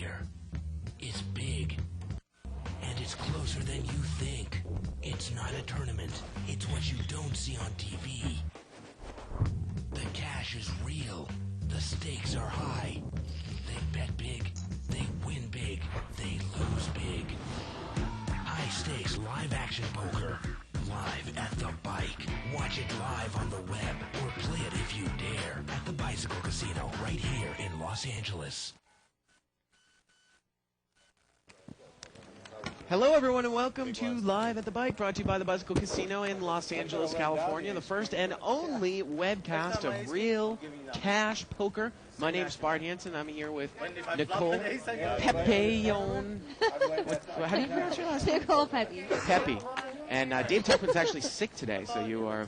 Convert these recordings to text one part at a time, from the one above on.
here. It's big. And it's closer than you think. It's not a tournament. It's what you don't see on TV. The cash is real. The stakes are high. They bet big. They win big. They lose big. High stakes live action poker. Live at the bike. Watch it live on the web or play it if you dare at the Bicycle Casino right here in Los Angeles. Hello, everyone, and welcome to Live at the Bike, brought to you by the Bicycle Casino in Los Angeles, California, the first and only webcast of real cash poker. My name is Bart Hansen. I'm here with Nicole Pepeon. How do you pronounce your last name? Nicole Pepe. Pepe. And Dave Tuckman's actually sick today, so you are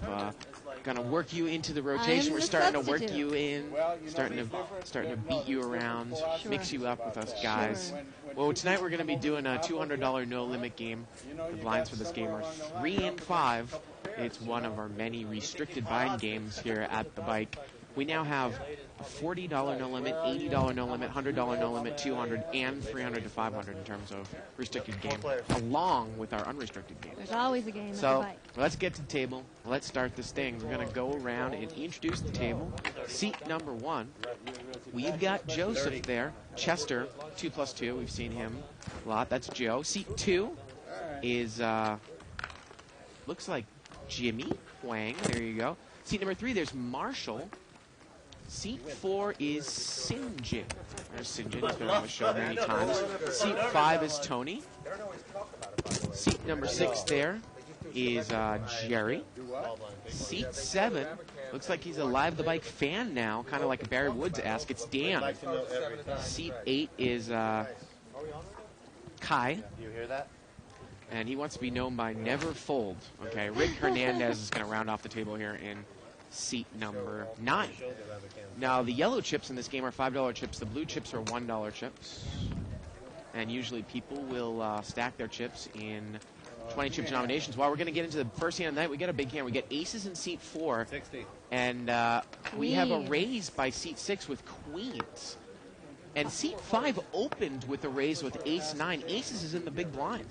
going to work you into the rotation. We're starting to work you in, starting to beat you around, mix you up with us guys. Sure. Well, tonight we're going to be doing a $200 no-limit game. The blinds for this game are 3 and 5. It's one of our many restricted bind games here at the bike. We now have a $40 no limit, $80 no limit, $100 no limit, $200, and $300 to $500 in terms of restricted game, along with our unrestricted game. There's always a game at the So bike. let's get to the table. Let's start this thing. We're going to go around and introduce the table. Seat number 1, we've got Joseph there. Chester, 2+2. We've seen him a lot. That's Joe. Seat 2 is, looks like Jimmy Huang. There you go. Seat number 3, there's Marshall. Seat 4 is Sinjin. There's Sinjin. He's been on the show many times. Seat 5 is Tony. Seat number 6 there is Jerry. Seat 7 looks like he's a Live the Bike fan now, kind of like a Barry Woods-esque. It's Dan. Seat 8 is Kai. You hear that? And he wants to be known by Never Fold. Okay, Rick Hernandez is going to round off the table here in seat number 9. Now, the yellow chips in this game are $5 chips. The blue chips are $1 chips. And usually people will stack their chips in 20-chip denominations. While we're going to get into the first hand of the night, we get a big hand. We get aces in seat 4. 60. And we have a raise by seat 6 with queens. And seat 5 opened with a raise with ace-9. Aces is in the big blind.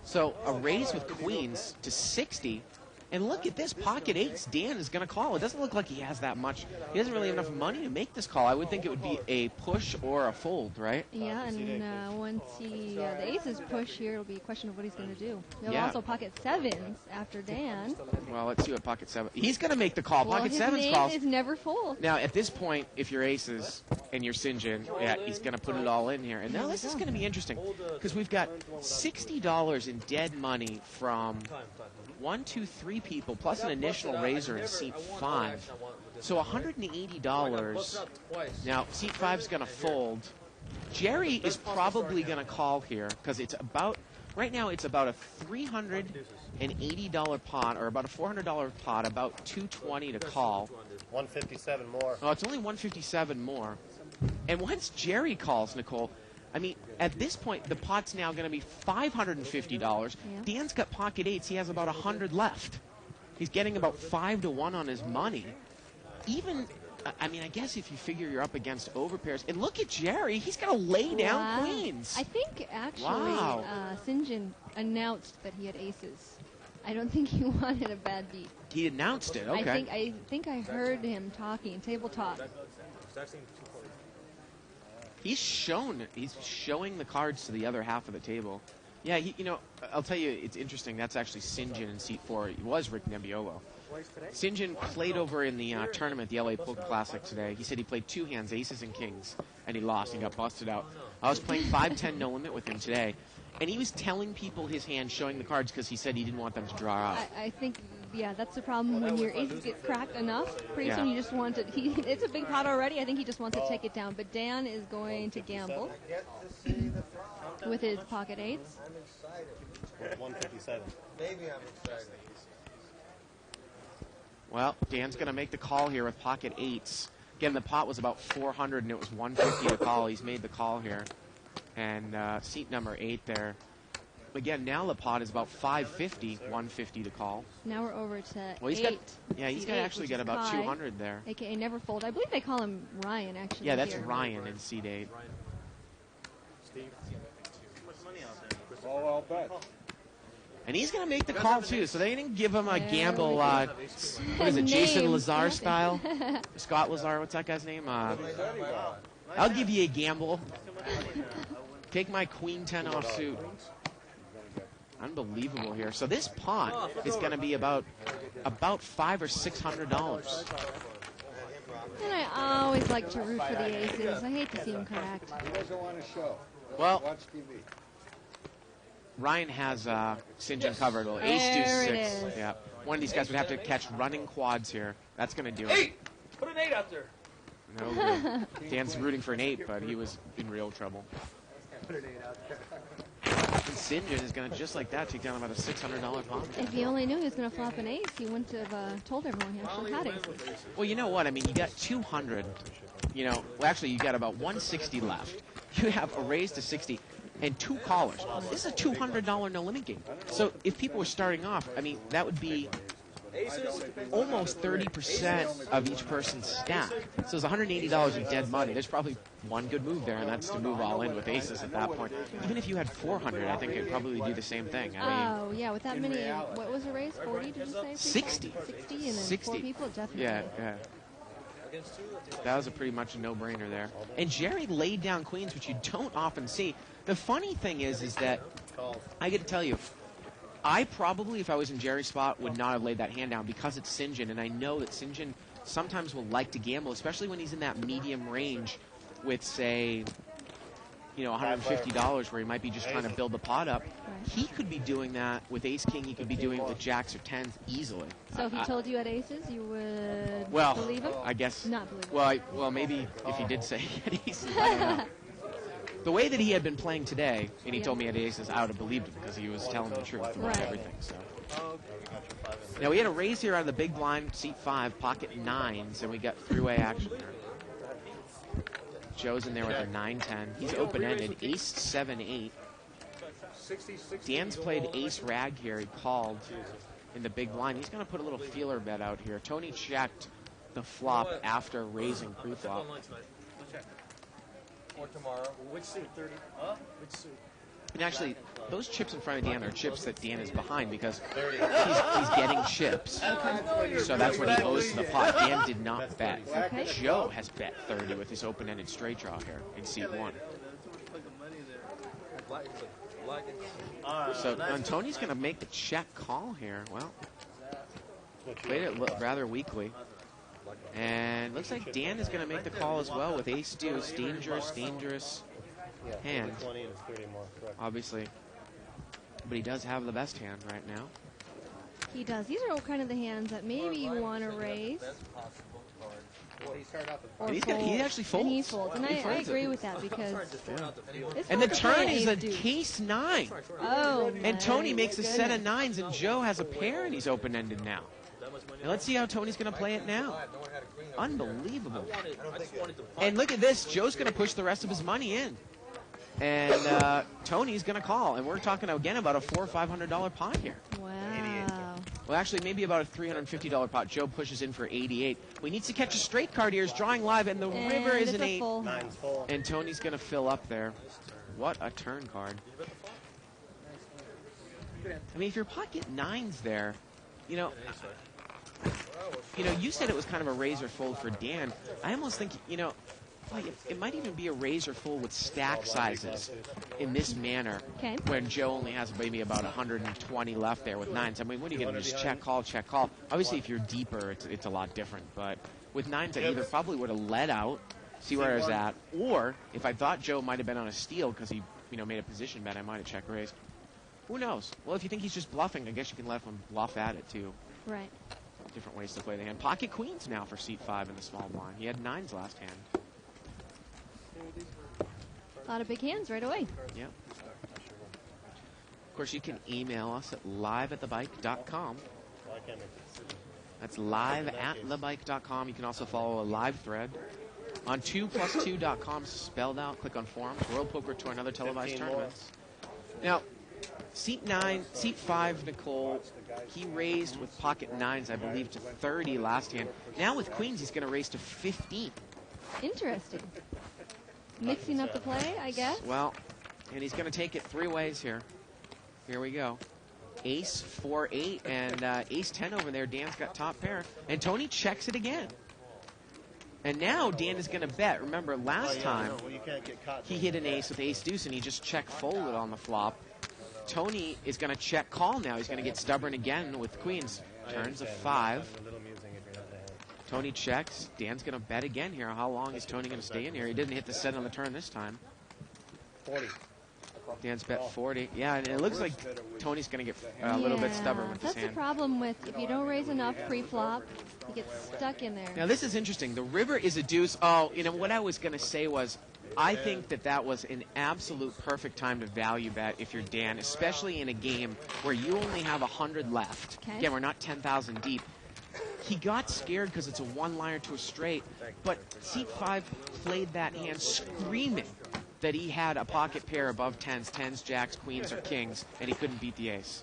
So a raise with queens to 60. And look at this, pocket 8s. Dan is going to call. It doesn't look like he has that much. He doesn't really have enough money to make this call. I would think it would be a push or a fold, right? Yeah, and once the aces push here, it'll be a question of what he's going to do. He'll Yeah. also pocket 7s after Dan. Well, let's see what pocket 7. He's going to make the call. Well, Pocket his 7's name calls. is Never Fold. Now, at this point, if you're aces and you're Sinjin, yeah, he's going to put it all in here. And now this is going to be interesting because we've got $60 in dead money from 1, 2, 3 people, plus an initial raiser in seat 5. So $180. Now, seat 5's going to fold. Jerry is probably going to call here because it's about, right now it's about a $380 pot, or about a $400 pot, about $220 to call. 157 more. Oh, it's only 157 more. And once Jerry calls, Nicole, I mean, at this point, the pot's now going to be $550. Yeah. Dan's got pocket 8s. He has about 100 left. He's getting about 5 to 1 on his money. Even, I mean, I guess if you figure you're up against overpairs. And look at Jerry. He's going to lay down Wow. queens. I think, actually, Wow. Sinjin announced that he had aces. I don't think he wanted a bad beat. He announced it. Okay. I think I heard him talking, table talk. He's showing the cards to the other half of the table. Yeah, I'll tell you, it's interesting. That's actually Sinjin in seat 4. It was Rick Nebbiolo. Sinjin played over in the tournament, the LA Poker Classic today. He said he played 2 hands, aces and kings, and he lost. He got busted out. I was playing 5-10 no limit with him today, and he was telling people his hand, showing the cards, because he said he didn't want them to draw out. I think, yeah, that's the problem when your aces get cracked enough. Pretty soon you just want to, it's a big pot already. I think he just wants to take it down. But Dan is going to gamble with his pocket 8s. 157. Maybe I'm excited. Well, Dan's going to make the call here with pocket 8s. Again, the pot was about 400 and it was 150 to call. He's made the call here. And seat number 8 there again, now the pot is about 550, 150 to call. Now we're over to Well, he's 8. got, yeah, he's Seat got eight, actually which got is about Kai, 200 there. AKA Never Fold. I believe they call him Ryan, actually. Yeah, that's here. Ryan in seat 8. Oh, I'll bet. And he's going to make the call, too. So they didn't give him a There gamble, we go. what is it, Jason Name. Lazar style? Scott Lazar, what's that guy's name? I'll give you a gamble. Take my queen 10 off suit. Unbelievable here. So this pot is going to be about $500 or $600. And I always like to root for the aces. I hate to see him correct. He doesn't want to show. Well, Watch TV. Ryan has St. John covered. Well, ace There deuce it 6. is. Yeah. One of these guys would have to catch running quads here. That's going to do it. 8! Put an 8 out there. No good. Dan's rooting for an 8, but he was in real trouble. And St. John is going to, just like that, take down about a $600 pot. If he only knew he was going to flop an ace, he wouldn't have told everyone he actually had aces. Well, you know what? I mean, you got 200. You know, well, actually, you got about 160 left. You have a raise to 60 and 2 callers. This is a $200 no limit game. So if people were starting off, I mean, that would be almost 30% of each person's stack. So it's $180 in dead money. There's probably one good move there, and that's to move all in with aces at that point. Even if you had 400, I think it'd probably do the same thing. I mean, Oh, yeah, with that many, what was the raise? 40, did you say? 60. 60, and then 60. 4 people, definitely. Yeah, yeah. That was a pretty much a no-brainer there. And Jerry laid down queens, which you don't often see. The funny thing is that I get to tell you, I probably, if I was in Jerry's spot, would not have laid that hand down because it's St. John, and I know that St. John sometimes will like to gamble, especially when he's in that medium range with, say, you know, $150 where he might be just trying to build the pot up. Right. He could be doing that with ace-king. He could be doing it with jacks or tens easily. So if he told you had aces, you would Well, believe him? I guess. Not believe him. Well, maybe if he did say he had aces. I don't know. The way that he had been playing today, and he told me he had aces, I would have believed him because he was telling the truth about Right. everything. So. Now we had a raise here out of the big blind, seat 5, pocket 9s, and we got three-way action here. Joe's in there with a 9-10. He's open-ended, ace 7-8. Dan's played ace rag here. He called in the big blind. He's going to put a little feeler bet out here. Tony checked the flop after raising pre-flop. Or tomorrow. Which suit? 30? Huh? Which suit? And actually, those chips in front of Dan are chips that Dan is behind because he's getting chips. So that's what he owes to the pot. Dan did not bet. Okay. Joe has bet 30 with his open-ended straight draw here in seat 1. So Tony's going to make the check call here. Well, played it rather weakly. And looks like Dan is going to make the call as well with ace deuce. Dangerous hand, 20 and 30 more, correct. obviously. But he does have the best hand right now. He does. These are all kind of the hands that maybe you want to raise He started off with or And he fold. actually And he folds. folds. And He I folds it. agree with that because it's And the hard to play turn is a ace deuce. case 9. Oh, And Tony my makes a set of goodness. 9s, and Joe has a pair, and he's open-ended now. And let's see how Tony's going to play it now. Unbelievable. And look at this. Joe's going to push the rest of his money in. And Tony's going to call. And we're talking, again, about a $400 or $500 pot here. Wow. Well, actually, maybe about a $350 pot. Joe pushes in for 88. We need to catch a straight card here. He's drawing live, and the river is it's an a 8. full. nine's full. And Tony's going to fill up there. What a turn card. I mean, if your pot get 9s there, you know, you said it was kind of a raise or fold for Dan. I almost think, like it might even be a raise or fold with stack sizes in this manner. Okay. When Joe only has maybe about 120 left there with 9s. I mean, what are you going to just check call? Obviously, if you're deeper, it's a lot different. But with 9s, I either probably would have let out, see where I was at, or if I thought Joe might have been on a steal because he, made a position bet, I might have check raised. Who knows? Well, if you think he's just bluffing, I guess you can let him bluff at it too. Right. Different ways to play the hand. Pocket queens now for seat 5 in the small blind. He had 9s last hand. A lot of big hands right away. Yeah. Of course, you can email us at live@thebike.com. Well, I can't make the decision. That's live@thebike.com. You can also follow a live thread on 2plus2.com spelled out. Click on forums. World Poker Tour and other televised 15 more. tournaments. Now, Seat 5, Nicole, he raised with pocket nines, I believe, to 30 last hand. Now with queens, he's going to raise to 15. Interesting. Mixing up the play, I guess. Well, and he's going to take it 3 ways here. Here we go. Ace 4-8 and Ace 10 over there. Dan's got top pair. And Tony checks it again. And now Dan is going to bet. Remember, last time he hit an ace with ace deuce and he just check folded on the flop. Tony is going to check call now. He's going to get stubborn again with queens. Turns a 5. Tony checks. Dan's going to bet again here. How long is Tony going to stay in here? He didn't hit the set on the turn this time. 40. Dan's bet 40. Yeah, and it looks like Tony's going to get a little bit stubborn with this hand. That's the problem with if you don't raise enough pre-flop, you get stuck in there. Now, this is interesting. The river is a deuce. Oh, you know, what I was going to say was I think that was an absolute perfect time to value bet if you're Dan, especially in a game where you only have 100 left. Okay. Again, we're not 10,000 deep. He got scared because it's a one-liner to a straight, but seat 5 played that hand screaming that he had a pocket pair above 10s, jacks, queens, or kings, and he couldn't beat the ace.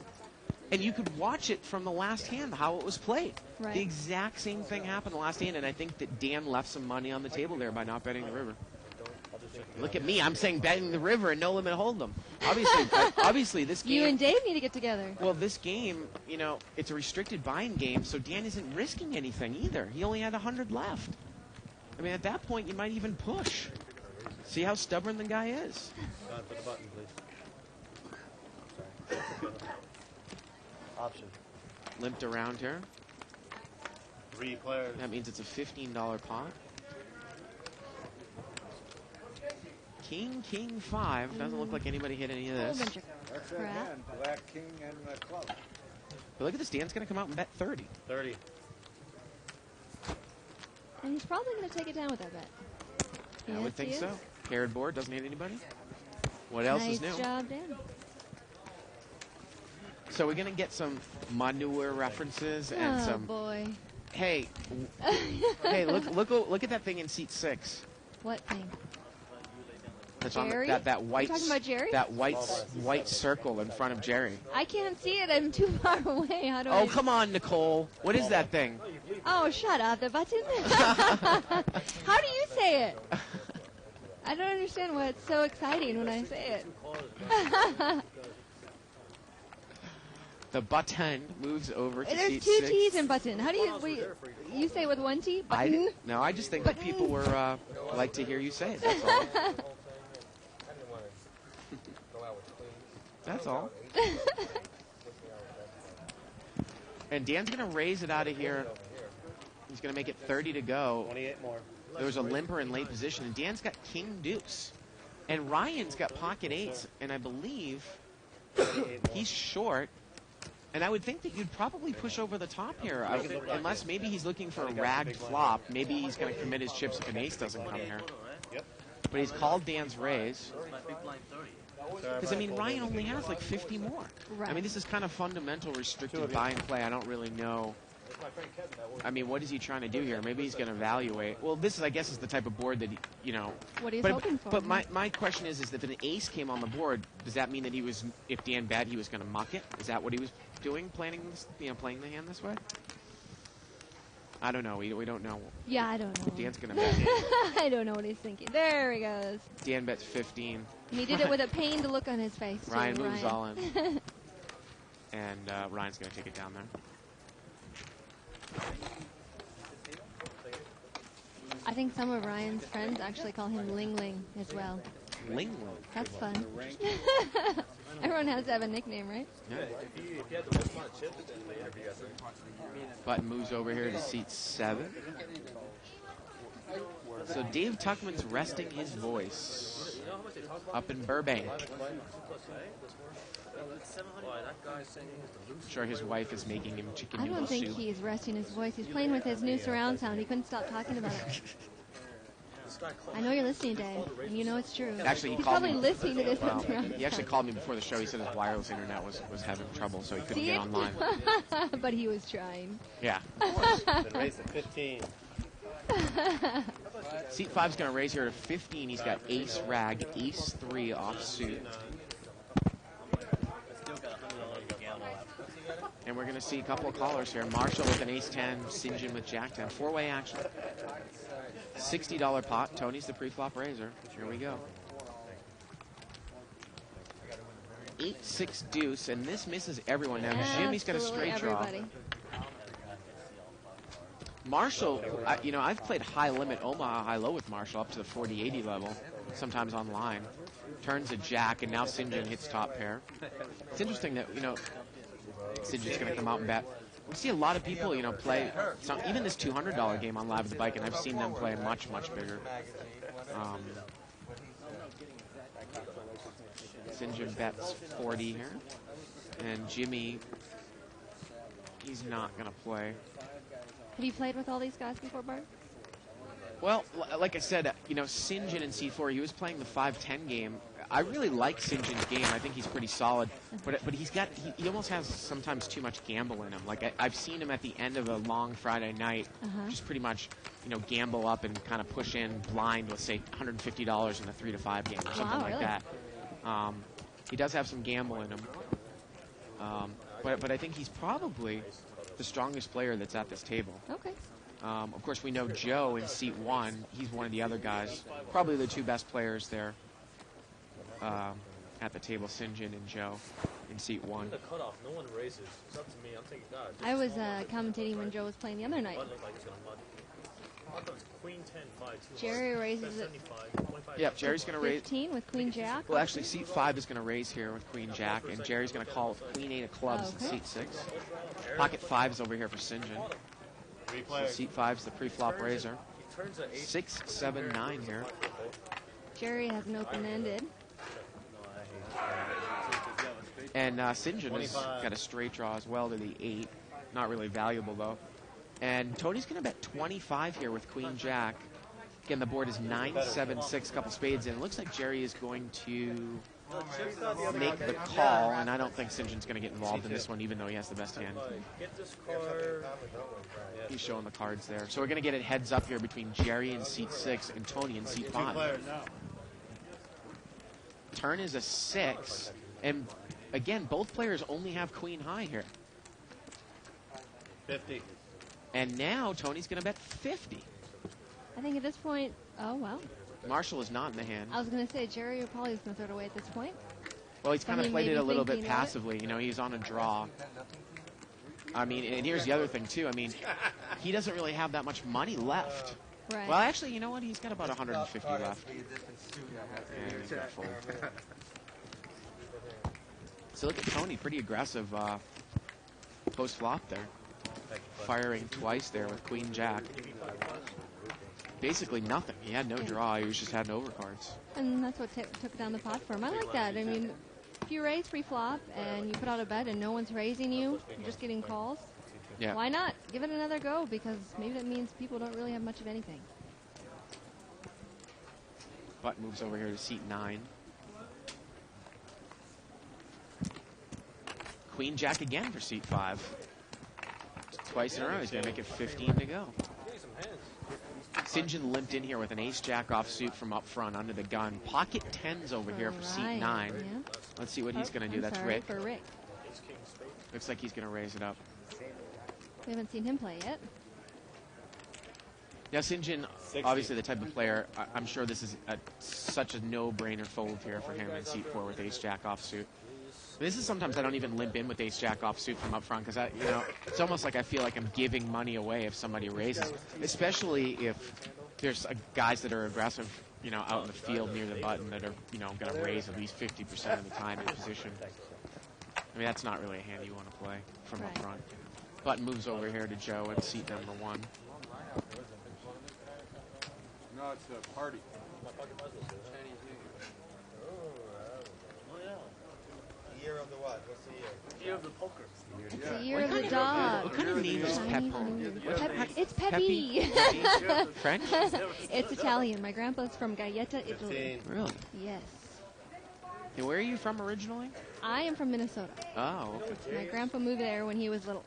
And you could watch it from the last hand, how it was played. Right. The exact same thing happened the last hand, and I think that Dan left some money on the table there by not betting the river. Look at me. I'm saying betting the river and no limit hold'em. Obviously, this game... You and Dave need to get together. Well, this game, you know, it's a restricted buying game, so Dan isn't risking anything either. He only had 100 left. I mean, at that point, you might even push. See how stubborn the guy is. Put the button, please. Option. Limped around here. 3 players. That means it's a $15 pot. King 5. Doesn't look like anybody hit any of Whole this. bunch of That's that crap. hand, black king and the club. But look at this. Dan's going to come out and bet 30. 30. And he's probably going to take it down with that bet. I Yes, would think he so. is. Paired board. Doesn't hit anybody. What else is new? Nice job, Dan. So we're going to get some manure references and Oh, some... boy. Hey, hey, look at that thing in seat 6. What thing? That's on Jerry? that white. You're talking about Jerry? That white circle in front of Jerry. I can't see it. I'm too far away. How do I... Oh, come on, Nicole. What is that thing? Oh, shut up. The button? How do you say it? I don't understand why it's so exciting when I say it. The button moves over to There's seat 2 6. T's in button. How do you say it with 1 T? Button? No, I just think that people were like to hear you say it. That's all. That's all. And Dan's going to raise it out of here. He's going to make it 30 to go. 28 more. There was a limper in late position, and Dan's got king deuce. And Ryan's got pocket 8s, and I believe he's short. And I would think that you'd probably push over the top here, unless maybe he's looking for a ragged flop. Maybe he's going to commit his chips if an ace doesn't come here. But he's called Dan's raise. Because, I mean, Ryan only has like 50 more. Right. I mean, this is kind of fundamental restricted buy and play. I don't really know. I mean, what is he trying to do here? Maybe he's going to evaluate. Well, this is, I guess, is the type of board that, you know. What he's but, hoping for. But my question is if an ace came on the board, does that mean that he was, if Dan bet, he was going to muck it? Is that what he was doing, playing the hand this way? I don't know. We don't know. Yeah, I don't know. Dan's going to bet. I don't know what he's thinking. There he goes. Dan bets 15. And he did it with a pained look on his face. too, Ryan moves all in. And Ryan's going to take it down there. I think some of Ryan's friends actually call him Ling Ling as well. Ling Ling. That's fun. Everyone has to have a nickname, right? Yeah. Button moves over here to seat 7. So Dave Tuckman's resting his voice up in Burbank. I'm sure his wife is making him chicken I noodle don't think soup. he's resting his voice. He's playing with his new surround sound. He couldn't stop talking about it. I know you're listening, Dave, and you know it's true. Actually, he he's called probably me. listening to this on Well, surround he actually called me before the show. He said his wireless internet was having trouble, so he couldn't See get it? online. But he was trying. Yeah. Then raise to 15. Seat 5's going to raise here to 15. He's got ace rag, ace 3 offsuit. And we're going to see a couple of callers here. Marshall with an ace-10, St. John with jack-10. Four-way action. $60 pot. Tony's the pre-flop raiser. Here we go. 8-6 deuce, and this misses everyone. Now, Jimmy's got a straight draw. Everybody. Marshall, I've played high limit Omaha high-low with Marshall up to the 40-80 level, sometimes online. Turns a jack, and now St. John hits top pair. It's interesting that, St. John's going to come out and bet. We see a lot of people, play even this $200 game on Live at the Bike, and I've seen them play much, much bigger. St. John bets 40 here, and Jimmy, he's not going to play. Have you played with all these guys before, Bart? Well, like I said, St. John in C4, he was playing the 5-10 game. I really like St. John's game. I think he's pretty solid, but he almost has sometimes too much gamble in him. Like I've seen him at the end of a long Friday night, just pretty much gamble up and kind of push in blind with say $150 in a 3-5 game or something like that. He does have some gamble in him, but I think he's probably the strongest player that's at this table. Okay. Of course, we know Joe in seat 1. He's one of the other guys, probably the two best players there at the table. St. John and Joe in seat 1. The cutoff, no one raises. It's up to me. I'm taking that. I was commentating when Joe was playing the other night. Queen 10, 5, 2. Jerry raises it. Yep, Jerry's going to raise. 15 with Queen Jack. Well, actually, seat 5 is going to raise here with Queen Jack, and Jerry's going to call with Queen 8 of clubs in seat 6. Pocket 5 is over here for St. John. So seat 5 is the pre-flop raiser. 6, 7, 9 here. Jerry has an open-ended. And St. John has got a straight draw as well to the 8. Not really valuable, though. And Tony's going to bet 25 here with Queen Jack. Again, the board is 9, 7, 6, couple spades, and it looks like Jerry is going to make the call, and I don't think St. John's going to get involved in this one, even though he has the best hand. He's showing the cards there. So we're going to get it heads up here between Jerry in seat 6 and Tony in seat 5. Turn is a 6, and again, both players only have Queen high here. 50. And now Tony's going to bet 50. I think at this point, oh, well. Marshall is not in the hand. I was going to say, Jerry probably is going to throw it away at this point. Well, he's kind of played it a little bit passively. He's on a draw. I mean, and here's the other thing, too. I mean, he doesn't really have that much money left. Right. Well, actually, you know what? He's got about 150 left. And he's gonna fold. So look at Tony, pretty aggressive post-flop there. Firing twice there with Queen Jack. Basically nothing. He had no draw. He just had no overcards. And that's what took down the pot for him. I like that. I mean, if you raise pre-flop and you put out a bet and no one's raising you, you're just getting calls. Yeah. Why not? Give it another go, because maybe that means people don't really have much of anything. Butt moves over here to seat 9. Queen Jack again for seat 5. Twice in a row. He's going to make it 15 to go. St. John limped in here with an ace-jack offsuit from up front under the gun. Pocket 10s over here for seat 9. Yeah. Let's see what he's going to do. That's sorry, Rick. for Rick. Looks like he's going to raise it up. We haven't seen him play yet. Now, St. John, obviously the type of player, I'm sure this is such a no-brainer fold here for him in seat 4 with ace-jack offsuit. This is sometimes I don't even limp in with ace-jack offsuit from up front because it's almost like I feel like I'm giving money away if somebody raises, especially if there's guys that are aggressive, out in the field near the button that are, going to raise at least 50% of the time in position. I mean, that's not really a hand you want to play from up front. Button moves over here to Joe at seat number 1. No, it's a party. Year of the what? What's the year? Year of the poker. It's the year of the dog. What kind of name is Pepper? It's Pepe. French? It's Italian. My grandpa's from Gaeta, Italy. 15. Really? Yes. And where are you from originally? I am from Minnesota. Oh, okay. My grandpa moved there when he was little.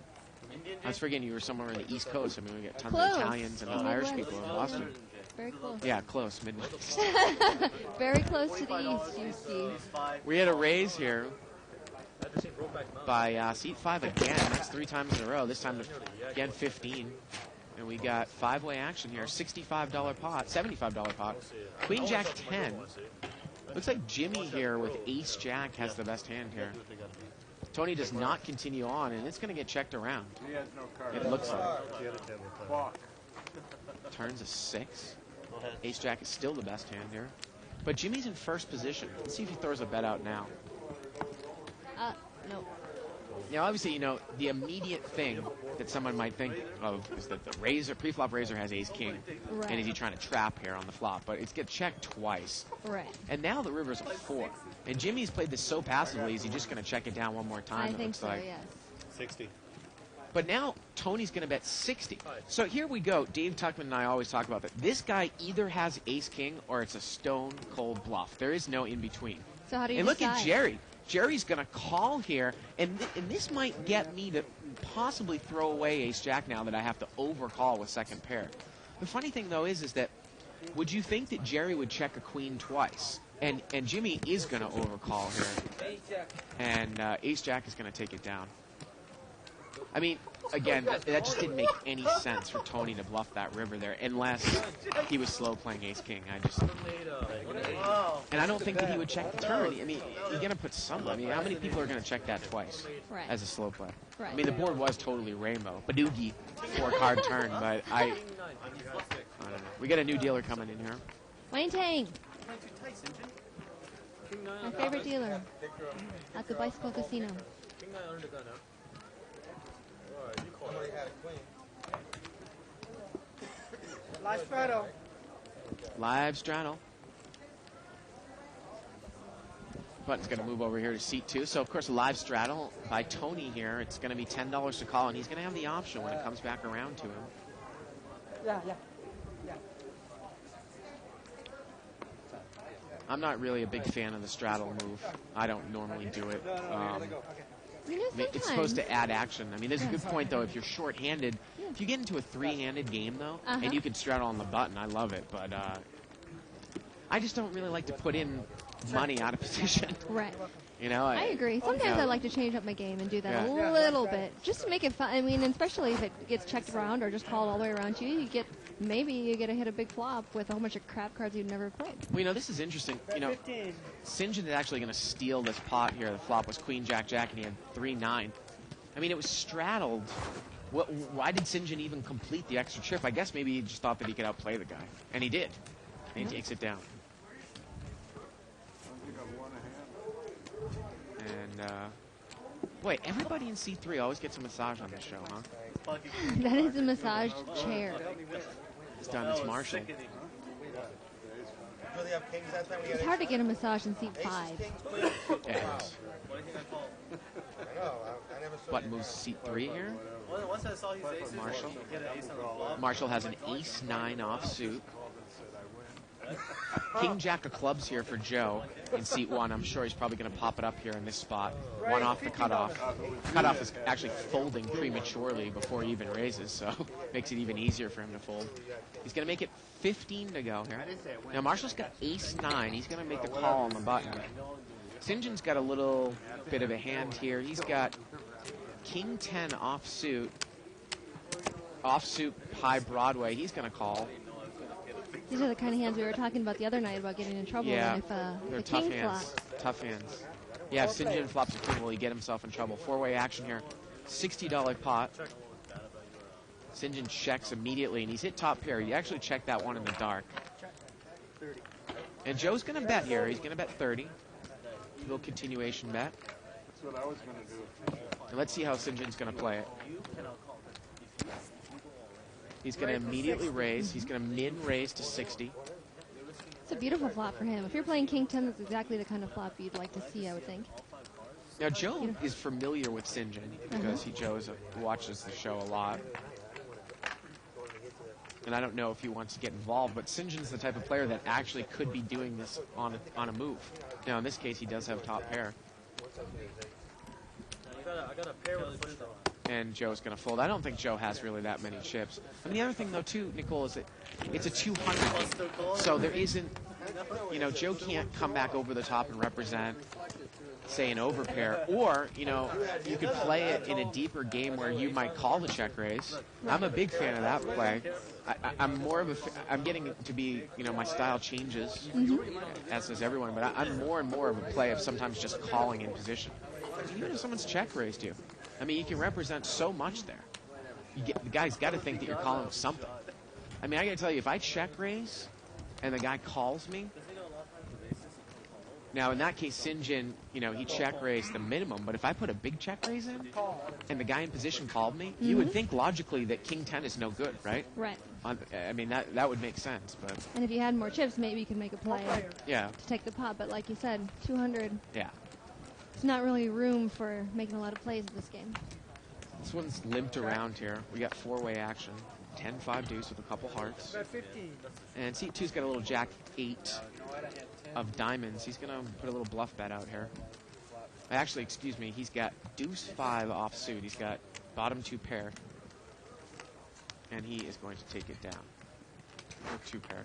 I was forgetting you were somewhere on the East Coast. I mean, we get tons Close. of Italians and Irish people in Boston. Very close. Yeah, close. Midwest. Very close to the east, you see. We had a raise here. by seat 5 again. That's 3 times in a row. This time, again, 15. And we got 5-way action here. $65 pot, $75 pot. Queen Jack 10. Looks like Jimmy here with Ace Jack has the best hand here. Tony does not continue on, and it's going to get checked around. He has no card. It looks like. Fuck. Turns a 6. Ace Jack is still the best hand here. But Jimmy's in first position. Let's see if he throws a bet out now. No. Now, obviously, you know, the immediate thing that someone might think of is that the razor, pre-flop razor has ace-king. Right. And is he trying to trap here on the flop? But it's get checked twice. Right. And now the river's a 4. And Jimmy's played this so passively, is he just going to check it down one more time? I it think looks so, like. yes. 60. But now Tony's going to bet 60. So here we go. Dave Tuckman and I always talk about that. This guy either has ace-king or it's a stone-cold bluff. There is no in-between. So how do you And look decide? at Jerry. Jerry's going to call here, and this might get me to possibly throw away ace-jack now that I have to overcall with second pair. The funny thing, though, is that would you think that Jerry would check a queen twice? And Jimmy is going to overcall here. And ace-jack is going to take it down. I mean, again, that just didn't make any sense for Tony to bluff that river there, unless he was slow playing ace-king. And I don't think that he would check the turn. I mean, you're going to put some. I mean, how many people are going to check that twice as a slow play? Right. I mean, the board was totally rainbow. Badoogie, 4-card turn, but I don't know. We got a new dealer coming in here. Wayne Tang. My favorite dealer at the Bicycle Casino. Somebody had a queen. Live straddle. Live straddle. Button's going to move over here to seat 2. So, of course, live straddle by Tony here. It's going to be $10 to call, and he's going to have the option when it comes back around to him. Yeah. I'm not really a big fan of the straddle move. I don't normally do it. You know, I mean, it's supposed to add action. I mean, there's a good point, though, if you're short-handed. If you get into a 3-handed game, though, and you can straddle on the button, I love it. But I just don't really like to put in money out of position. Right. You know, I agree. Sometimes I like to change up my game and do that a little bit, just to make it fun. I mean, especially if it gets checked around or just called all the way around you, maybe you get to hit a big flop with a whole bunch of crap cards you've never played. Well, you know, this is interesting. You know, St. John is actually going to steal this pot here. The flop was Queen, Jack, Jack, and he had 3-9. I mean, it was straddled. Why did St. John even complete the extra trip? I guess maybe he just thought that he could outplay the guy, and he did. And he takes it down. And, wait, everybody in C3 always gets a massage on this show, huh? That is a massage chair. It's done. It's Marshall. Really have kings that time? We It's had hard to get a massage in seat 5. kings, queens. Yeah, it is. I know. I never saw Button moves to seat 3 here. Once I saw his aces, Marshall. get an ace on the flop. Marshall has an ace-9 offsuit. King Jack of clubs here for Joe in seat 1. I'm sure he's probably going to pop it up here in this spot. One off the cutoff. Cutoff is actually folding prematurely before he even raises, so makes it even easier for him to fold. He's going to make it 15 to go here. Now Marshall's got ace-9. He's going to make the call on the button. St. John's got a little bit of a hand here. He's got King 10 offsuit. Offsuit high Broadway. He's going to call. These are the kind of hands we were talking about the other night about getting in trouble if they're the tough king hands. flops. Tough hands. Yeah, if St. John flops a king, will he get himself in trouble? 4-way action here. $60 pot. St. John checks immediately, and he's hit top pair. He actually checked that one in the dark. And Joe's going to bet here. He's going to bet 30. A little continuation bet. That's what I was going to do. And let's see how St. John's going to play it. He's going to immediately raise. He's going to mid-raise to 60. It's a beautiful flop for him. If you're playing King 10, that's exactly the kind of flop you'd like to see, I would think. Now, Joe is familiar with St. John because Joe watches the show a lot. And I don't know if he wants to get involved, but St. John's the type of player that actually could be doing this on a move. Now, in this case, he does have top pair. I got a pair with a push draw. And Joe's going to fold. I don't think Joe has really that many chips. And the other thing, though, too, Nicole, is that it's a 200. So there isn't you know, Joe can't come back over the top and represent, say, an overpair, or, you know, you could play it in a deeper game where you might call the check raise. I'm a big fan of that play. I'm more of I'm getting to be, you know, my style changes, as does everyone, but I'm more and more of a play of sometimes just calling in position. Even if someone's check raised you, I mean, you can represent so much there. The guy's got to think that you're calling something. I mean, I got to tell you, if I check raise and the guy calls me, now in that case, Sinjin, you know, he check raised the minimum, but if I put a big check raise in and the guy in position called me, you would think logically that King 10 is no good, right? Right. I mean, that would make sense, but And if you had more chips, maybe you could make a play yeah, to take the pot. But like you said, 200. yeah. It's not really room for making a lot of plays in this game. This one's limped around here. We got four-way action. 10-5 deuce with a couple hearts. And seat two's got a little jack 8 of diamonds. He's going to put a little bluff bet out here. Actually, excuse me, he's got deuce 5 offsuit. He's got bottom 2 pair. And he is going to take it down. Or 2 pair.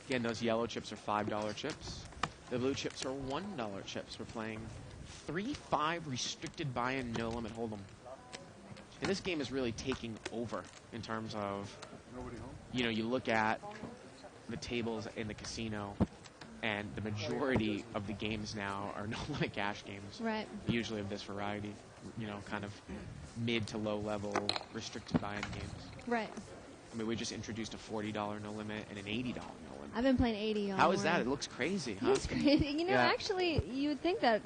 Again, those yellow chips are $5 chips. The blue chips are $1 chips. We're playing 3-5 restricted buy-in, no limit hold'em. And this game is really taking over in terms of, you know, you look at the tables in the casino, and the majority of the games now are no limit cash games. Right. Usually of this variety, you know, kind of mid to low level restricted buy-in games. Right. I mean, we just introduced a $40 no limit and an $80 no limit. I've been playing 80 all How is that? morning. It looks crazy, huh? It's crazy. You know, Yeah. actually, you would think that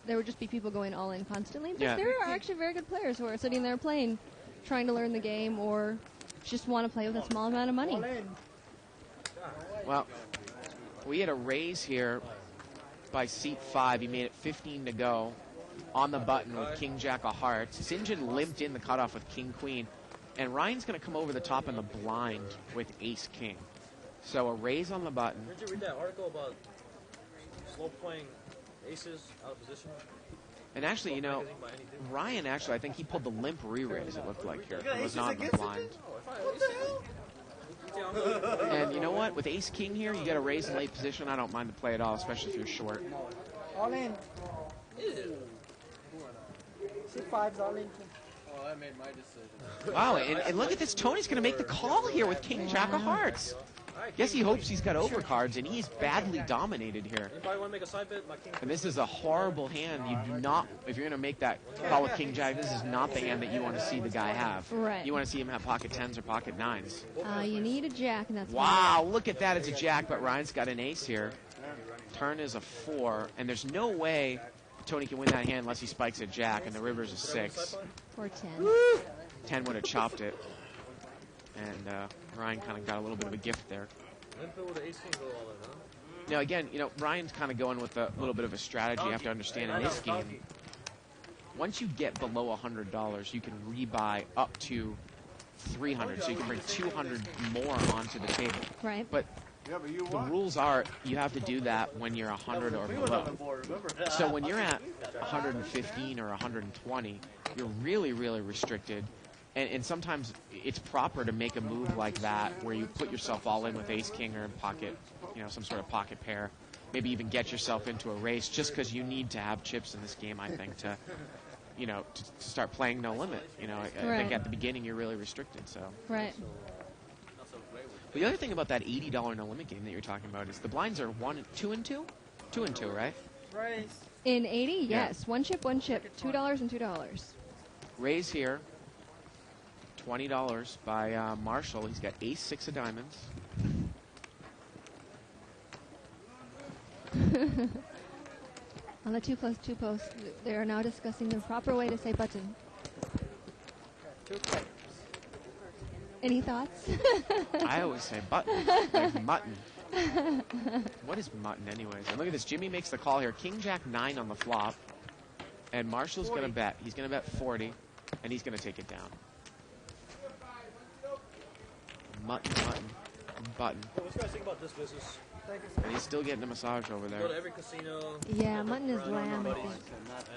there would just be people going all in constantly, but Yeah. there are actually very good players who are sitting there playing, trying to learn the game, or just want to play with a small amount of money. Well, we had a raise here by seat 5. He made it 15 to go on the button with King Jack of Hearts. Sinjin limped in the cutoff with King Queen, and Ryan's going to come over the top in the blind with Ace King. So a raise on the button. Did you read that article about slow playing aces out of position? And actually, you know, Ryan actually, I think he pulled the limp re-raise, it looked like here. It was not in the blind. And you know what? With Ace King here, you got a raise in late position. I don't mind the play at all, especially if you're short. All in. C5's all in. Oh, I made my decision. Wow, and look at this. Tony's going to make the call here with King Jack of Hearts. Guess he hopes he's got overcards, and he's badly dominated here. Anybody want to make a side bet? My king. And this is a horrible hand. You do not, if you're going to make that call with King Jack, this is not the hand that you want to see the guy have. Right. You want to see him have pocket 10s or pocket 9s. You need a jack, and that's Wow, look at that. It's a jack, but Ryan's got an ace here. Turn is a 4, and there's no way Tony can win that hand unless he spikes a jack, and the river's a 6. or 10. 10 would have chopped it. And Ryan kind of got a little bit of a gift there. Limp it with the ace king, go all in, huh? Now, again, you know, Ryan's kind of going with a little bit of a strategy you have to understand in this game. Once you get below $100, you can rebuy up to $300, so you can bring $200 more onto the table. Right. But Yeah, but you the won. rules are you have to do that when you're 100 or below. So when you're at 115 or 120, you're really, really restricted. And sometimes it's proper to make a move like that where you put yourself all in with ace king or pocket, you know, some sort of pocket pair. Maybe even get yourself into a race just because you need to have chips in this game, I think, to, you know, to start playing no limit. You know, I think at the beginning you're really restricted. So. Right. But the other thing about that $80 no limit game that you're talking about is the blinds are 2 and 2, 2 and 2, right? Raise. In 80, Yeah. yes. One chip, $2 and $2. Raise here, $20 by Marshall. He's got ace 6 of diamonds. On the 2+2 post, they are now discussing the proper way to say button. Any thoughts? I always say button, like mutton. What is mutton anyways? And look at this. Jimmy makes the call here. King Jack 9 on the flop. And Marshall's going to bet. He's going to bet 40, and he's going to take it down. Mutton, button. What do you guys think about this business? And he's still getting a massage over Go to there. every casino. Yeah, mutton is lamb, I think.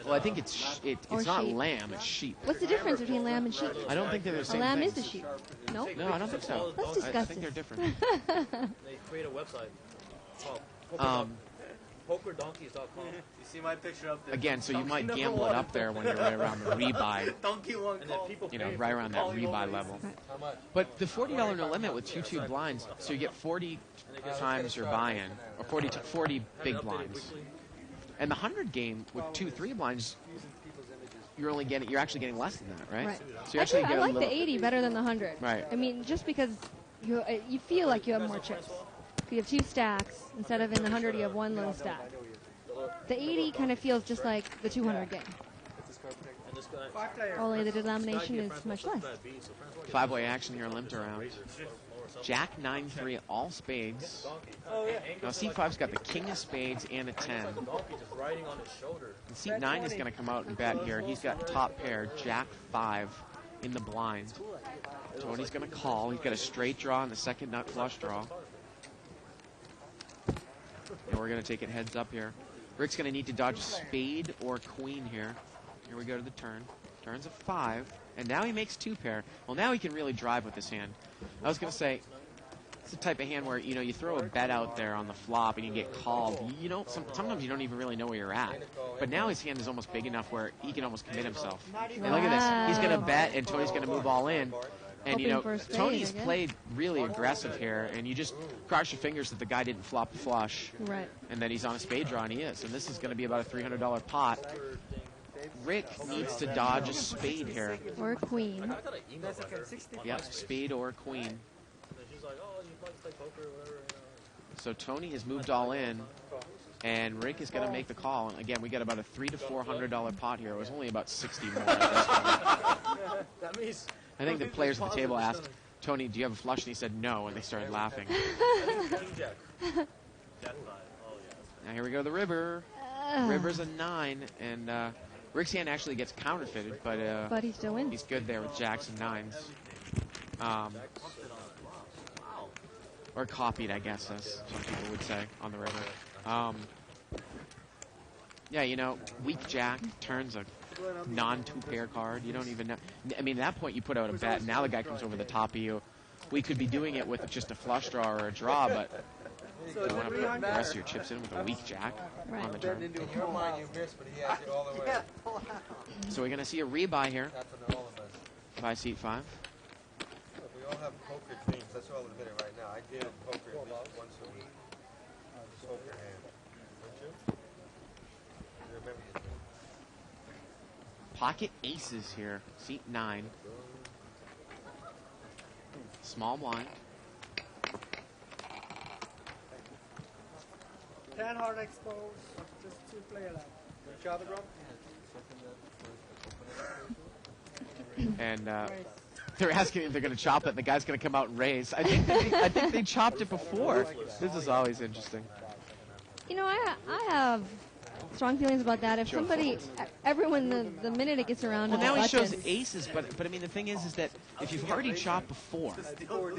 Well, I think it's Or it's not sheep. lamb, it's sheep. What's the difference between lamb and sheep? I don't think they're the A same lamb thing. is a sheep. No? No, I don't think so. Let's I discuss think this. they're different. They create a website called pokerdonkeys.com. You see my picture up there? Again, so you Donkey might number gamble it one. up there when you're right around the rebuy, Donkey one And then call. people you know, pay right around that Calling rebuy over level. How much? But the $40 no limit with 2-2 blinds, so you get 40 times your buy-in, or 40 big blinds. And the 100 game with 2-3 blinds, you're actually getting less than that, right? Right. So you actually I get a like little. the 80 better than the 100. Right. I mean, just because you feel like you have more chips. You have 2 stacks instead of in the 100 you have 1 little stack. The 80 kind of feels just like the 200 game. And this guy, Only the denomination is much less. 5-way action here, limped around. Jack 9-3, all spades. Now C5's got the king of spades and a 10. donkey just riding on his shoulder. And seat 9 is going to come out and bet here. He's got top pair, Jack 5 in the blind. Tony's going to call. He's got a straight draw and the second nut flush draw. And we're going to take it heads up here. Rick's going to need to dodge a spade or queen here. Here we go to the turn. Turns a 5. And now he makes 2 pair. Well, now he can really drive with this hand. I was going to say, it's the type of hand where, you throw a bet out there on the flop and you get called. Sometimes you don't even really know where you're at. But now his hand is almost big enough where he can almost commit himself. And look at this. He's going to bet and Tony's going to move all in. And, Hoping for a spade, Tony's I guess. played really aggressive here, and you just cross your fingers that the guy didn't flop the flush, Right. and that he's on a spade draw, and he is. And this is going to be about a $300 pot. Rick needs to dodge a spade here. Or a queen. I thought I emailed her. Yep, spade or queen. And she's like, oh, you like to play poker or whatever. So Tony has moved all in, and Rick is going to make the call. And again, we got about a $300 to $400 pot here. It was only about 60 more at this point. That means I think the players at the table asked, Tony, do you have a flush? And he said no, and they started laughing. King Jack. Jack 5. Oh, yeah. Now here we go, the river. River's a 9, and Rick's hand actually gets counterfeited, But he still wins. he's good there with jacks and 9s. Or copied, I guess, as some people would say on the river. Yeah, weak jack turns a non-2-pair card. You don't even know. I mean, at that point, you put out a bet. Now the guy comes over the top of you. We could be doing it with just a flush draw or a draw, but you want to put the rest of your chips in with a weak jack on the turn. In your mind, you missed, but he has it all the way. So we're going to see a rebuy here That's what all of us. by seat 5. Look, we all have poker dreams. That's all admit it right now. I did poker at least once a week. Poker hand. Don't you? You remember your dream? Pocket aces here, seat 9. Small blind. 10 hard exposed, just 2 player left. And they're asking if they're going to chop it, and the guy's going to come out and raise. I think they chopped it before. This is always interesting. I have strong feelings about that. If somebody, everyone, the minute it gets around Well, to now the he shows buttons- aces, but I mean the thing is that if you've already chopped before, Well,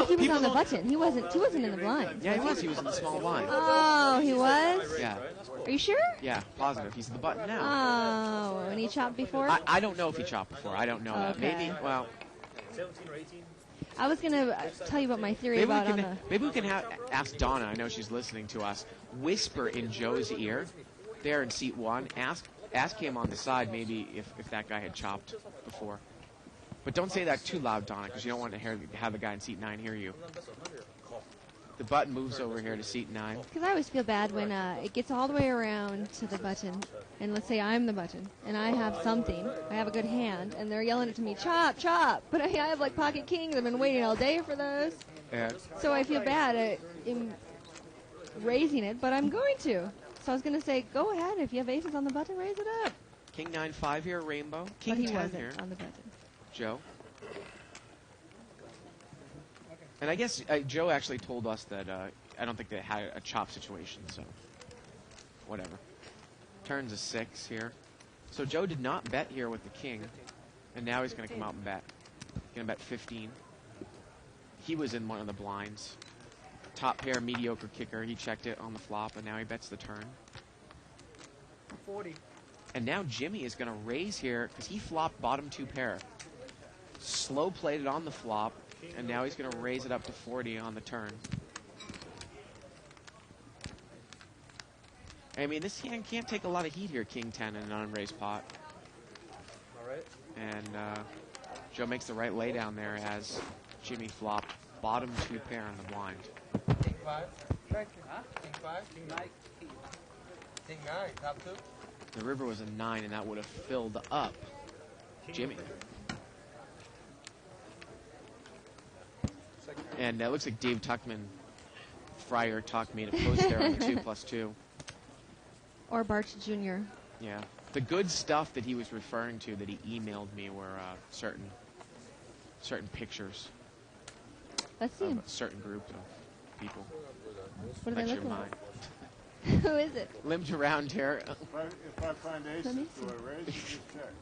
he was on the button. He wasn't in the blind. yeah, he was in the small blind. Oh, he was? Yeah, Are you sure? yeah, positive. He's in the button now. Oh, and he chopped before? I don't know if he chopped before. I don't know that. Okay. Maybe. Well, 17 or 18. I was going to tell you about my theory maybe we about can ask Donna. I know she's listening to us. Whisper in Joe's ear, there in seat 1. Ask him on the side maybe if that guy had chopped before. But don't say that too loud, Donna, because you don't want to have the guy in seat 9 hear you. The button moves over here to seat 9. Because I always feel bad when it gets all the way around to the button, and let's say I'm the button, and I have something, I have a good hand, and they're yelling it to me, chop, chop, but I have like pocket kings, I've been waiting all day for those, Yeah. so I feel bad in raising it, but I'm going to. So I was going to say, go ahead, if you have aces on the button, raise it up. King 9-5 here, rainbow. But King he 10 wasn't here, on the button. Joe. And I guess Joe actually told us that I don't think they had a chop situation, so whatever. Turns a 6 here. So Joe did not bet here with the king, and now he's going to come out and bet. Going to bet 15. He was in one of the blinds. top pair mediocre kicker. He checked it on the flop, and now he bets the turn. 40. And now Jimmy is going to raise here because he flopped bottom 2 pair. Slow played it on the flop, and now he's going to raise it up to 40 on the turn. I mean, this hand can't take a lot of heat here, King 10 in an unraised pot. All right. And Joe makes the right laydown there as Jimmy flopped bottom 2 pair on the blind. King 5. Thank you. King 5. King 9. King 9. Top 2. The river was a 9, and that would have filled up Jimmy. And it looks like Dave Tuckman, Fryer, talked me to post there on the 2+2. Or Bart Jr. Yeah. The good stuff that he was referring to that he emailed me were certain pictures Let's see of him. a certain group of people. What do they That's look your like? mind. Who is it? Limped around here. If I find aces, Let me do I raise or just check?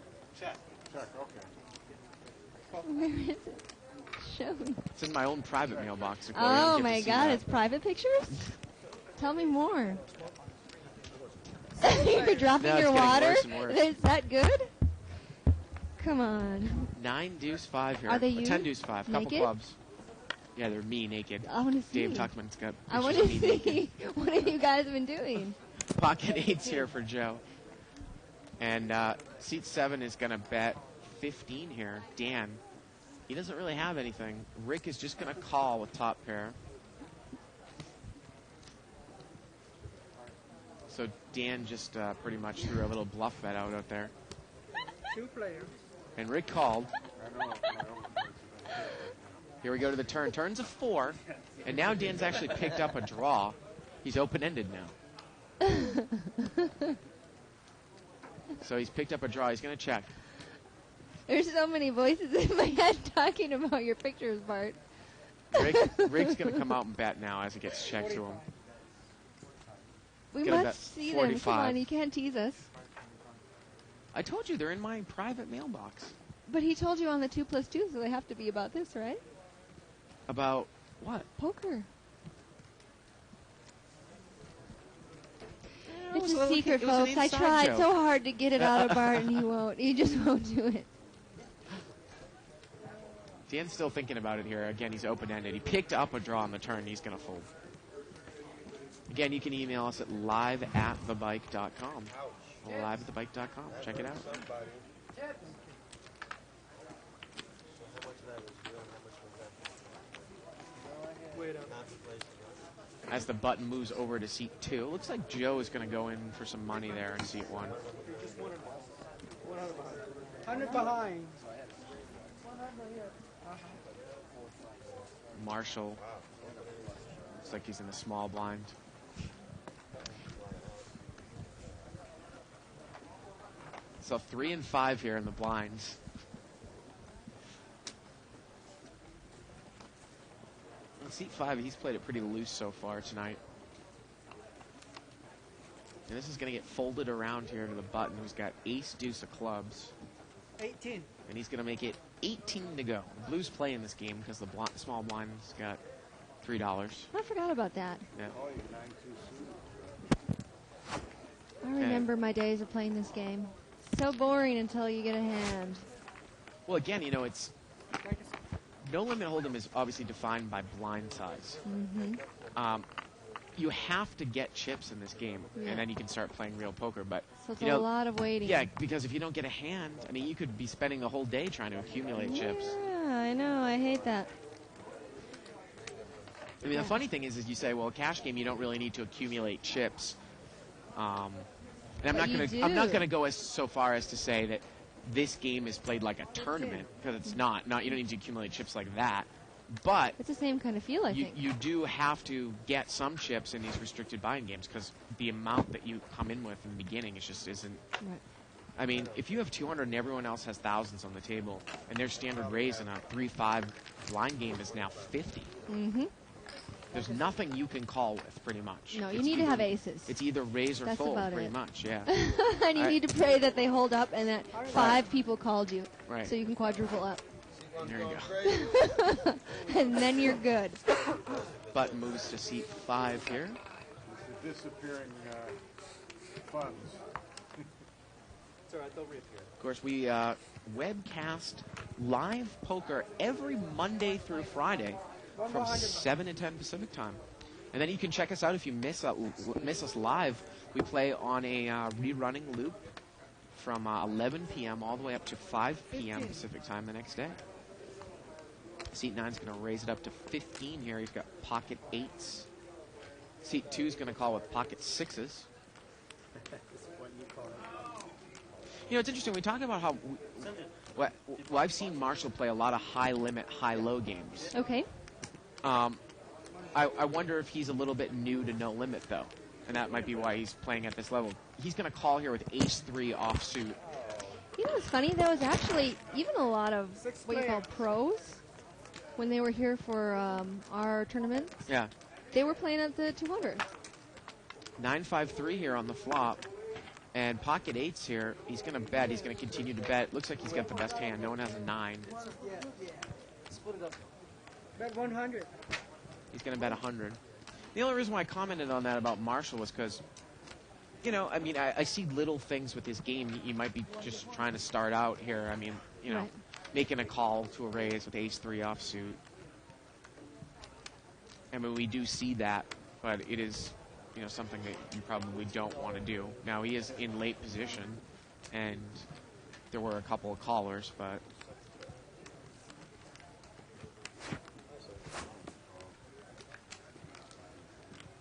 Check. Check, okay. Where is it? Show me. It's in my own private mailbox. Nicole. You Oh don't get to my see God! that. It's private pictures. Tell me more. You're dropping No, it's your getting water. worse and worse. Is that good? Come on. 9 deuce 5 here. Are they Or you? 10 deuce 5. Couple Naked? clubs. Yeah, they're me naked. I want to see. Dave Tuckman's got I want pictures to of me naked. see what have you guys been doing. Pocket 8s here for Joe. And seat 7 is going to bet 15 here. Dan, he doesn't really have anything. Rick is just going to call with top pair. So Dan just pretty much threw a little bluff bet out there. 2 players. And Rick called. I know. Here we go to the turn. Turn's a 4. And now Dan's actually picked up a draw. He's open-ended now. So he's picked up a draw. He's going to check. There's so many voices in my head talking about your pictures, Bart. Rick's going to come out and bet now as it gets checked to him. We Gonna bet must see them. Come 45. on, you can't tease us. I told you, they're in my private mailbox. But he told you on the 2+2, so they have to be about this, right? About what? Poker. It It's was a little- secret, it was an folks. I inside tried joke. so hard to get it out of Bart, and he won't. He just won't do it. Dan's still thinking about it here. Again, he's open-ended. He picked up a draw on the turn. He's going to fold. Again, you can email us at live@thebike.com. Live@thebike.com. Check it out. Somebody. So how much of that was real and how much was that? Wait up. Contemplation, right? As the button moves over to seat 2. Looks like Joe is going to go in for some money there in seat 1. 100 behind. Marshall. Looks like he's in the small blind. So 3 and 5 here in the blinds. In seat 5, he's played it pretty loose so far tonight. And this is going to get folded around here to the button, who's got ace, deuce of clubs. 18. And he's going to make it 18 to go. Blues play in this game because the small blind's got $3. I forgot about that. Yeah. Oh, you're 9-2 suited. I remember my days of playing this game. So boring until you get a hand. Well, again, you know, it's no limit hold'em is obviously defined by blind size. Mm-hmm. You have to get chips in this game, Yeah. and then you can start playing real poker. But So it's you a know, lot of waiting. yeah, because if you don't get a hand, I mean, you could be spending the whole day trying to accumulate chips. Yeah, I know. I hate that. I mean, the funny thing is you say, well, a cash game, you don't really need to accumulate chips. And But you I'm not do. gonna go so far as to say that this game is played like a tournament, because it's not. You don't need to accumulate chips like that. But It's the same kind of feel, I you, think. you do have to get some chips in these restricted buying games, because the amount that you come in with in the beginning is just isn't. Right. I mean, if you have 200 and everyone else has thousands on the table, and their standard raise in a 3-5 blind game is now 50, Mm-hmm. there's nothing you can call with, pretty much. No, you It's need to either- have aces. It's either raise or That's fold, about pretty it. much, yeah. And you I- need to pray that they hold up and that 5 people called you. Right. So you can quadruple up. See, one's There you going go. crazy. And then you're good. This Button moves to seat 5 here. It's the disappearing funds. It's alright, they'll reappear. Of course, we webcast live poker every Monday through Friday from 7 to 10 Pacific time. And then you can check us out if you miss us live. We play on a rerunning loop from 11 p.m. all the way up to 5 p.m. Pacific time the next day. Seat 9 is going to raise it up to 15 here. He's got pocket 8s. Seat 2 is going to call with pocket 6s. You know, it's interesting. We talk about how... Well, I've seen Marshall play a lot of high-limit, high-low games. Okay. I wonder if he's a little bit new to no limit, though. And that might be why he's playing at this level. He's going to call here with ace-3 offsuit. You know what's funny, though, is actually even a lot of what you call pros, when they were here for our tournaments, Yeah. they were playing at the 200. 9-5-3 here on the flop. And pocket 8s here. He's going to bet. He's going to continue to bet. Looks like he's got the best hand. No one has a 9. Split it up. Bet 100. He's going to bet 100. The only reason why I commented on that about Marshall was because, you know, I mean, I see little things with his game. You might be just trying to start out here. I mean, you know, Right. making a call to a raise with ace-3 offsuit. I mean, we do see that, but it is, you know, something that you probably don't want to do. Now, he is in late position, and there were a couple of callers, but...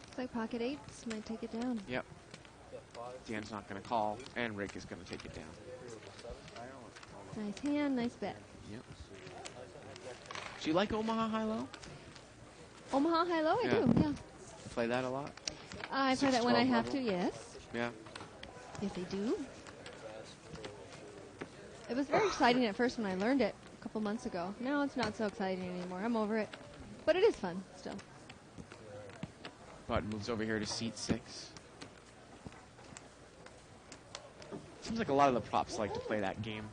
Looks like pocket 8s might take it down. Yep. Dan's not going to call, and Rick is going to take it down. Nice hand, nice bet. Yep. Do you like Omaha High-Low? Omaha High-Low, I Yeah. do, yeah. Play that a lot? I play that when I 6-12 have level. to, yes. Yeah. Yes, I do. It was very exciting at first when I learned it a couple months ago. Now it's not so exciting anymore. I'm over it. But it is fun still. Button moves over here to seat 6. Seems like a lot of the props like to play that game.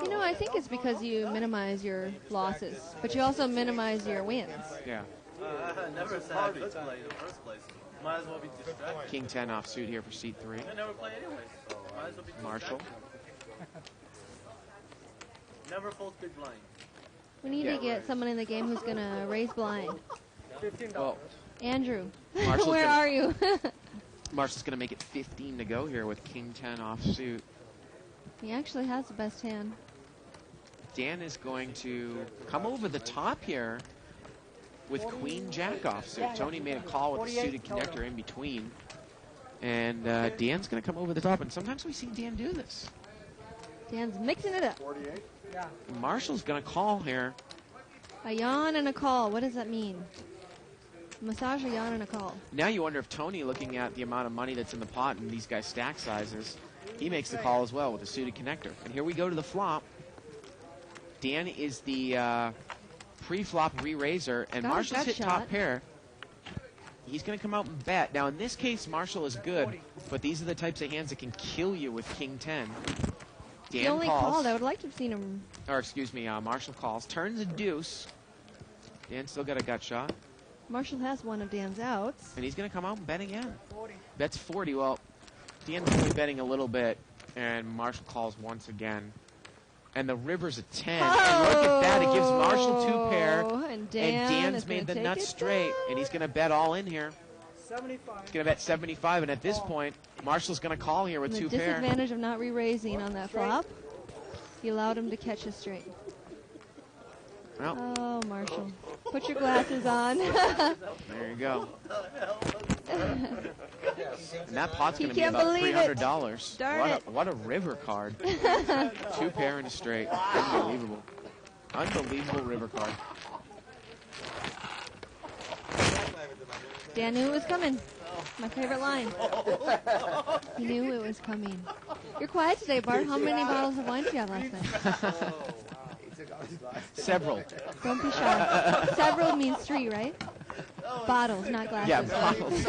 You know, I think it's because you minimize your losses, but you also minimize your wins. Yeah. I never said I could play in the first place. Might as well be distracted. King 10 offsuit here for seat 3. I never play anyways. Might as well be Marshall. Never fold big blind. We need to get someone in the game who's going to raise blind. $15. Well, Andrew, Marshall's where gonna- are you? Marshall's going to make it 15 to go here with King 10 offsuit. He actually has the best hand. Dan is going to come over the top here with Queen Jack offsuit. Tony made a call with the suited connector in between. And Dan's going to come over the top. And sometimes we see Dan do this. Dan's mixing it up. 48? Yeah. Marshall's going to call here. A yawn and a call. What does that mean? Massage, a yawn, and a call. Now you wonder if Tony, looking at the amount of money that's in the pot and these guys' stack sizes, he makes the call as well with the suited connector. And here we go to the flop. Dan is the pre-flop re-raiser, and Got a Marshall's gut hit shot. top pair. He's going to come out and bet. Now, in this case, Marshall is good, but these are the types of hands that can kill you with King 10. Dan The only calls. call, I would like to have seen him. Or, excuse me, Marshall calls. Turns a deuce. Dan still got a gut shot. Marshall has one of Dan's outs. And he's going to come out and bet again. 40. Bets 40. Well, Dan's only betting a little bit, and Marshall calls once again. And the river's a 10. And look at that. It gives Marshall 2 pair. And Dan's is made the gonna nuts take it straight. down. And he's going to bet all in here. 75. He's going to bet 75. And at this point, Marshall's going to call here with The 2 pair. disadvantage of not re-raising on that flop, he allowed him to catch a straight. Well, Oh, Marshall. Put your glasses on. there you go. And that pot's He going to be can't about believe it. $300. Darn it. What a river card. 2 pair and a straight. Unbelievable. Unbelievable river card. Dan knew it was coming. My favorite line. He knew it was coming. You're quiet today, Bart. How many bottles of wine did you have last night? Several. Don't be shy. Several means 3, right? Bottles, not glasses. Yeah, bottles.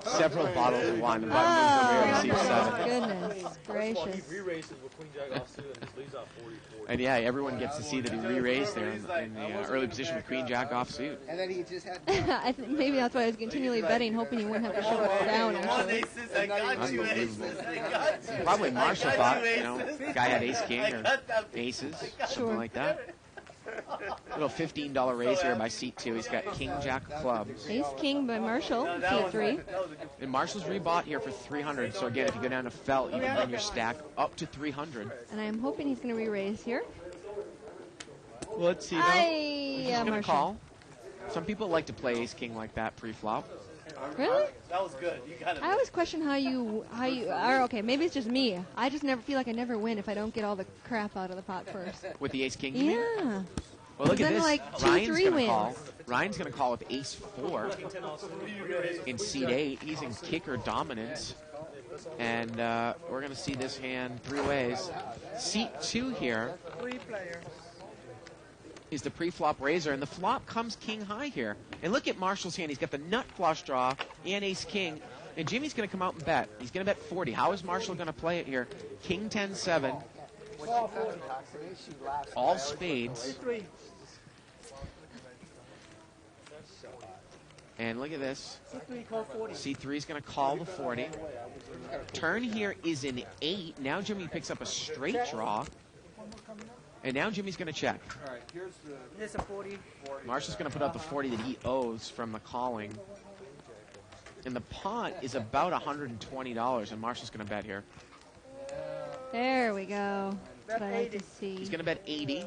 Several bottles of wine. The button moves over here to seat 7. Goodness gracious. He re-races with Queen Jack offsuit and just leaves out 40-40. And yeah, everyone gets to see that he re-raised there in the early position with Queen Jack offsuit. And then he just had. I think maybe that's why I was continually betting, hoping he wouldn't have to show it down. Actually. Unbelievable. Probably Marshall thought, guy had ace king or aces, something like that. Little $15 raise here by seat 2. He's got king jack clubs. Ace king by Marshall, seat 3. And Marshall's rebought here for 300. So again, if you go down to felt, you can bring your stack up to 300. And I'm hoping he's going to re-raise here. Well, let's see though. He's just going to call. Some people like to play ace king like that pre-flop. Really? That was good. You got it. I always question how you are. Okay, maybe it's just me. I just never feel like I never win if I don't get all the crap out of the pot first. With the ace king, you mean? Yeah. Well, look at Then, this. like, Ryan's 2-3 gonna wins. call. Ryan's going to call with ace 4 in seat 8. He's in kicker dominance. And we're going to see this hand 3 ways. Seat 2 here 3 players. is the pre-flop raiser, and the flop comes king high here. And look at Marshall's hand. He's got the nut flush draw and ace king. And Jimmy's going to come out and bet. He's going to bet 40. How is Marshall going to play it here? King 10-7. All spades. 3. And look at this. C3 call 40. C3 is going to call the 40. Turn here is an 8. Now Jimmy picks up a straight draw. And now Jimmy's going to check. All right, here's the This a 40. Marshall's going to put up the 40 that he owes from the calling. And the pot is about $120, and Marshall's going to bet here. There we go. That's what I like to see. He's going to bet 80.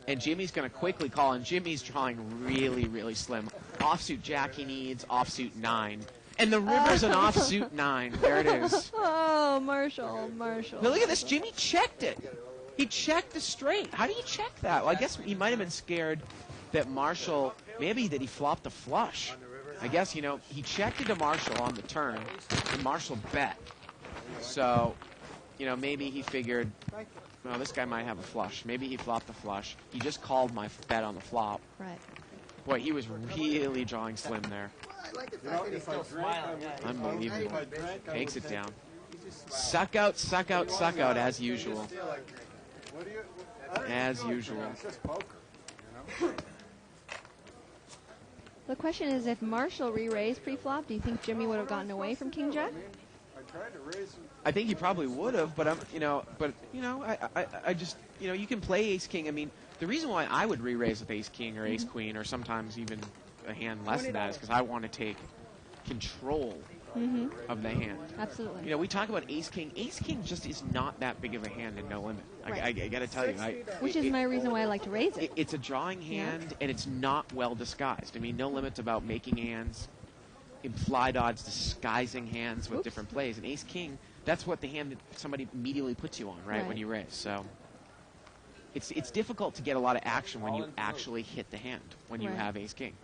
And Jimmy's going to quickly call, and Jimmy's drawing really, really slim. Offsuit jack he needs, offsuit 9. And the river's an offsuit 9. There it is. Oh, Marshall. Now look at this. Jimmy checked it. He checked the straight. How do you check that? Well, I guess he might have been scared that Marshall, maybe that he flopped a flush. I guess, he checked it to Marshall on the turn, and Marshall bet. So, maybe he figured, well, this guy might have a flush. Maybe he flopped a flush. He just called my bet on the flop. Right. Boy, he was really drawing slim there. Unbelievable. Takes it down. Suck out, as usual. As usual. It's just poker, The question is, if Marshall re-raised pre-flop, do you think Jimmy would have gotten away from King Jack? I tried to raise him. I think he probably would have, but I just, you can play ace king. I mean, the reason why I would re-raise with ace king or ace queen, or sometimes even a hand less than that, is because I want to take control of the hand. Absolutely. We talk about ace king. Ace king just is not that big of a hand in No Limit. Right. I got to tell you, Which is my reason why I like to raise it. It's a drawing hand, and it's not well disguised. I mean, No Limit's about making hands, implied odds, disguising hands with different plays. And ace king, that's what the hand that somebody immediately puts you on, right, when you raise. So it's difficult to get a lot of action when you actually hit the hand when you have ace king.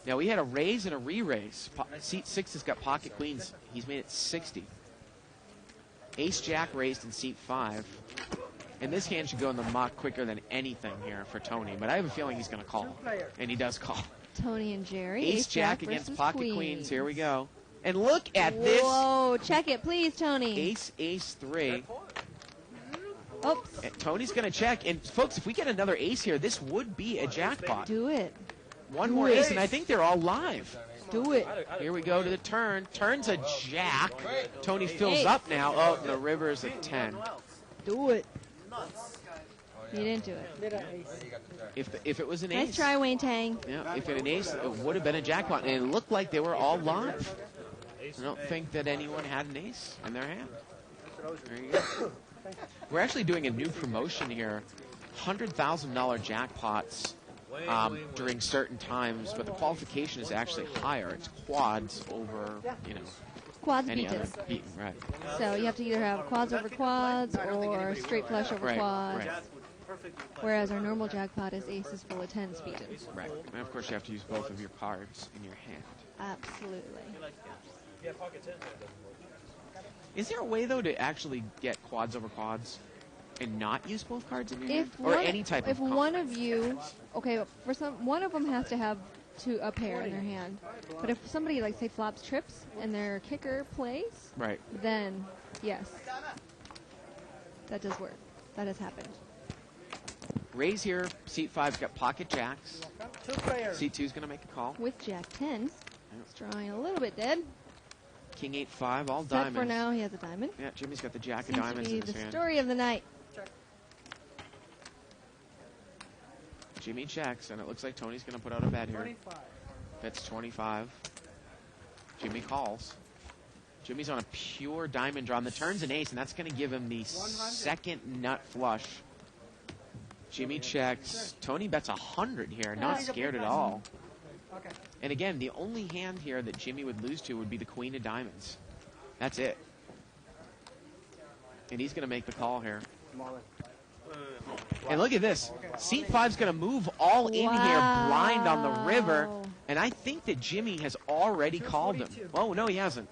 Now, we had a raise and a re-raise. Seat 6 has got pocket queens. He's made it 60. Ace jack raised in seat 5. And this hand should go in the muck quicker than anything here for Tony. But I have a feeling he's going to call. And he does call. Tony and Jerry. Ace jack against versus pocket queens. Here we go. And look at this. Whoa, check it, please, Tony. Ace 3. Oops. And Tony's going to check. And, folks, if we get another ace here, this would be a jackpot. Do it. One more ace, and I think they're all live. Do it. Here we go to the turn. Turn's a jack. Tony fills up now. Oh, the river's a 10. Do it. You didn't do it. If it was an ace. Nice try, Wayne Tang. Yeah, if it an ace, it would have been a jackpot. And it looked like they were all live. I don't think that anyone had an ace in their hand. There you go. We're actually doing a new promotion here. $100,000 jackpots during certain times, but the qualification is actually higher. It's quads over, Quads any beat other us. beat, right? So you have to either have quads over quads or straight flush over quads. Right. Whereas our normal jackpot is aces full of tens beaten. Right. And of course you have to use both of your cards in your hand. Absolutely. Is there a way though to actually get quads over quads and not use both cards in your hand? If Or one, any type if of one of you, okay, one of them has to have a pair in their hand. But if somebody, like, say, flops trips and their kicker plays, Right. then, yes, that does work. That has happened. Raise here. Seat 5's got pocket jacks. 2 players. Seat 2's going to make a call. With Jack 10, it's drawing a little bit dead. King 8-5, all Except diamonds. for now, he has a diamond. Yeah, Jimmy's got the jack of Seems to diamonds be in his the hand. story of the night. Jimmy checks, and it looks like Tony's going to put out a bet here. 25. That's 25. Jimmy calls. Jimmy's on a pure diamond draw. And the turn's an ace, and that's going to give him the second nut flush. Jimmy checks. Tony bets 100 here, not scared at all. Okay. And again, the only hand here that Jimmy would lose to would be the queen of diamonds. That's it. And he's going to make the call here. And look at this. Seat 5's going to move all in here, blind on the river. And I think that Jimmy has already called him. Oh, no, he hasn't.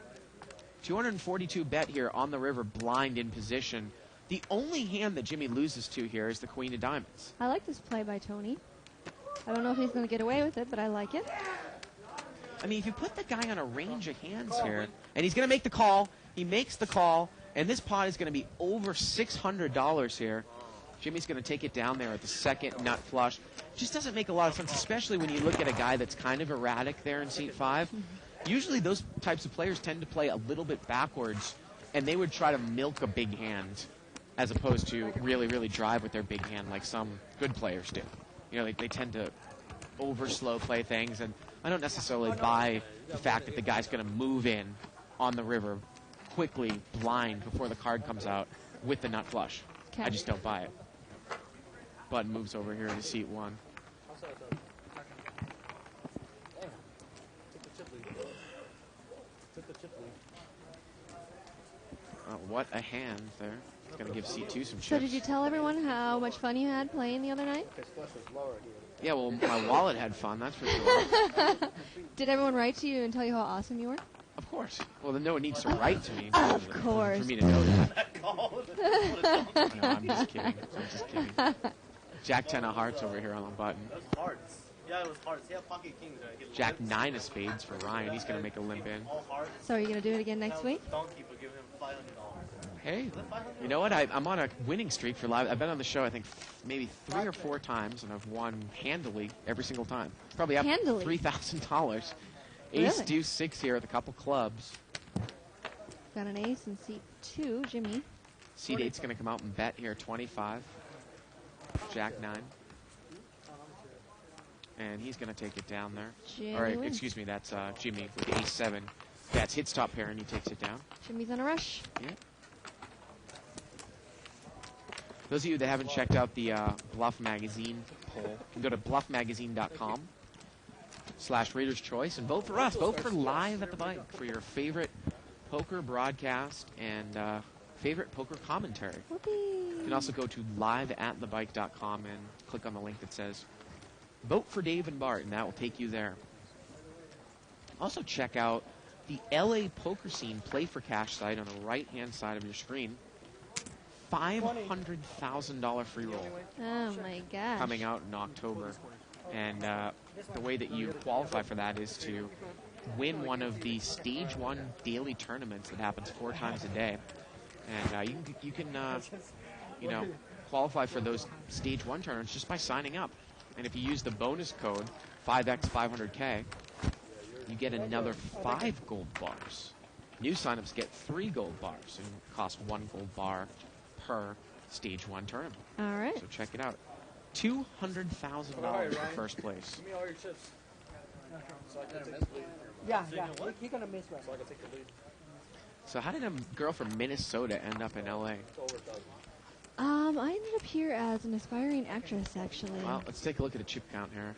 242 bet here on the river, blind in position. The only hand that Jimmy loses to here is the queen of diamonds. I like this play by Tony. I don't know if he's going to get away with it, but I like it. I mean, if you put the guy on a range of hands here, and he's going to make the call, he makes the call, and this pot is going to be over $600 here. Jimmy's going to take it down there at the second nut flush. Just doesn't make a lot of sense, especially when you look at a guy that's kind of erratic there in seat 5. Usually those types of players tend to play a little bit backwards, and they would try to milk a big hand as opposed to really, really drive with their big hand like some good players do. You know, they tend to over-slow play things, and I don't necessarily buy the fact that the guy's going to move in on the river quickly, blind, before the card comes out with the nut flush. Okay. I just don't buy it. Button moves over here to seat 1. What a hand there. It's going to give seat 2 some chips. So did you tell everyone how much fun you had playing the other night? Yeah, well, my wallet had fun, that's for sure. Did everyone write to you and tell you how awesome you were? Of course. Well, then no one needs to write to me. Of course. For me to know that. No, I'm just kidding. Jack 10 of hearts over here on the button. That was hearts. Yeah, it was hearts. He had pocket kings, right? Jack 9 of spades for Ryan. He's going to make a limp in. All hearts. So are you going to do it again next week? Donkey for giving him $500. Hey, you know what? I'm on a winning streak for live. I've been on the show, I think, maybe 3 or 4 times, and I've won handily every single time. Probably up Handily? $3,000. Really? Ace, deuce, 6 here with a couple clubs. Got an ace in seat 2, Jimmy. Seat 8's going to come out and bet here, 25. Jack 9. And he's going to take it down there. Jimmy All right, wins. excuse me, that's Jimmy with the ace 7. That's hits top pair, and he takes it down. Jimmy's on a rush. Yeah. Those of you that haven't checked out the Bluff Magazine poll, you can go to bluffmagazine.com/Raiders Choice and vote for us. Vote for Live at the Bike for your favorite poker broadcast and favorite poker commentary. Whoopee. You can also go to liveatthebike.com and click on the link that says Vote for Dave and Bart, and that will take you there. Also check out the LA Poker Scene Play for Cash site on the right-hand side of your screen. $500,000 free roll Oh my gosh. coming out in October. And the way that you qualify for that is to win one of the Stage 1 daily tournaments that happens 4 times a day. And you can qualify for those Stage 1 tournaments just by signing up. And if you use the bonus code 5X500K, you get another 5 gold bars. New signups get 3 gold bars and cost 1 gold bar per Stage 1 tournament. All right. So check it out. $200,000 for first place. Give me all your chips. So I can take the lead. Yeah. He's going to miss right. So I can take the lead. So how did a girl from Minnesota end up in LA? It's over 1,000. I ended up here as an aspiring actress, actually. Well, let's take a look at the chip count here.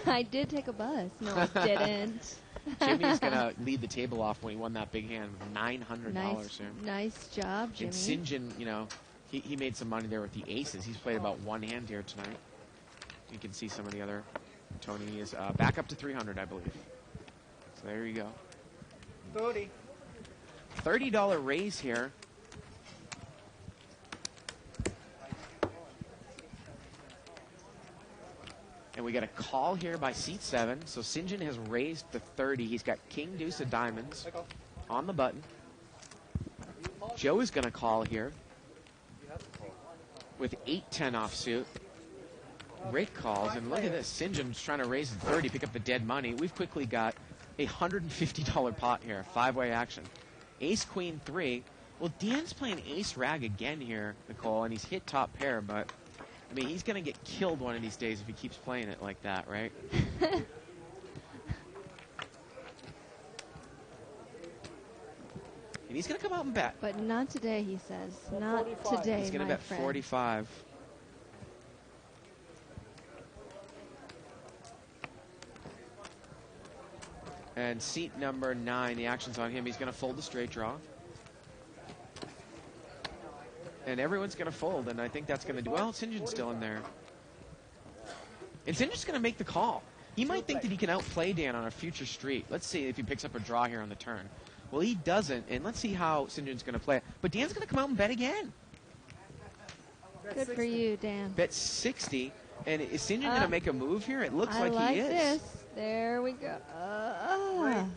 I did take a bus. No, I didn't. Jimmy's going to lead the table off when he won that big hand with $900 here. Nice job, Jimmy. And St. John, he made some money there with the aces. He's played about 1 hand here tonight. You can see some of the other. Tony is back up to 300, I believe. So there you go. 30. $30 raise here. And we got a call here by seat 7. So St. John has raised the 30. He's got king deuce of diamonds on the button. Joe is going to call here with 8-10 offsuit. Rick calls, and look at this. St. John's trying to raise the 30, pick up the dead money. We've quickly got a $150 pot here, 5-way action. Ace, queen, 3. Well, Dan's playing ace rag again here, Nicole, and he's hit top pair, but, I mean, he's going to get killed one of these days if he keeps playing it like that, right? And he's going to come out and bet. But not today, he says. Not today, He's going to my bet friend. 45. And seat number 9, the action's on him. He's going to fold the straight draw. And everyone's going to fold, and I think that's going to do well. St. John's still in there. And St. John's going to make the call. He might think that he can outplay Dan on a future street. Let's see if he picks up a draw here on the turn. Well, he doesn't, and let's see how St. John's going to play it. But Dan's going to come out and bet again. Good for you, Dan. Bet 60. And is St. John going to make a move here? It looks I like he is. this. There we go.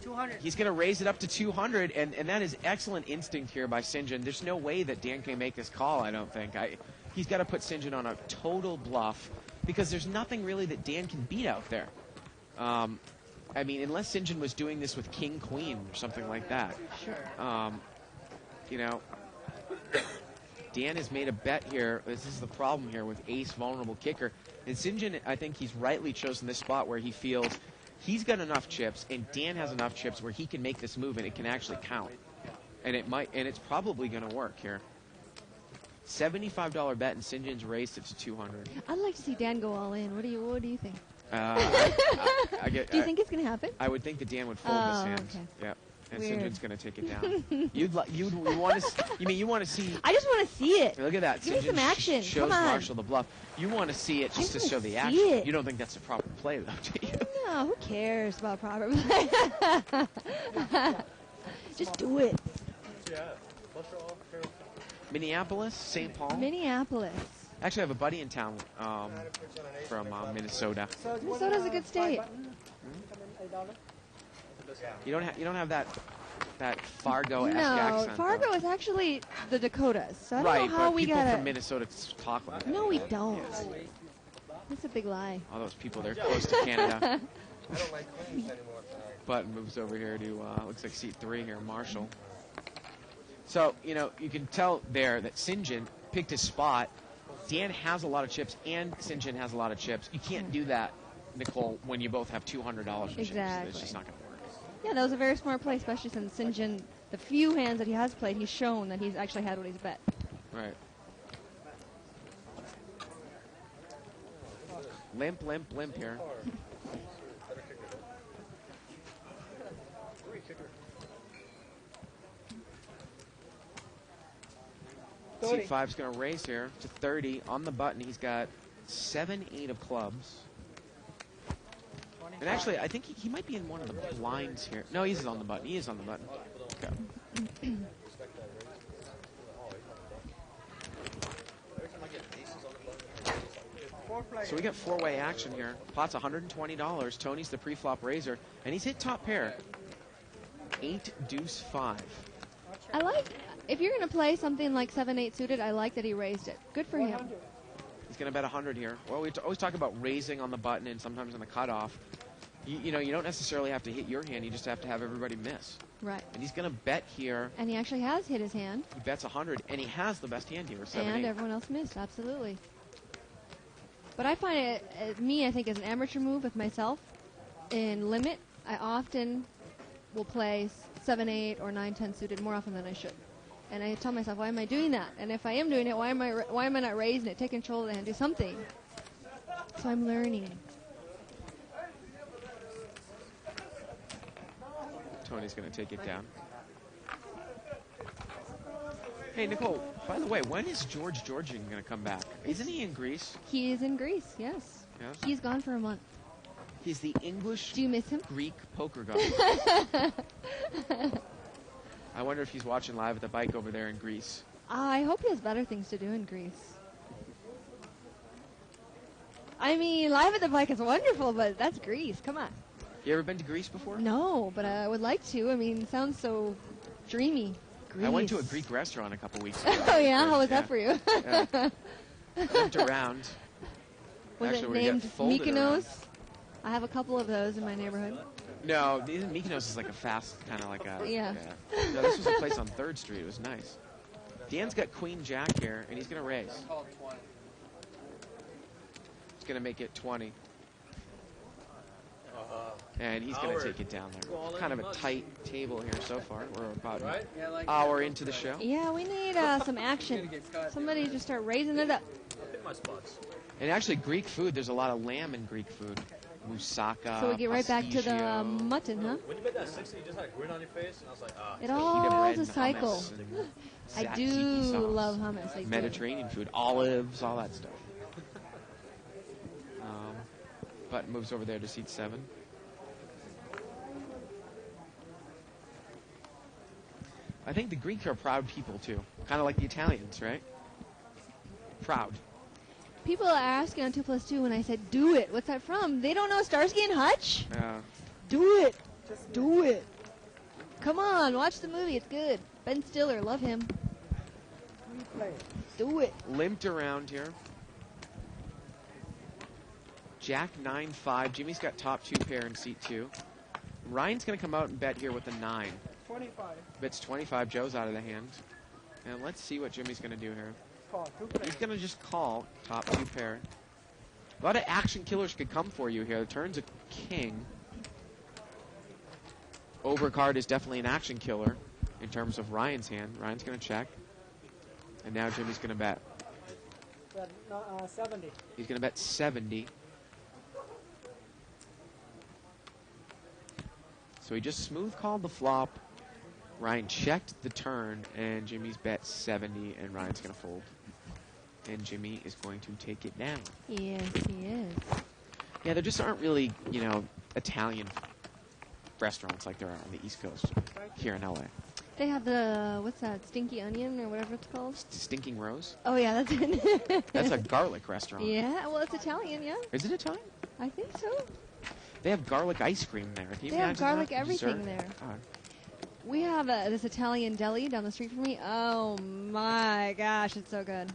200. He's going to raise it up to 200, and that is excellent instinct here by St. John. There's no way that Dan can make this call, I don't think. He's got to put St. John on a total bluff because there's nothing really that Dan can beat out there. I mean, unless St. John was doing this with king, queen, or something like that. Sure. You know, Dan has made a bet here. This is the problem here with ace vulnerable kicker. And St. John, I think he's rightly chosen this spot where he feels he's got enough chips and Dan has enough chips where he can make this move and it can actually count. And it's probably going to work here. $75 bet and St. John's raised it to 200. I'd like to see Dan go all in. What do you think? Do you think it's going to happen? I would think that Dan would fold this hand. Okay. Yep. And Weird. St. John's going to take it down. you want to see? I just want to see it. Look at that. Give me St. some John action. shows Come on. Marshall the bluff. You want to see it just to wanna show the see action. it. You don't think that's a proper play, though, do you? No, who cares about proper play? Just do it. Minneapolis, St. Paul. Minneapolis. Actually, I have a buddy in town from Minnesota. Minnesota's a good state. You don't have that Fargo-esque No, accent. Fargo though. is actually the Dakotas. So I don't Right, know how but we people got from Minnesota talk like that. No, we don't. That's a big lie. All those people, they're close to Canada. I don't like queens anymore tonight. Button moves over here to, looks like seat 3 here, Marshall. So, you know, you can tell there that St. John picked his spot. Dan has a lot of chips, and St. John has a lot of chips. You can't do that, Nicole, when you both have $200 in chips. Exactly. It's just not going to work. Yeah, that was a very smart play, especially since St. John, the few hands that he has played, he's shown that he's actually had what he's bet. Right. Limp here. Seat 5's going to raise here to 30 on the button. He's got 7-8 of clubs. And actually, I think he might be in one of the blinds here. No, he's on the button. He is on the button. Okay. So we got 4-way action here. Pot's $120. Tony's the pre-flop raiser, and he's hit top pair. 8 deuce 5. I like, if you're going to play something like 7-8 suited, I like that he raised it. Good for him. He's going to bet 100 here. Well, we always talk about raising on the button and sometimes on the cutoff. You know, you don't necessarily have to hit your hand. You just have to have everybody miss. Right. And he's going to bet here. And he actually has hit his hand. He bets 100, and he has the best hand here, 7-8. And everyone else missed, absolutely. But I find it, I think, as an amateur move with myself, in limit, I often will play 7-8 or 9-10 suited more often than I should. And I tell myself, why am I doing that? And if I am doing it, why am I not raising it, take control of the hand, do something? So I'm learning. Tony's going to take it down. Hey, Nicole, by the way, when is George Georgian going to come back? Isn't he in Greece? He is in Greece, yes. Yes. He's gone for a month. He's the English Do you miss him? Greek poker god. I wonder if he's watching live at the bike over there in Greece. I hope he has better things to do in Greece. I mean, Live at the Bike is wonderful, but that's Greece. Come on. You ever been to Greece before? No, but I would like to. I mean, it sounds so dreamy. Greece. I went to a Greek restaurant a couple weeks ago. Oh, yeah? How was that for you? Yeah. I went around. Was Actually, it we got named folded Mykonos? around. I have a couple of those in my neighborhood. No, Mykonos is like a fast, kind of like a... Yeah. No, this was a place on 3rd Street. It was nice. Dan's got Queen Jack here, and he's going to raise. He's going to make it 20. And he's going to take it down there. Kind of a tight table here so far. We're about an hour into the show. Yeah, we need some action. Somebody just start raising it up. Pick my spots. And actually, Greek food, there's a lot of lamb in Greek food. Moussaka, So we get right back to the pastigio, mutton, huh? When you bet that 60, you just had a grin on your face, and I was like, ah. It pita all bread is a and cycle. hummus and I tzatziki do sauce. love hummus. I do. Mediterranean food, olives, all that stuff. Button moves over there to seat 7. I think the Greeks are proud people too, kind of like the Italians, right? Proud. People are asking on 2+2 when I said, do it. What's that from? They don't know Starsky and Hutch? Do it. Just do it. Come on, watch the movie. It's good. Ben Stiller, love him. Do it. Limped around here. Jack 9-5. Jimmy's got top 2 pair in seat 2. Ryan's going to come out and bet here with a 9. 25. Bets 25. Joe's out of the hand. And let's see what Jimmy's going to do here. Call. He's going to just call top 2 pair. A lot of action killers could come for you here. The turn's a king. Overcard is definitely an action killer in terms of Ryan's hand. Ryan's going to check. And now Jimmy's going to bet. 70. He's going to bet 70. So he just smooth called the flop. Ryan checked the turn, and Jimmy's bet 70, and Ryan's going to fold. And Jimmy is going to take it down. Yes, he is. Yeah, there just aren't really, Italian restaurants like there are on the East Coast here in LA. They have the, what's that, Stinky Onion or whatever it's called? Stinking Rose? Oh, yeah, that's it. That's a garlic restaurant. Yeah, well, it's Italian, yeah. Is it Italian? I think so. They have garlic ice cream there. Can you They have imagine garlic that? everything Dessert? there. God. We have this Italian deli down the street from me. Oh, my gosh, it's so good.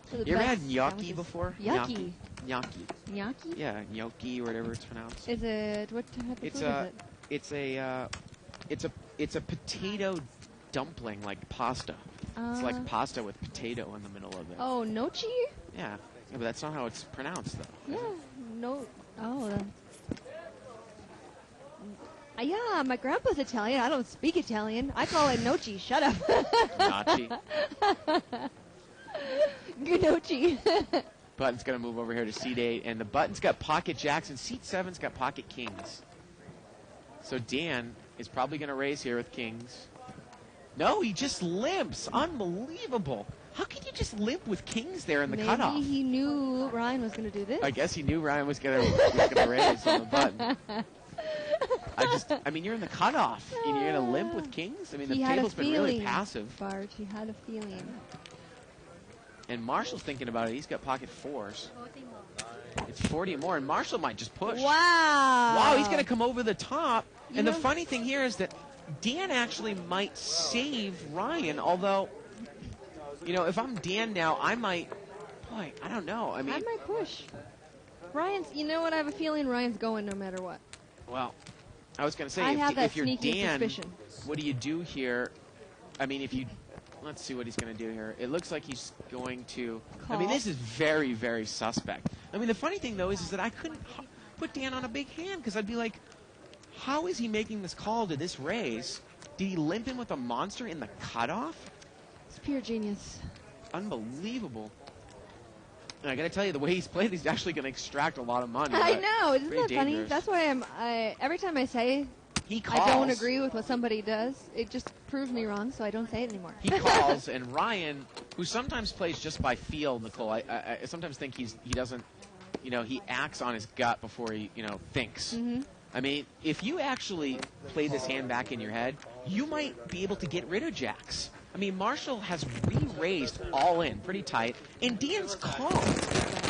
They're the You ever best had gnocchi sandwiches. before? Gnocchi. Gnocchi. Gnocchi? Yeah, gnocchi or whatever it's pronounced. Is it, what type of It's food a, is it? it's a potato dumpling like pasta. It's like pasta with potato in the middle of it. Oh, nochi? Yeah, but that's not how it's pronounced though. Yeah, no. Oh, yeah, my grandpa's Italian. I don't speak Italian. I call it nochi. Shut up. Gnocchi. Gnocchi. Button's gonna move over here to seat 8, and the button's got pocket jacks, and seat 7's got pocket kings. So Dan is probably gonna raise here with kings. No, he just limps. Unbelievable. How can you just limp with kings there in the cutoff? Maybe he knew Ryan was going to do this. I guess he knew Ryan was gonna raise on the button. I mean, you're in the cutoff, and you're gonna limp with kings. I mean, the He had a table's been really feeling, passive. Bart, he had a feeling. And Marshall's thinking about it. He's got pocket 4s. It's 40 more, and Marshall might just push. Wow. Wow, he's going to come over the top. And the know- funny thing here is that Dan actually might save Ryan, although, if I'm Dan now, I might, I don't know. I mean, I might push. Ryan's, you know what? I have a feeling Ryan's going no matter what. well, I was going to say, I have that if you're sneaky Dan, suspicion. what do you do here? I mean, let's see what he's going to do here. It looks like he's going to, I mean, Call. this is very, very suspect. I mean, the funny thing, though, is that I couldn't put Dan on a big hand, because I'd be like, how is he making this call to this raise? Did he limp in with a monster in the cutoff? It's pure genius. Unbelievable. And I got to tell you, the way he's played, he's actually going to extract a lot of money. I but know. Isn't pretty that funny? dangerous. That's why every time I say He calls. I don't agree with what somebody does, it just proves me wrong, so I don't say it anymore. He calls, and Ryan, who sometimes plays just by feel, Nicole, I sometimes think he doesn't, he acts on his gut before he, thinks. Mm-hmm. I mean, if you actually play this hand back in your head, you might be able to get rid of jacks. I mean, Marshall has re-raised all in, pretty tight, and Dan's called.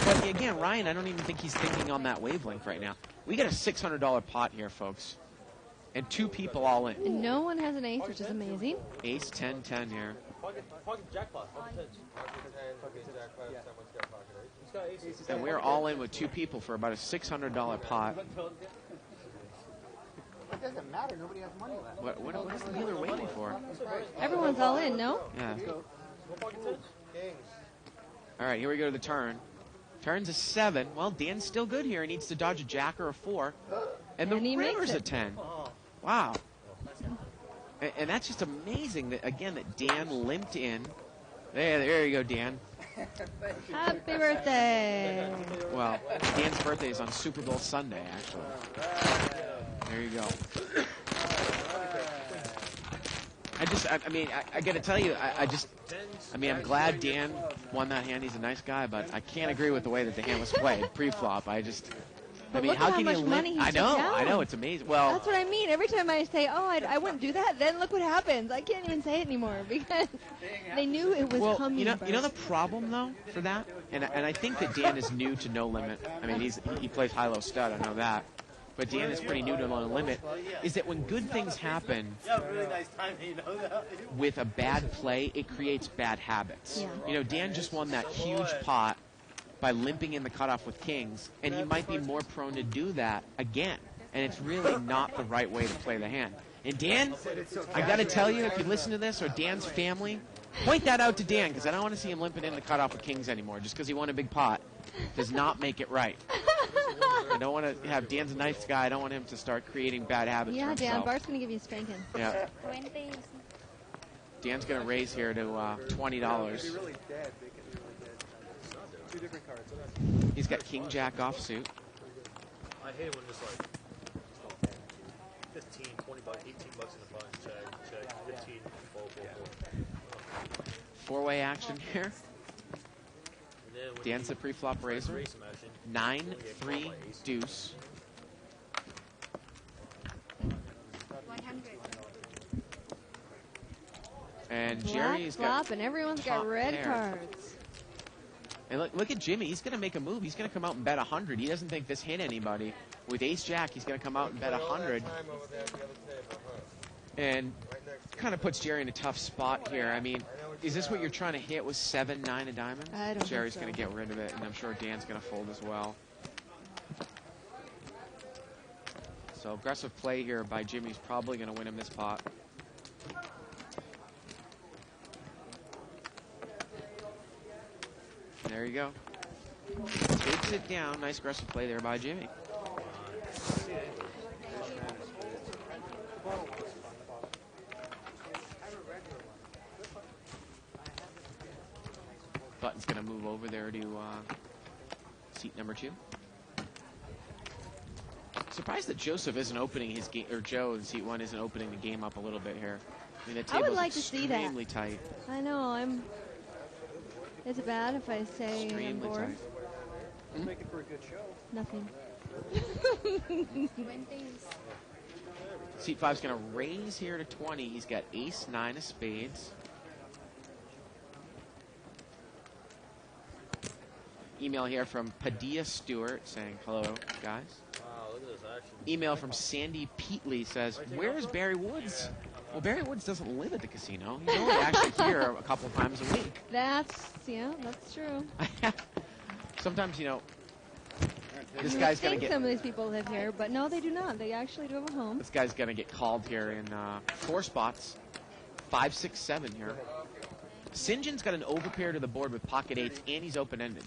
But again, Ryan, I don't even think he's thinking on that wavelength right now. We got a $600 pot here, folks. And 2 people all in. And no one has an ace, which is amazing. Ace 10-10 here. Pocket jackpot. Pocket tens. He's got aces. And we're all in with 2 people for about a $600 pot. It doesn't matter. Nobody has money left. What is the dealer waiting for? Everyone's all in, no? Yeah. Go pocket tens. All right, here we go to the turn. Turn's a 7. Well, Dan's still good here. He needs to dodge a jack or a 4. And the And he makes river's a it. 10. Wow. And that's just amazing that, again, that Dan limped in. There you go, Dan. Happy birthday! Well, Dan's birthday is on Super Bowl Sunday, actually. There you go. I got to tell you, I'm glad Dan won that hand. He's a nice guy, but I can't agree with the way that the hand was played pre-flop. But look at how much money he took down. I know, it's amazing. Well, That's what I mean. Every time I say, oh, I wouldn't do that, then look what happens. I can't even say it anymore because they knew it was coming. you know the problem, though, for that? And I think that Dan is new to No Limit. I mean, he plays high-low stud, I know that. But Dan is pretty new to No Limit, is that when good things happen Really nice timing, you know that? with a bad play, it creates bad habits. Yeah. You know, Dan just won that huge pot by limping in the cutoff with kings, and he might be more prone to do that again. And it's really not the right way to play the hand. And Dan, I got to tell you, if you listen to this, or Dan's family, point that out to Dan, because I don't want to see him limping in the cutoff with kings anymore, just because he won a big pot. Does not make it right. I don't want to have Dan's a nice guy. I don't want him to start creating bad habits for Yeah, himself. Dan, Bart's going to give you a spanking. Yeah. Dan's going to raise here to $20. Really dead. They can be really dead. 2 different cards. He's got king jack offsuit. I hate it when it's like 15, 20 bucks, 18 bucks in the pot. Check. 15, fold. 4-way action here. And then when Dan's the pre-flop raiser. raise some action. 9-3 deuce. 100. And Black Jerry's got flop, and everyone's top got red pair. cards. And look at Jimmy. He's going to make a move. He's going to come out and bet 100. He doesn't think this hit anybody. With ace jack, he's going to come out and bet 100. And kind of puts Jerry in a tough spot here. I mean, is this what you're trying to hit with 7-9 of diamond? I don't Jerry's think so. going to get rid of it, and I'm sure Dan's going to fold as well. So aggressive play here by Jimmy's probably going to win him this pot. There you go. Takes it down. Nice aggressive play there by Jimmy. Button's going to move over there to seat number 2. Surprised that Joseph isn't opening his game, or Joe in seat 1 isn't opening the game up a little bit here. I mean, the I would table's like to see that. extremely tight. I know, Is it bad if I say I'm Extremely bored? tight. Let's make it for a good show. Nothing. Seat 5's going to raise here to 20. He's got ace 9 of spades. Email here from Padilla Stewart saying, hello, guys. Wow, look at this action. Email from Sandy Peatley says, where is Barry Woods? Well, Barry Woods doesn't live at the casino. He's only actually here a couple times a week. That's true. Sometimes, you know, this You guy's would going to think get... some of these people live here, but no, they do not. They actually do have a home. This guy's going to get called here in 4 spots. 5, 6, 7 here. St. John's got an overpair to the board with pocket 8s, and he's open-ended.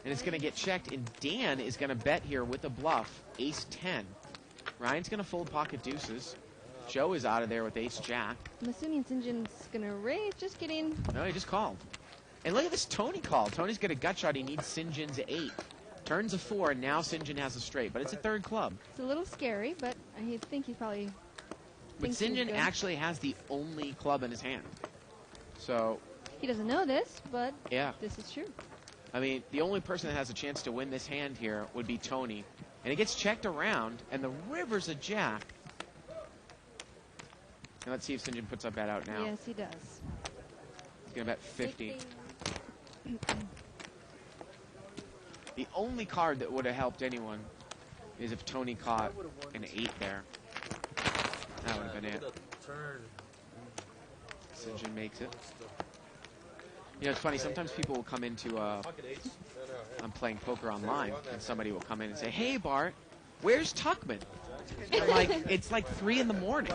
And it's going to get checked, and Dan is going to bet here with a bluff, ace 10. Ryan's going to fold pocket deuces. Joe is out of there with ace jack. I'm assuming St. John's going to raise. Just kidding. No, he just called. And look at this Tony call. Tony's got a gut shot. He needs St. John's 8. Turns a 4, and now St. John has a straight. But it's a third club. It's a little scary, but I think he probably But thinks St. he's John good. actually has the only club in his hand. So, He doesn't know this, but yeah. this is true. I mean, the only person that has a chance to win this hand here would be Tony. And it gets checked around, and the river's a jack. And let's see if St. John puts up bet out now. Yes, he does. He's going to bet 50. The only card that would have helped anyone is if Tony caught an 8 there. That would have been it. Turn. St. John makes it. You know, it's funny. Sometimes people will come into Pocket ace. I'm playing poker online, and somebody will come in and say, "Hey, Bart, where's Tuckman?" I'm like, it's like 3 in the morning.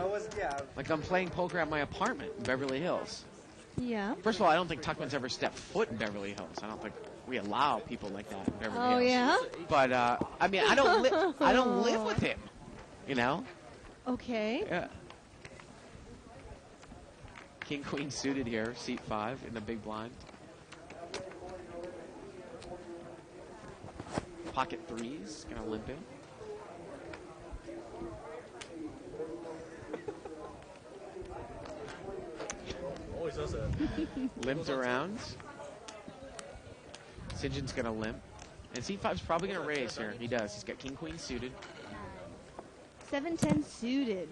Like I'm playing poker at my apartment in Beverly Hills. Yeah. First of all, I don't think Tuckman's ever stepped foot in Beverly Hills. I don't think we allow people like that in Beverly Oh, Hills. yeah? But I mean, I don't live with him. You know? Okay. Yeah. King Queen suited here, seat 5 in the big blind. Pocket 3s, gonna limp in. Always does that. Limped around. St. John's gonna limp. And seat 5's probably gonna raise here. He does. He's got King Queen suited. 7-10 suited.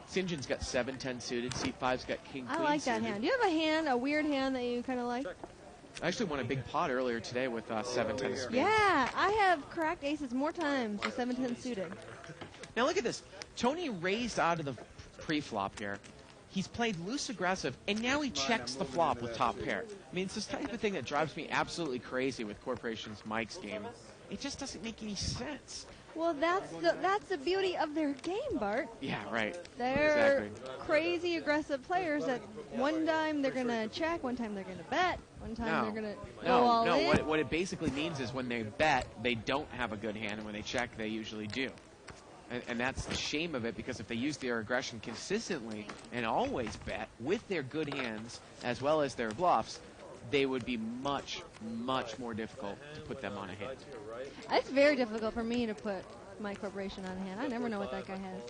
St. John's got 7-10 suited. Seat 5's got King Queen I like that suited. hand. Do you have a hand, a weird hand that you kind of like? I actually won a big pot earlier today with 7-10 of spades. Yeah, I have cracked aces more times with 7-10 suited. Now look at this. Tony raised out of the pre-flop here. He's played loose aggressive, and now he checks the flop with top pair. I mean, it's this type of thing that drives me absolutely crazy with Corporation's Mike's game. It just doesn't make any sense. Well, that's the beauty of their game, Bart. Yeah, right. They're Exactly. crazy aggressive players that one time they're going to check, one time they're going to bet, one time they're going to go all in. What it basically means is when they bet, they don't have a good hand, and when they check, they usually do. And that's the shame of it, because if they use their aggression consistently and always bet with their good hands as well as their bluffs, they would be much, much more difficult to put them on a hand. It's very difficult for me to put my Corporation on a hand. I never know what that guy has.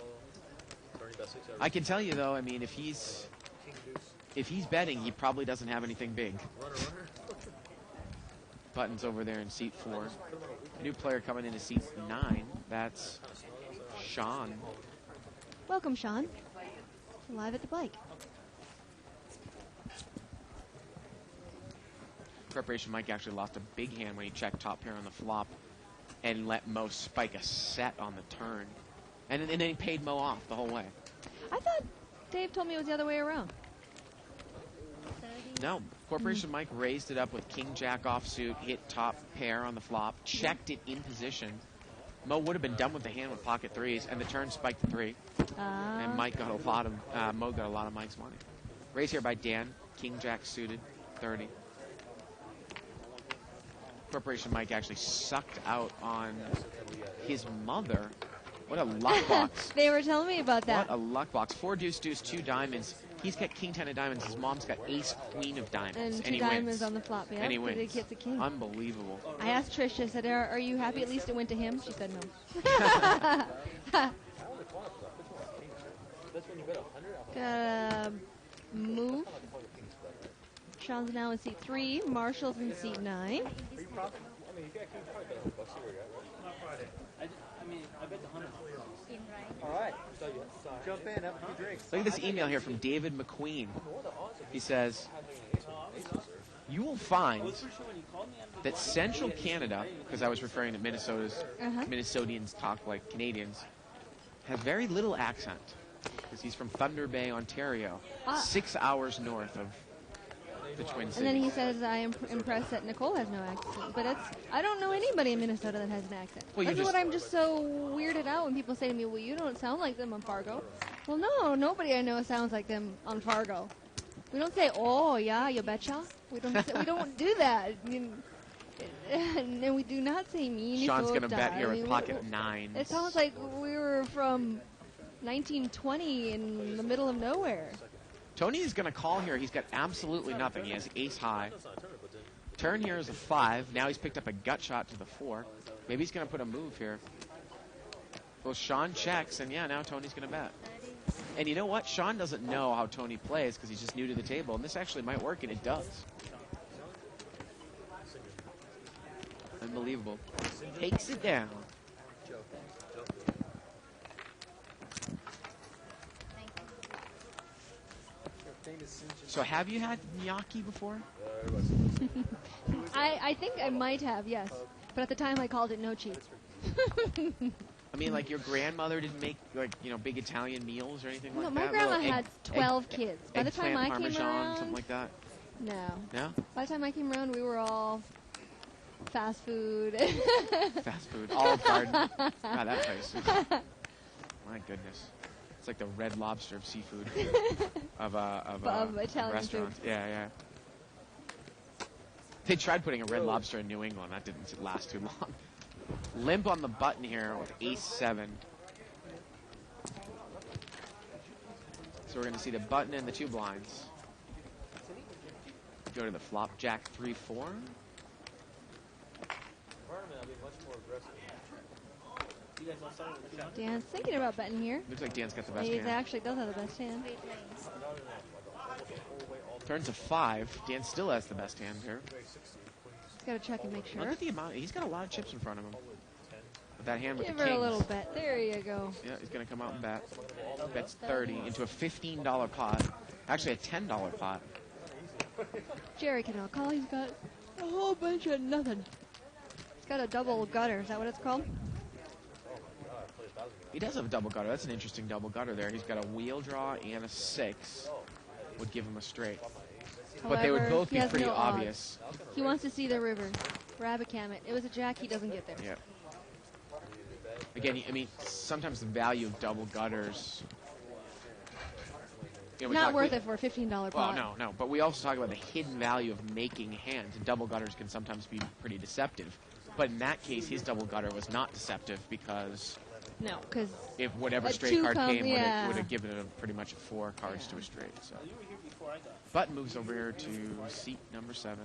I can tell you, though, I mean, if he's betting, he probably doesn't have anything big. Buttons over there in seat 4. A new player coming into seat 9. That's Sean. Welcome, Sean. Live at the Blake. Corporation Mike actually lost a big hand when he checked top pair on the flop and let Mo spike a set on the turn. And then he paid Mo off the whole way. I thought Dave told me it was the other way around. No. Corporation Mike raised it up with King Jack offsuit, hit top pair on the flop, checked it in position. Mo would have been done with the hand with pocket 3s, and the turn spiked the 3. And Mike got a lot of Mo got a lot of Mike's money. Raised here by Dan. King Jack suited, 30. Corporation Mike actually sucked out on his mother. What a luck box. They were telling me about that. What a luck box. 4 deuce deuce, 2 diamonds. He's got king 10 of diamonds. His mom's got ace queen of diamonds. And 2 he diamonds wins. on the flop, yeah. And he 'cause wins. It gets a king. Unbelievable. I asked Trish, I said, are you happy at least it went to him? She said no. Gotta move. Sean's now in seat 3. Marshall's in seat 9. All right. Jump in, have a few drinks. Look at this email here from David McQueen. He says, you will find that Central Canada, because I was referring to Minnesotans talk like Canadians, have very little accent. Because he's from Thunder Bay, Ontario, 6 hours north of the Twin Cities. And then he says, I am impressed that Nicole has no accent. But I don't know anybody in Minnesota that has an accent. Well, That's what I'm just so weirded out when people say to me, well, you don't sound like them on Fargo. Well, no, nobody I know sounds like them on Fargo. We don't say, oh, yeah, you betcha. We don't do that. And we do not say Minnesota. Sean's going to bet here with pocket 9. It sounds like we were from 1920 in the middle of nowhere. Tony is going to call here. He's got absolutely nothing. He has ace high. Turn here is a 5. Now he's picked up a gut shot to the 4. Maybe he's going to put a move here. Well, Sean checks, and yeah, now Tony's going to bet. And you know what? Sean doesn't know how Tony plays because he's just new to the table, and this actually might work, and it does. Unbelievable. Takes it down. So have you had gnocchi before? I think I might have, yes. But at the time, I called it no cheat. I mean, like, your grandmother didn't make, like, you know, big Italian meals or anything No, like my that? grandma Little had 12 kids. By the time eggplant I came Parmesan, around, something like that? no. No? By the time I came around, we were all fast food. Fast food. Olive Garden. God, that place. My goodness. It's like the Red Lobster of seafood. of Italian restaurants. food. Yeah. They tried putting a Red Lobster in New England. That didn't last too long. Limp on the button here with ace-7. So we're going to see the button and the 2 blinds. Go to the flop, jack 3-4. Environment, I'll be much more aggressive. You guys all started with 200? Dan's thinking about betting here. Looks like Dan's got the best He hand. actually does have the best hand. Turn to 5. Dan still has the best hand here. He's got to check and make Look sure. at the amount. He's got a lot of chips in front of him. With that hand with Give the her kings. a little bet. There you go. Yeah, he's going to come out and bet. Bets 30 into a $15 pot. Actually, a $10 pot. Jerry cannot call. He's got a whole bunch of nothing. He's got a double gutter. Is that what it's called? He does have a double gutter. That's an interesting double gutter there. He's got a wheel draw and a 6. Would give him a straight. But they would However, both he be has pretty no odds. obvious. He wants to see the river. Rabbit cam it. It was a jack. He doesn't get there. Yeah. Again, I mean, sometimes the value of double gutters. You know, we Not talk- worth it for a $15 pot. Well, no. But we also talk about the hidden value of making hands. And double gutters can sometimes be pretty deceptive. But in that case, his double gutter was not deceptive because No, because if whatever A straight 2 card come- came, yeah. would have given it pretty much 4 cards Yeah. to a straight. So, button moves over here to seat number 7.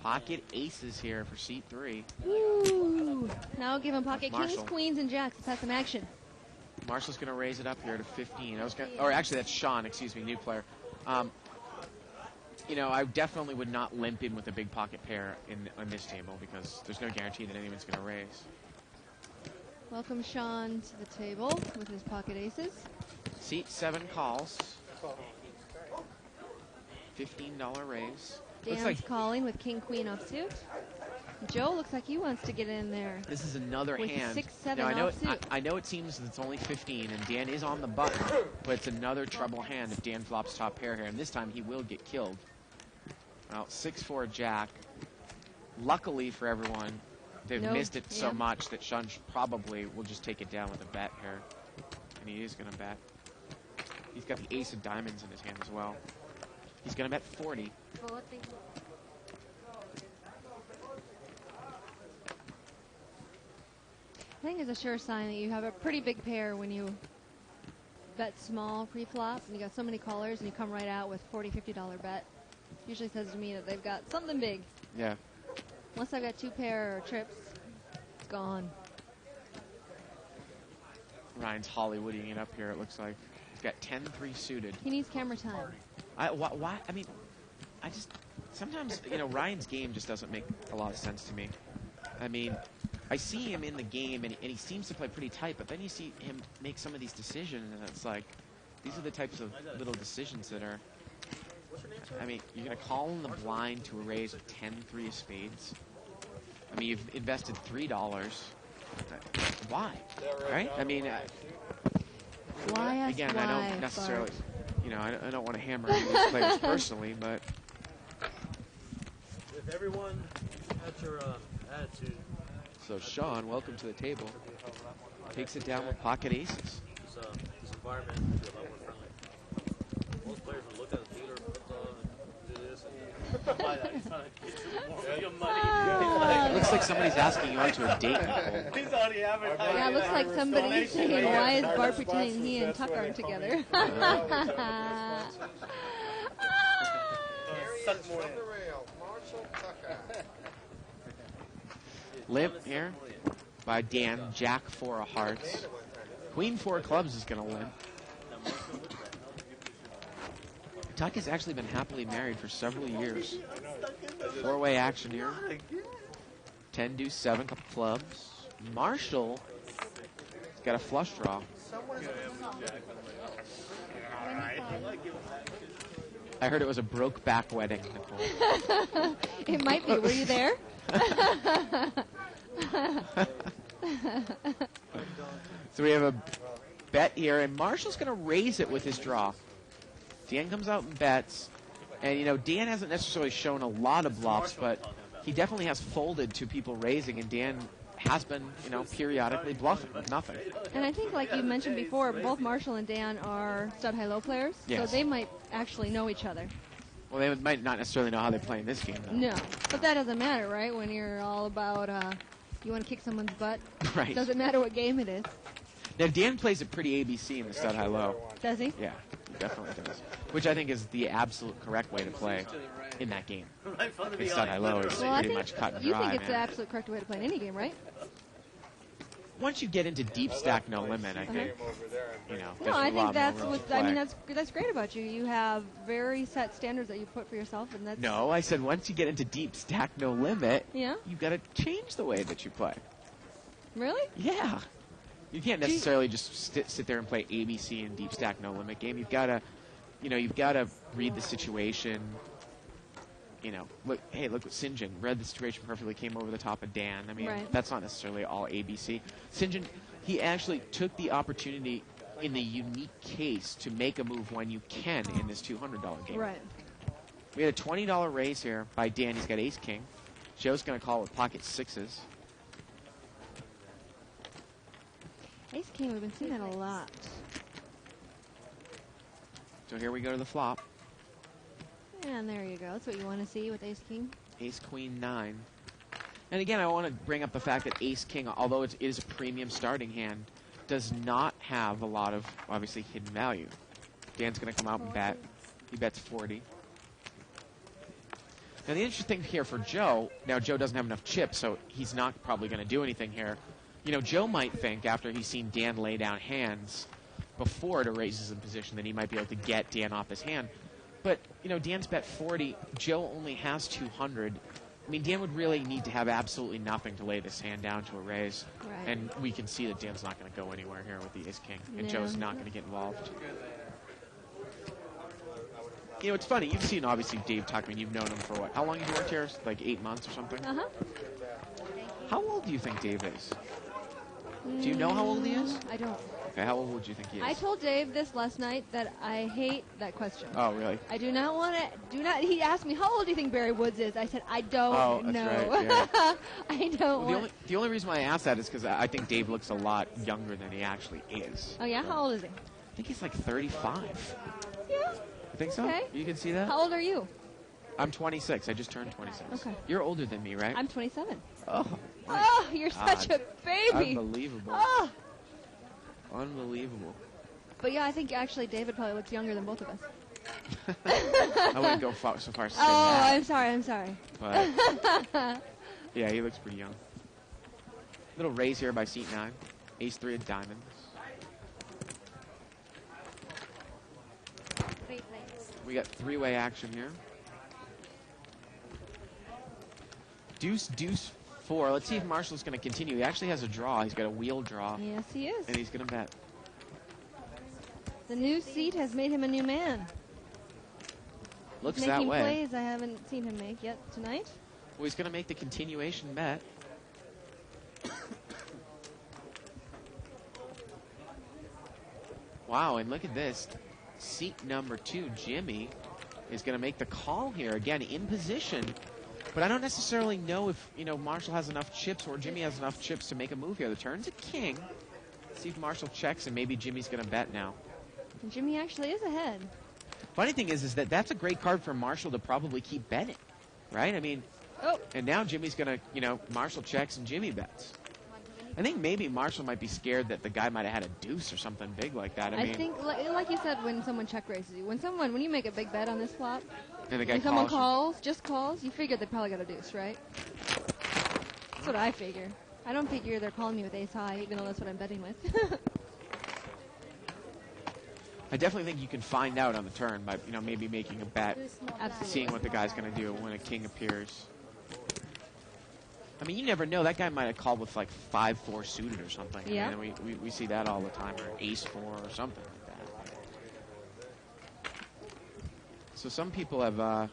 Pocket aces here for seat 3. Woo. Now give him pocket Marshall. kings, queens, and jacks. Let's have some action. Marshall's going to raise it up here to 15. Or actually, that's Sean. Excuse me, new player. You know, I definitely would not limp in with a big pocket pair on this table because there's no guarantee that anyone's going to raise. Welcome Sean to the table with his pocket aces. Seat 7 calls. $15 raise. Looks Dan's like calling with king, queen offsuit. Joe looks like he wants to get in there. this is another With hand. 6-7 Now, I know offsuit. I know it seems it's only 15, and Dan is on the button, but it's another trouble hand if Dan flops top pair here, and this time he will get killed. Well, 6-4 jack. Luckily for everyone, they've No, missed it so yeah. much that Sean probably will just take it down with a bet here, and he is going to bet. He's got the ace of diamonds in his hand as well. He's going to bet 40. I think it's a sure sign that you have a pretty big pair when you bet small pre-flop and you got so many callers and you come right out with $40, $50 bet. Usually says to me that they've got something big. Yeah. Once I've got 2 pair or trips, it's gone. Ryan's Hollywooding it up here, it looks like. He's got 10-3 suited. He needs camera time. Why? I mean, I just sometimes Ryan's game just doesn't make a lot of sense to me. I mean, I see him in the game and he seems to play pretty tight, but then you see him make some of these decisions, and it's like these are the types of little decisions that are. I mean, you're gonna call in the blind to a raise of 10-3 of spades. I mean, you've invested $3. Why? Right? I mean. Why ask Again, why, I don't necessarily, Bart? I don't want to hammer any of these players personally, but If everyone had your attitude, so Sean, welcome to the table. Takes it down with pocket aces. this environment would be a lot more friendly. Most players would look at the dealer and do this and He's trying to get you more of your money. It looks like somebody's asking you out to a date, Nicole. He's already advertising. Yeah, it looks like somebody's saying, why is Bart pretending he and Tuck aren't together? Suck more in. Marshall Tucker. Limp here by Dan. Jack 4 of hearts. Queen 4 of clubs is going to limp. Tuck has actually been happily married for several years. 4-way action here. 10 deuce 7 of clubs. Marshall has got a flush draw. I heard it was a broke back wedding, Nicole. It might be. Were you there? So we have a bet here, and Marshall's going to raise it with his draw. Dan comes out and bets, and Dan hasn't necessarily shown a lot of bluffs, but he definitely has folded to people raising, and Dan has been, periodically bluffing with nothing. And I think, like you mentioned before, both Marshall and Dan are stud high-low players, Yes. so they might actually know each other. Well, they might not necessarily know how they play in this game, though. No, but that doesn't matter, right? When you're all about you want to kick someone's butt. Right. Doesn't matter what game it is. Now, Dan plays it pretty ABC in the stud high-low. Does he? Yeah, he definitely does. Which I think is the absolute correct way to play in that game. Right from the Because stud high-low is Well, I pretty think much cut and you dry, think it's the man. absolute correct way to play in any game, right? Once you get into deep stack no limit, I think, there's No, I a think lot that's more room what to I mean. play. That's great about you. You have very set standards that you put for yourself, and that's No, I said once you get into deep stack no limit, Yeah. you got to change the way that you play. Really? Yeah. You can't necessarily just sit there and play ABC in deep stack no limit game. You've got to, you've got to read the situation. Look what St. John read the situation perfectly, came over the top of Dan. I mean, Right. that's not necessarily all ABC. St. John, he actually took the opportunity in the unique case to make a move when you can in this $200 game. Right. We had a $20 raise here by Dan. He's got ace king. Joe's going to call with pocket sixes. Ace King, we've been seeing that a lot. So here we go to the flop. And there you go. That's what you want to see with Ace King. Ace queen 9. And again, I want to bring up the fact that ace king, although it is a premium starting hand, does not have a lot of, obviously, hidden value. Dan's going to come out and bet. He bets 40. Now, the interesting thing here for Joe, now Joe doesn't have enough chips, so he's not probably going to do anything here. Joe might think, after he's seen Dan lay down hands before to raise his in position, that he might be able to get Dan off his hand. But, Dan's bet 40. Joe only has 200. I mean, Dan would really need to have absolutely nothing to lay this hand down to a raise. Right. And we can see that Dan's not going to go anywhere here with the ace-king. And No. Joe's not going to get involved. It's funny. You've seen, obviously, Dave Tuckman. You've known him for what? How long have you worked here? Like 8 months or something? Uh-huh. How old do you think Dave is? Do you know how old he is? I don't. Okay, how old would you think he is? I told Dave this last night that I hate that question. Oh, really? I do not want to. He asked me, how old do you think Barry Woods is? I said, I don't that's know. right, yeah. I don't Well, want. the only reason why I asked that is because I think Dave looks a lot younger than he actually is. Oh, yeah? How old is he? I think he's like 35. Yeah. You think so? Okay. You can see that? How old are you? I'm 26. I just turned 26. Okay. You're older than me, right? I'm 27. Oh, Oh, you're such a God. baby. Unbelievable. Oh. Unbelievable. But yeah, I think actually David probably looks younger than both of us. I wouldn't go so far as to say Oh, that. I'm sorry. But yeah, he looks pretty young. Little raise here by seat 9. Ace 3 of diamonds. We got three-way action here. Deuce, deuce, 4. Let's see if Marshall's going to continue. He actually has a draw. He's got a wheel draw, Yes, he is. and he's going to bet. The new seat has made him a new man. Looks He's that making way. plays I haven't seen him make yet tonight. Well, he's going to make the continuation bet. Wow, and look at this. Seat number 2, Jimmy, is going to make the call here. Again, in position. But I don't necessarily know if, Marshall has enough chips or Jimmy has enough chips to make a move here. The turn's a king. See if Marshall checks, and maybe Jimmy's going to bet now. And Jimmy actually is ahead. Funny thing is that that's a great card for Marshall to probably keep betting, right? I mean, Oh, and now Jimmy's going to, Marshall checks and Jimmy bets. I think maybe Marshall might be scared that the guy might have had a deuce or something big like that. I think, like you said, when someone check raises you, when you make a big bet on this flop, and the guy when someone calls. just calls, you figure they probably got a deuce, right? That's what I figure. I don't figure they're calling me with ace high, even though that's what I'm betting with. I definitely think you can find out on the turn by, maybe making a bet, Absolutely. seeing what the guy's going to do when a king appears. I mean, you never know. That guy might have called with like 5-4 suited or something. Yeah. I mean, we see that all the time, or ace 4 or something like that. So some people have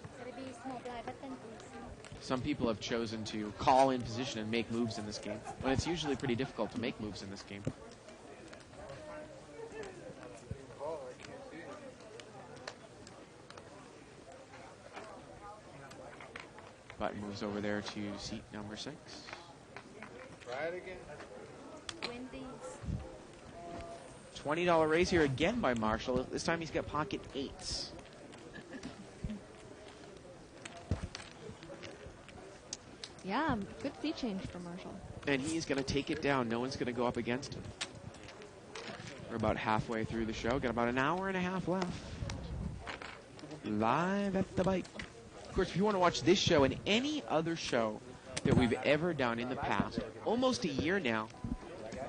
Some people have chosen to call in position and make moves in this game, when it's usually pretty difficult to make moves in this game. Button moves over there to seat number 6. Try it again. Wendy's. $20 raise here again by Marshall. This time he's got pocket 8s. Yeah, good seat change for Marshall. And he's going to take it down. No one's going to go up against him. We're about halfway through the show. Got about an hour and a half left. Live at the bike. Of course, if you want to watch this show and any other show that we've ever done in the past, almost a year now,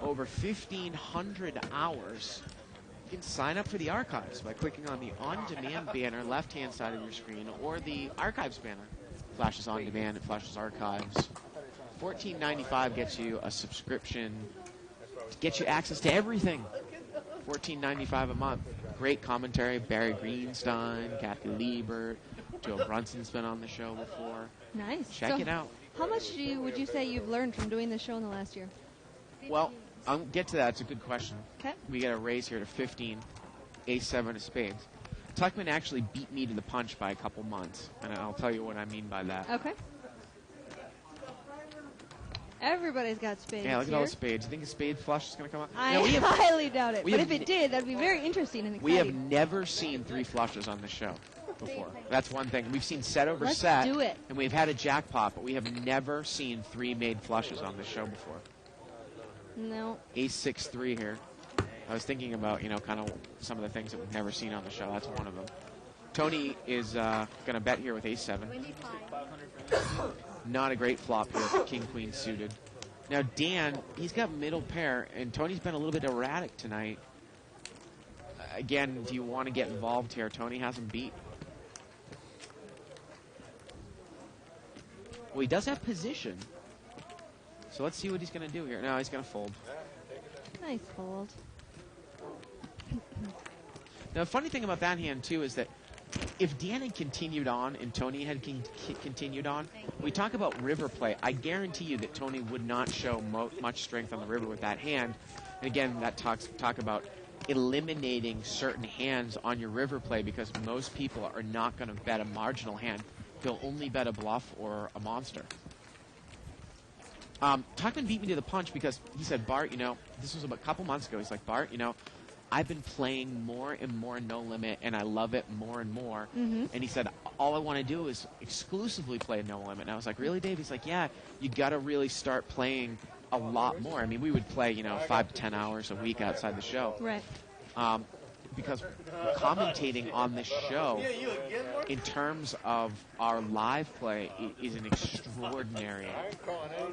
over 1,500 hours, you can sign up for the archives by clicking on the on-demand banner left-hand side of your screen or the archives banner. Flashes on demand, it flashes archives. $14.95 gets you a subscription, gets you access to everything. $14.95 a month. Great commentary. Barry Greenstein, Kathy Liebert, Joe Brunson's been on the show before. Nice. Check it out. How much would you say you've learned from doing this show in the last year? Well, I'll get to that. It's a good question. Okay. We get a raise here to 15, A7 of spades. Tuckman actually beat me to the punch by a couple months, and I'll tell you what I mean by that. Okay. Everybody's got spades. Yeah, look at here. all the spades. You think a spade flush is going to come out? I No, we have- highly doubt it. we But have if it did, that'd be very interesting and We have exciting. never seen 3 flushes on the show before. That's one thing. We've seen set over Let's set, do it. and we've had a jackpot, but we have never seen 3 made flushes on the show before. No. Ace 6-3 here. I was thinking about, kind of some of the things that we've never seen on the show. That's one of them. Tony is going to bet here with Ace 7. Not a great flop here. King Queen suited. Now Dan, he's got middle pair, and Tony's been a little bit erratic tonight. Again, do you want to get involved here? Tony has him beat. Well, he does have position. So let's see what he's going to do here. No, he's going to fold. Nice fold. Now, the funny thing about that hand, too, is that if Dan had continued on and Tony had continued on, we talk about river play. I guarantee you that Tony would not show much strength on the river with that hand. And again, that talk about eliminating certain hands on your river play, because most people are not going to bet a marginal hand. They'll only bet a bluff or a monster. Tuckman beat me to the punch because he said, Bart, this was about a couple months ago. He's like, Bart, I've been playing more and more No Limit, and I love it more and more. Mm-hmm. And he said, all I want to do is exclusively play No Limit. And I was like, really, Dave? He's like, yeah, you got to really start playing a lot more. I mean, we would play, 5 to 10 hours a week outside the show. Right. Because commentating on this show, in terms of our live play, is an extraordinary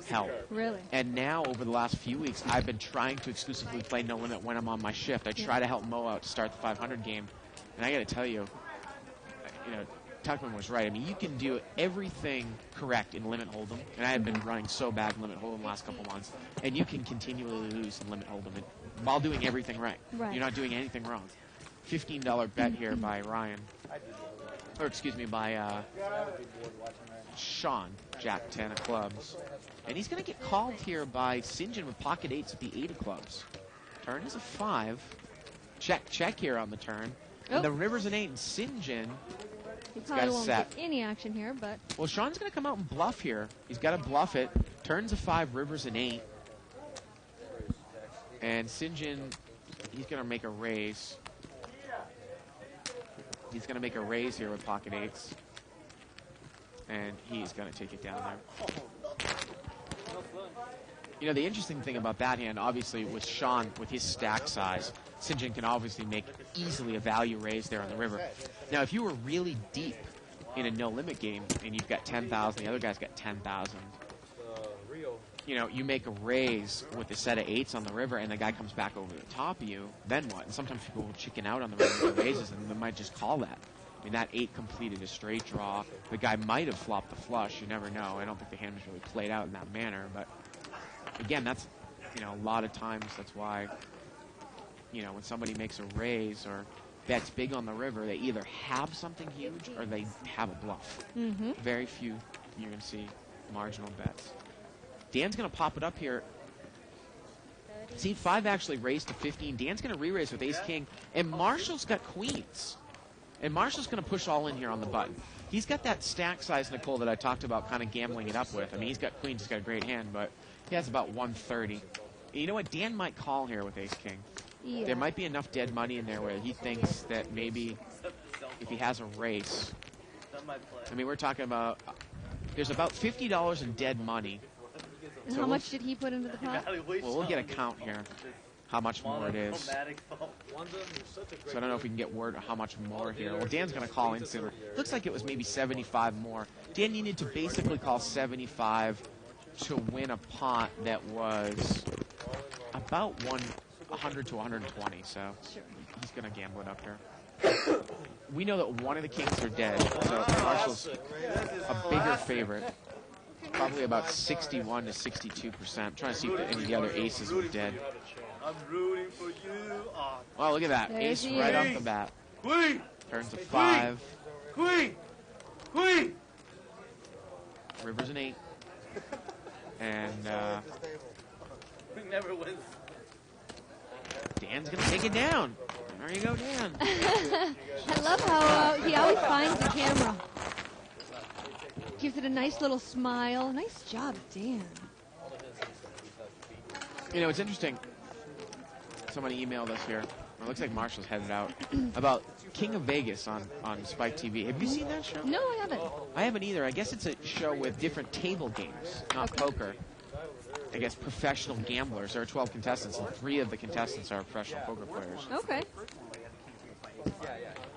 help. Really. And now, over the last few weeks, I've been trying to exclusively play No Limit when I'm on my shift. I try to help Mo out to start the 500 game. And I got to tell you, Tuckman was right. I mean, you can do everything correct in Limit Hold'em, and I have been running so bad in Limit Hold'em the last couple months, and you can continually lose in Limit Hold'em while doing everything right. Right. You're not doing anything wrong. $15 bet here by Ryan. Or, excuse me, by Sean, Jack 10 of clubs. And he's going to get called here by St. John with pocket 8s at the 8 of clubs. Turn is a 5. Check here on the turn. And the river's an 8, and St. John He got probably won't set. get any action here, but Well, Sean's going to come out and bluff here. He's got to bluff it. Turns a 5, river's an 8. And St. John, he's going to make a raise. He's going to make a raise here with pocket 8s. And he's going to take it down there. The interesting thing about that hand, obviously, with Sean, with his stack size, St. John can obviously make easily a value raise there on the river. Now, if you were really deep in a no-limit game and you've got 10,000, the other guy's got 10,000, you make a raise with a set of 8s on the river and the guy comes back over the top of you, then what? And sometimes people will chicken out on the river with raises and they might just call that. I mean, that 8 completed a straight draw. The guy might have flopped the flush. You never know. I don't think the hand was really played out in that manner. But, again, that's, a lot of times that's why, when somebody makes a raise or bets big on the river, they either have something huge or they have a bluff. mm-hmm. Very few you're going to see marginal bets. Dan's going to pop it up here. Seat 5 actually raised to 15. Dan's going to re-raise with ace-king, and Marshall's got queens. And Marshall's going to push all in here on the button. He's got that stack size, Nicole, that I talked about kind of gambling it up with. I mean, he's got queens, he's got a great hand, but he has about 130. And you know what? Dan might call here with ace-king. Yeah. There might be enough dead money in there where he thinks that maybe if he has a race. I mean, we're talking about, there's about $50 in dead money. And So how we'll- much did he put into the pot? Well, we'll get a count here, how much more it is. So I don't know if we can get word of how much more here. Well, Dan's going to call instantly. Looks like it was maybe 75 more. Dan needed to basically call 75 to win a pot that was about 100 to 120. So Sure. he's going to gamble it up here. We know that one of the kings are dead, so Marshall's a bigger favorite. Probably about 61 to 62%. I'm trying to see if any of the other aces were dead. I'm rooting for you. Oh, look at that. There Ace he right is. off the bat. Queen! Turns to 5. Queen! Queen! River's an 8. And Queen never wins. Dan's going to take it down. There you go, Dan. I love how he always finds the camera. Gives it a nice little smile. Nice job, Dan. You know, it's interesting. Somebody emailed us here. It looks like Marshall's headed out. About King of Vegas on Spike TV. Have you seen that show? No, I haven't. I haven't either. I guess it's a show with different table games, not poker. I guess professional gamblers. There are 12 contestants, and 3 of the contestants are professional poker players. Okay.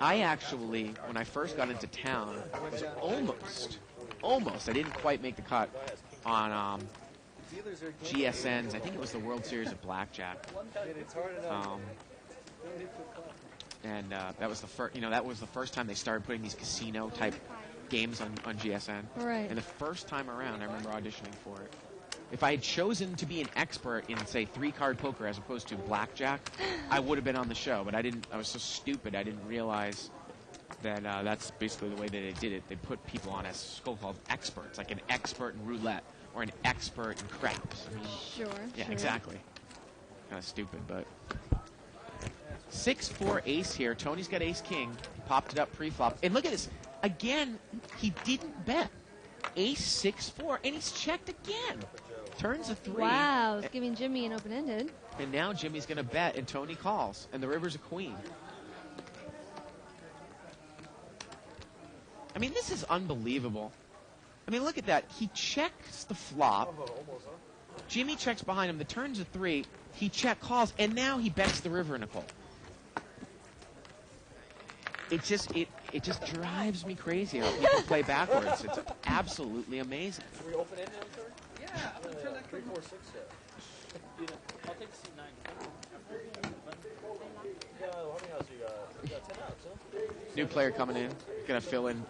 I actually, when I first got into town, was almost, I didn't quite make the cut on GSN's, I think it was the World Series of Blackjack. And that was the first, that was the first time they started putting these casino type games on GSN. Right. And the first time around, I remember auditioning for it. If I had chosen to be an expert in, say, 3-card poker as opposed to blackjack, I would have been on the show. But I didn't. I was so stupid. I didn't realize that that's basically the way that they did it. They put people on as so-called experts, like an expert in roulette or an expert in craps. I mean, Sure. yeah, sure. exactly. Kind of stupid, but 6-4 ace here. Tony's got ace-king. Popped it up pre-flop. And look at this. Again, he didn't bet. Ace 6-4, and he's checked again. Turns a 3. Wow, it's giving Jimmy an open-ended. And now Jimmy's going to bet, and Tony calls. And the river's a queen. I mean, this is unbelievable. I mean, look at that. He checks the flop. Jimmy checks behind him. The turn's a 3. He check calls, and now he bets the river, Nicole. It just drives me crazy how people play backwards. It's absolutely amazing. Can we open it now, sir? Yeah, I'm going to turn that 3, 4, 6 here. I'll take seat 9. Yeah, how many outs you got? You got 10 outs, huh? New player coming in. Going to fill in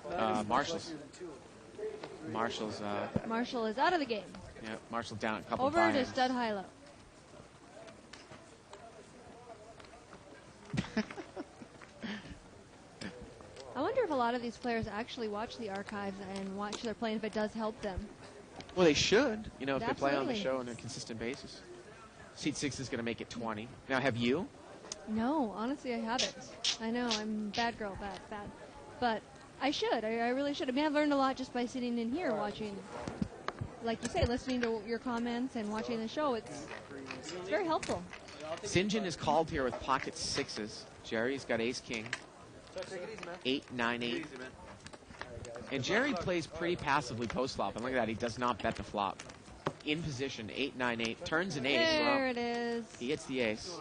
Marshall's. Marshall is out of the game. Yeah, Marshall down a couple Over to buy-ins. stud high-low. I wonder if a lot of these players actually watch the archives and watch their play, and if it does help them. Well, they should, if they play on the Absolutely. show on a consistent basis. Seat 6 is going to make it 20. Now, have you? No, honestly, I haven't. I know, I'm a bad girl, bad. But I should. I really should. I mean, I've learned a lot just by sitting in here watching, like you say, listening to your comments and watching the show. It's very helpful. St. John is called here with pocket 6s. Jerry's got ace-king. 8, 9, 8. And Jerry plays pretty passively post-flop. And look at that, he does not bet the flop. In position, 8, 9, 8. Turns an ace. There Well, it is. he gets the ace.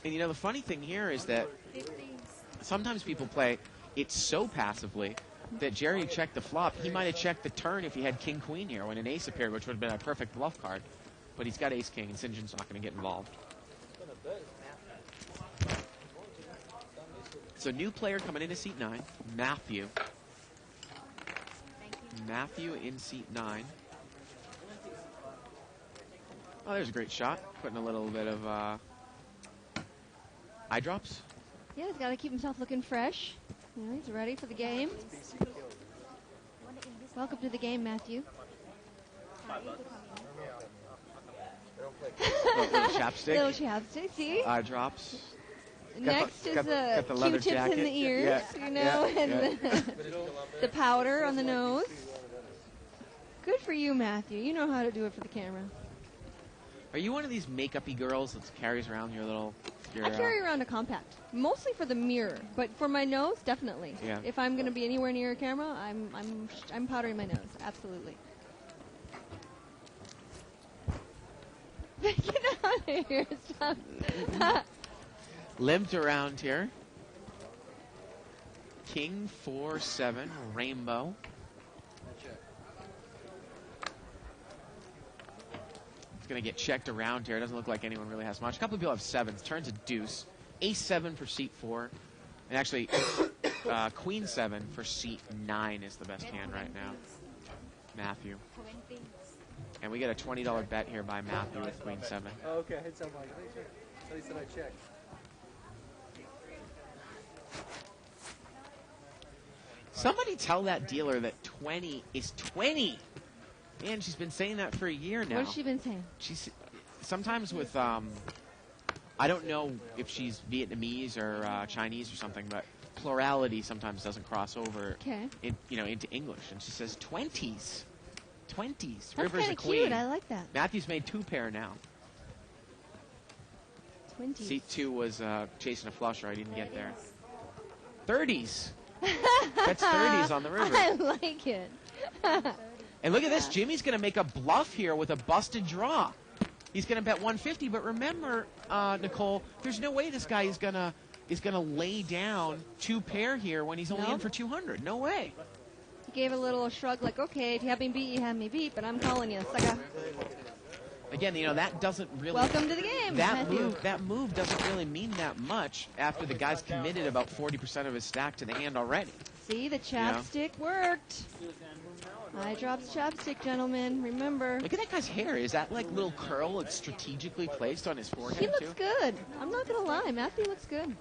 And the funny thing here is that sometimes people play it so passively that Jerry checked the flop. He might have checked the turn if he had king-queen here when an ace appeared, which would have been a perfect bluff card. But he's got ace-king, and St. John's not going to get involved. So new player coming into seat 9, Matthew. Matthew in seat 9. Oh, there's a great shot. Putting a little bit of eye drops. Yeah, he's got to keep himself looking fresh. Yeah, he's ready for the game. Welcome to the game, Matthew. Little chapstick. Little chapstick, see? Eye drops. Next is got the the leather Q-tips jacket. in the ears, Yeah, you know, yeah, and yeah. the powder on the nose. Good for you, Matthew. You know how to do it for the camera. Are you one of these makeup-y girls that carries around your little... Your, I carry around a compact, mostly for the mirror, but for my nose, definitely. Yeah. If I'm going to be anywhere near a camera, I'm powdering my nose, absolutely. Get out of here! Stop. limped around here. King 4-7 rainbow. It's going to get checked around here. It doesn't look like anyone really has much. A couple of people have sevens. Turns a deuce. Ace 7 for seat 4. And actually, Queen 7 for seat 9 is the best hand right now. Matthew. And we get a $20 bet here by Matthew with Queen 7. Oh, okay. I had something like that. Somebody said I checked. Somebody tell that dealer that 20 is 20. Man, she's been saying that for a year now. What has she been saying? She's sometimes with I don't know if she's Vietnamese or Chinese or something, but plurality sometimes doesn't cross over into English. And she says 20s. 20s. That's River's kind a of queen. cute. I like that. Matthew's made 2 pair now. 20s. Seat 2 was chasing a flush, or I didn't get there. 30s. That's 30s on the river. I like it. And look at this. Jimmy's going to make a bluff here with a busted draw. He's going to bet 150, but remember, Nicole, there's no way this guy is going to lay down 2 pair here when he's only in for 200. No way. He gave a little shrug like, okay, if you have me beat, you have me beat, but I'm calling you, sucker. Again, that doesn't really... Welcome to the game, Matthew. That move doesn't really mean that much after the guy's committed about 40% of his stack to the hand already. See, the chapstick worked. Eye drops chapstick, gentlemen. Remember. Look at that guy's hair. Is that like little curl that's strategically placed on his forehead, He looks too? good. I'm not going to lie. Matthew looks good.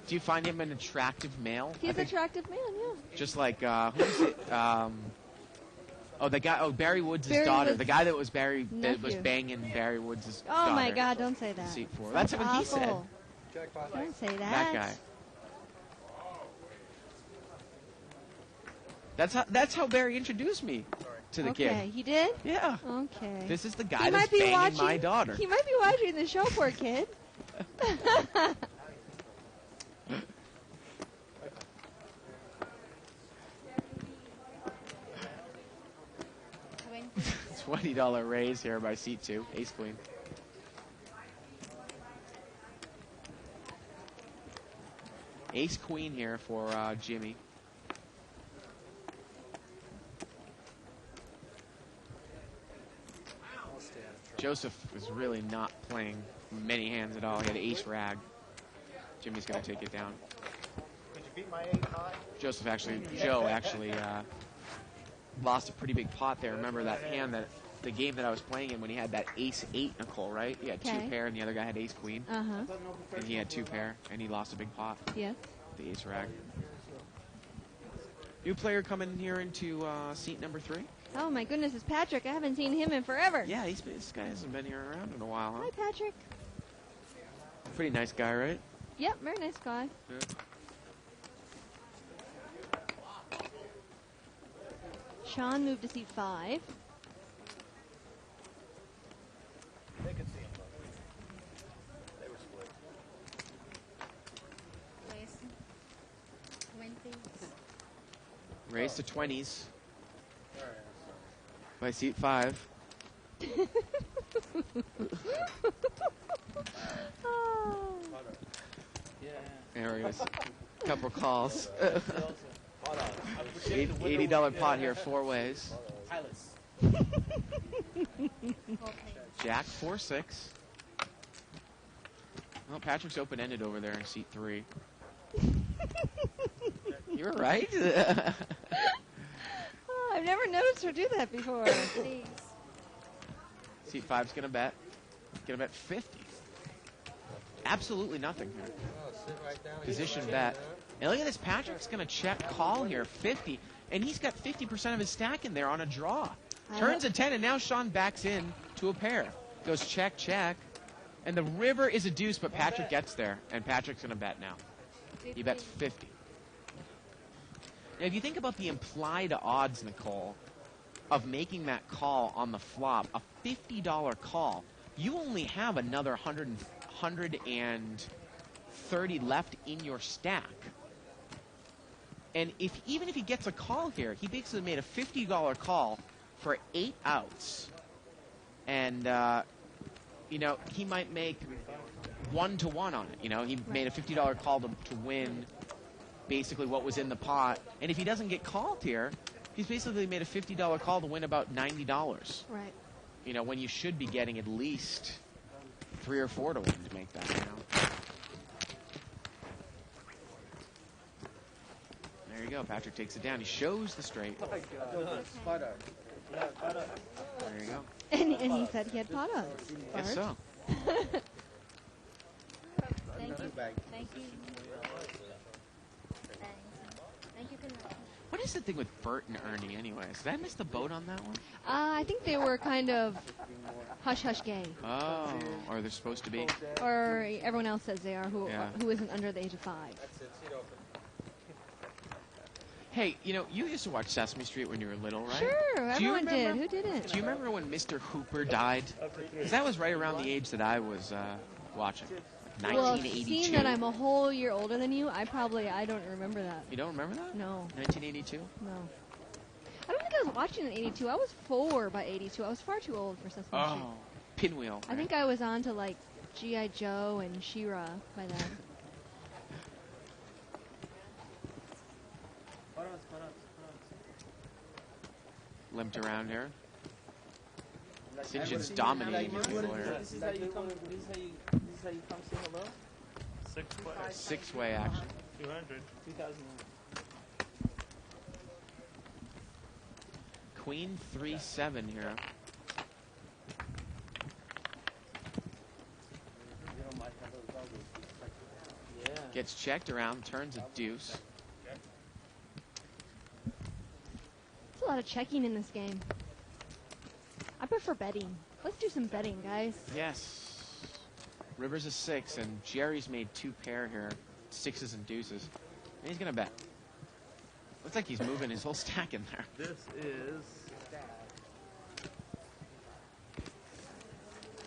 Do you find him an attractive male? He's an attractive man, yeah. Just like, who's it? The guy, Barry Woods' daughter. Woods' The guy that was that was nephew. banging Barry Woods' Oh, daughter. my God, don't say that. Seat 4. That's what he said. awful. Don't say that. That guy. That's how Barry introduced me to the kid. Okay, he did? Yeah. Okay. This is the guy He that's might be banging watching, my daughter. He might be watching the show, poor kid. $20 raise here by seat 2, Ace Queen. Ace Queen here for Jimmy. Joseph was really not playing many hands at all. He had ace rag. Jimmy's going to take it down. Did you beat my 8 high? Joe actually lost a pretty big pot there. Remember that hand, the game that I was playing in when he had that ace 8, Nicole, right? He had 2 pair and the other guy had ace queen. Uh-huh. And he had 2 pair and he lost a big pot. Yes. The ace rag. New player coming here into seat number 3. Oh, my goodness, it's Patrick. I haven't seen him in forever. Yeah, this guy hasn't been here around in a while, huh? Hi, Patrick. Pretty nice guy, right? Yep, very nice guy. Yeah. Sean moved to seat 5. They could see him, though. They were split. Raise to 20s by seat 5. Oh. There he is. Couple calls. $80 pot here, 4 ways. Jack 4-6. Well, Patrick's open-ended over there in seat 3. You're right. Oh, I've never noticed her do that before. Seat 5's gonna bet. Gonna bet 50. absolutely nothing here. Oh, sit right down. Position bet. And look at this, Patrick's going to check call here, 50. And he's got 50% of his stack in there on a draw. Turns a 10, and now Sean backs in to a pair. Goes check, check. And the river is a deuce, but Patrick gets there. And Patrick's going to bet now. He bets 50. Now, if you think about the implied odds, Nicole, of making that call on the flop, a $50 call, you only have another 130 left in your stack. And even if he gets a call here, he basically made a $50 call for 8 outs. And, he might make 1-1 on it. He made a $50 call to win basically what was in the pot. And if he doesn't get called here, he's basically made a $50 call to win about $90. Right. When you should be getting at least 3 or 4 to win to make that, There you go. Patrick takes it down. He shows the straight. There you go. And he said he had pot odds. Yes, so. Thank you. Thank you. Thank you for that. What is the thing with Bert and Ernie, anyways? Did I miss the boat on that one? I think they were kind of hush-hush gay. Oh, or they're supposed to be. Or everyone else says they are, who isn't under the age of 5. That's it. Seat open. Hey, you used to watch Sesame Street when you were little, right? Sure, everyone did. Who didn't? Do you remember when Mr. Hooper died? Because that was right around the age that I was watching. Like 1982. Well, seeing that I'm a whole year older than you, I don't remember that. You don't remember that? No. 1982? No. I don't think I was watching in 82. I was 4 by 82. I was far too old for Sesame Street. Oh, Pinwheel. Right? I think I was on to, like, G.I. Joe and She-Ra by then. Limped around here. Sinjin's dominating his people here. This is how you come say hello? 6-way. 6-way action. 200. 2001. Queen 3-7 here. Yeah. Gets checked around, turns a deuce. There's a lot of checking in this game. I prefer betting. Let's do some betting, guys. Yes. River's a 6, and Jerry's made 2 pair here. 6s and deuces. And he's going to bet. Looks like he's moving his whole stack in there. This is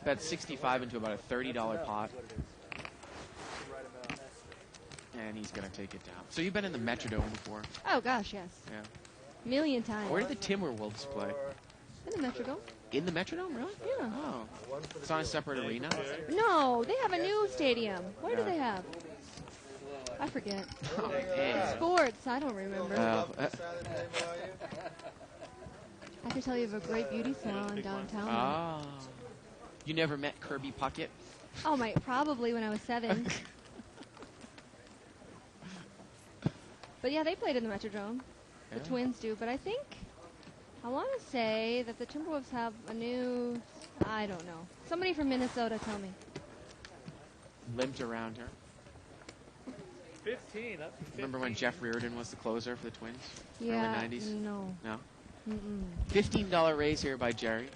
Bet 65 into about a $30 pot. And he's going to take it down. So you've been in the Metrodome before? Oh, gosh, yes. Yeah. Million times. Where did the Timberwolves play? In the Metrodome? In the Metrodome, really? Yeah. Oh. It's on a separate arena? No, they have a new stadium. What do they have? I forget. Oh, man. Sports, I don't remember. Oh, I can tell you of a great beauty salon downtown. Oh. You never met Kirby Puckett? Oh, probably when I was 7. But yeah, they played in the Metrodome. The Yeah. Twins do, but I want to say that the Timberwolves have a new, I don't know. Somebody from Minnesota, tell me. Limped around her. 15. Up to 15. Remember when Jeff Reardon was the closer for the Twins? Yeah, Early 90s? no. No? Mm-mm. $15 raise here by Jerry.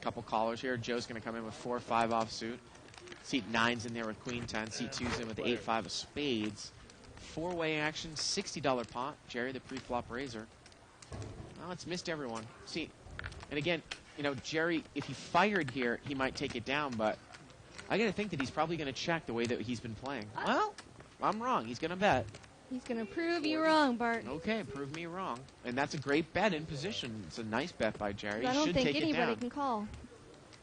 Couple callers here. Joe's going to come in with 4-5 offsuit. Seat 9's in there with Queen 10. Seat 2's in with 8-5 of spades. 4-way action, $60 pot. Jerry, the pre-flop raiser. Oh, it's missed everyone. See, and again, Jerry, if he fired here, he might take it down, but I got to think that he's probably going to check the way that he's been playing. Well, I'm wrong. He's going to bet. He's going to prove you wrong, Bart. Okay, prove me wrong. And that's a great bet in position. It's a nice bet by Jerry. I He don't should think take it anybody down. can call.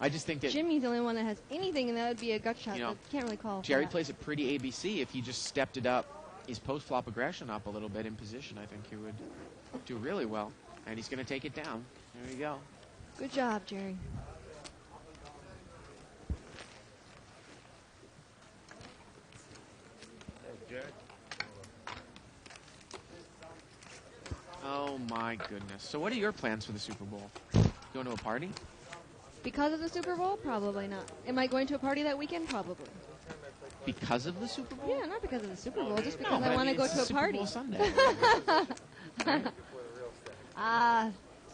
I just think that Jimmy's the only one that has anything, and that would be a gut shot. That can't really call. Jerry for that. plays it pretty ABC. If he just stepped it up, his post-flop aggression up a little bit in position, I think he would do really well. And he's going to take it down. There you go. Good job, Jerry. Oh, my goodness. So what are your plans for the Super Bowl? Going to a party? Because of the Super Bowl? Probably not. Am I going to a party that weekend? Probably. Because of the Super Bowl? Yeah, not because of the Super Bowl, just No, because but I want to mean, go it's to a Super party. Bowl Sunday.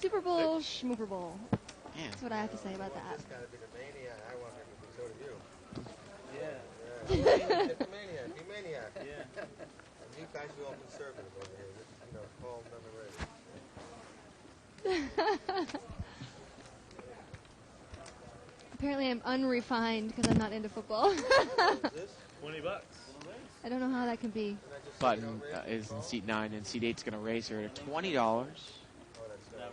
Super Bowl, Schmooper Bowl. Man. That's what I have to say about that. It's got to be the maniac. I want him to be so do you. Yeah. It's a maniac. Be maniac. Yeah. And you guys are all conservative over here. This is, Paul Memoretti. Apparently I'm unrefined because I'm not into football. This? $20. I don't know how that can be. Button is in seat 9, and seat 8's going to raise her to $20.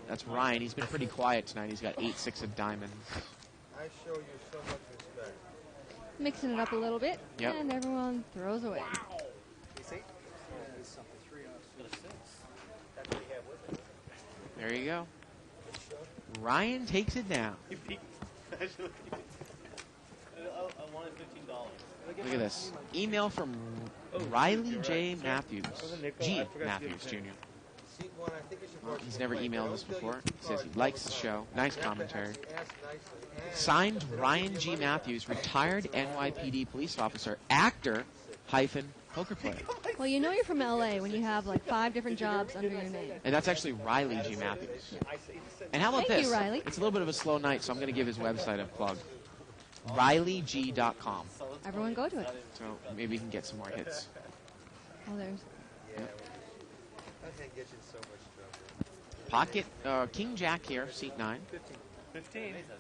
That's Ryan. He's been pretty quiet tonight. He's got 8-6 of diamonds. I show you so much respect. Mixing it up a little bit, Yep. and everyone throws away. You see? There you go. Ryan takes it down. You beat. I wanted $15. Look at this. Email from Riley J. Matthews. G. Matthews, Jr. Seat 1, I think it should go He's to never the plate. emailed Don't us fill before. your He says he likes the show. Nice commentary. Ask nicely. And Signed they don't Ryan give G. you money back. Matthews, retired NYPD police officer, actor, poker player. Well, you know you're from LA when you have like 5 different jobs under your name. And that's actually Riley G. Matthews. And how about Thank this? you, Riley. It's a little bit of a slow night, so I'm going to give his website a plug. RileyG.com. Everyone go to it. So maybe he can get some more hits. Oh, there's. I can't get you in so much trouble. Pocket, King Jack here, seat 9. 15. You don't know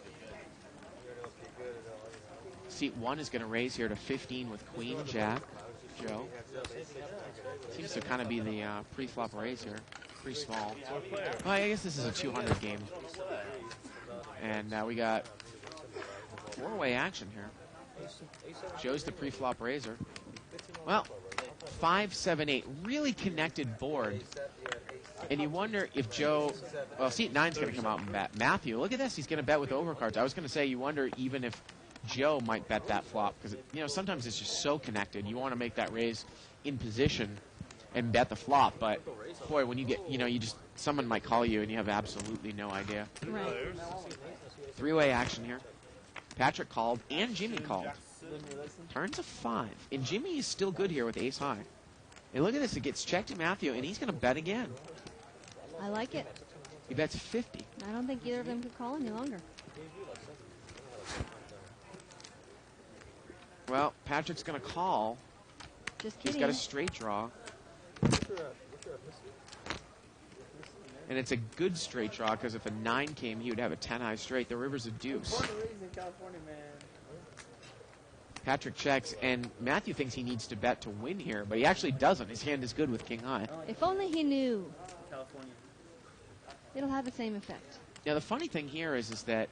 if you're good at all. Seat 1 is going to raise here to 15 with Queen Jack. Joe. Seems to kind of be the pre-flop raise here. Pretty small. Well, I guess this is a 200 game. And we got 4-way action here. Joe's the pre-flop raiser. Well, 5, 7, 8. Really connected board. And you wonder if Joe... Well, seat 9's going to come out and bet. Matthew, look at this. He's going to bet with overcards. I was going to say, you wonder even if Joe might bet that flop. Because, sometimes it's just so connected. You want to make that raise in position and bet the flop. But, boy, when you get... someone might call you and you have absolutely no idea. Right. 3-way action here. Patrick called and Jimmy called. Turns a 5. And Jimmy is still good here with ace high. And look at this. It gets checked to Matthew, and he's going to bet again. I like it. He bets 50. I don't think either of them could call any longer. Well, Patrick's going to call. Just He's kidding. got a straight draw. And it's a good straight draw because if a 9 came, he would have a 10-high straight. The river's a deuce. Patrick checks, and Matthew thinks he needs to bet to win here, but he actually doesn't. His hand is good with king high. If only he knew. California. It'll have the same effect. Now, the funny thing here is that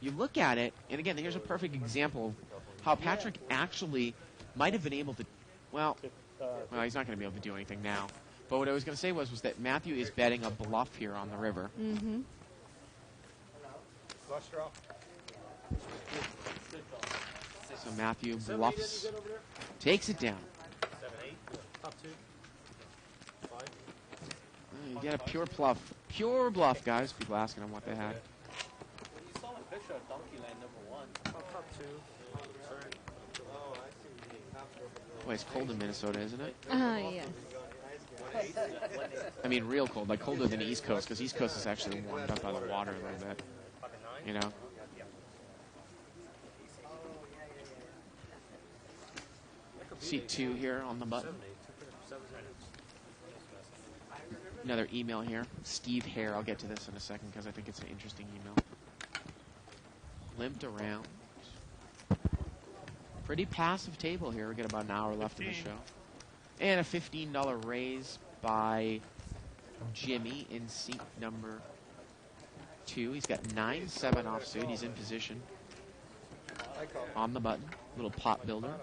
you look at it, and again, here's a perfect example of how Patrick actually might have been able to, well, he's not going to be able to do anything now. But what I was going to say was that Matthew is betting a bluff here on the river. Mm-hmm. Flush draw. So Matthew bluffs, takes it down. 7, 8. Top 2. 5. You get a pure bluff, guys. People asking him what they had. You saw a picture of Donkey Land #1. Top 2. Oh, I see. Boy, it's cold in Minnesota, isn't it? Yes. I mean, real cold, like colder than the East Coast, because East Coast is actually warmed up by the water a little bit. You know? Seat 2 here on the button. 7, 8. Another email here. Steve Hare. I'll get to this in a second because I think it's an interesting email. Limped around. Pretty passive table here. We got about an hour left in the show. And a $15 raise by Jimmy in seat number 2. He's got 9-7 offsuit. He's in position on the button. Little pot builder.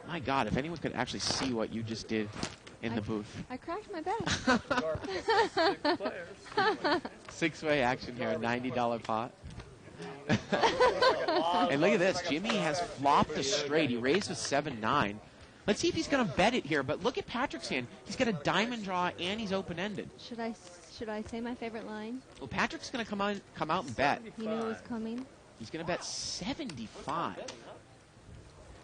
My God, if anyone could actually see what you just did in the booth. I crashed my bet. 6-way action here, a $90 pot. And look at this. Jimmy has flopped a straight. He raised a 7-9. Let's see if he's going to bet it here. But look at Patrick's hand. He's got a diamond draw and he's open-ended. Should I Should I say my favorite line? Well, Patrick's going to come out and bet. You knew it was coming. He's going to bet 75.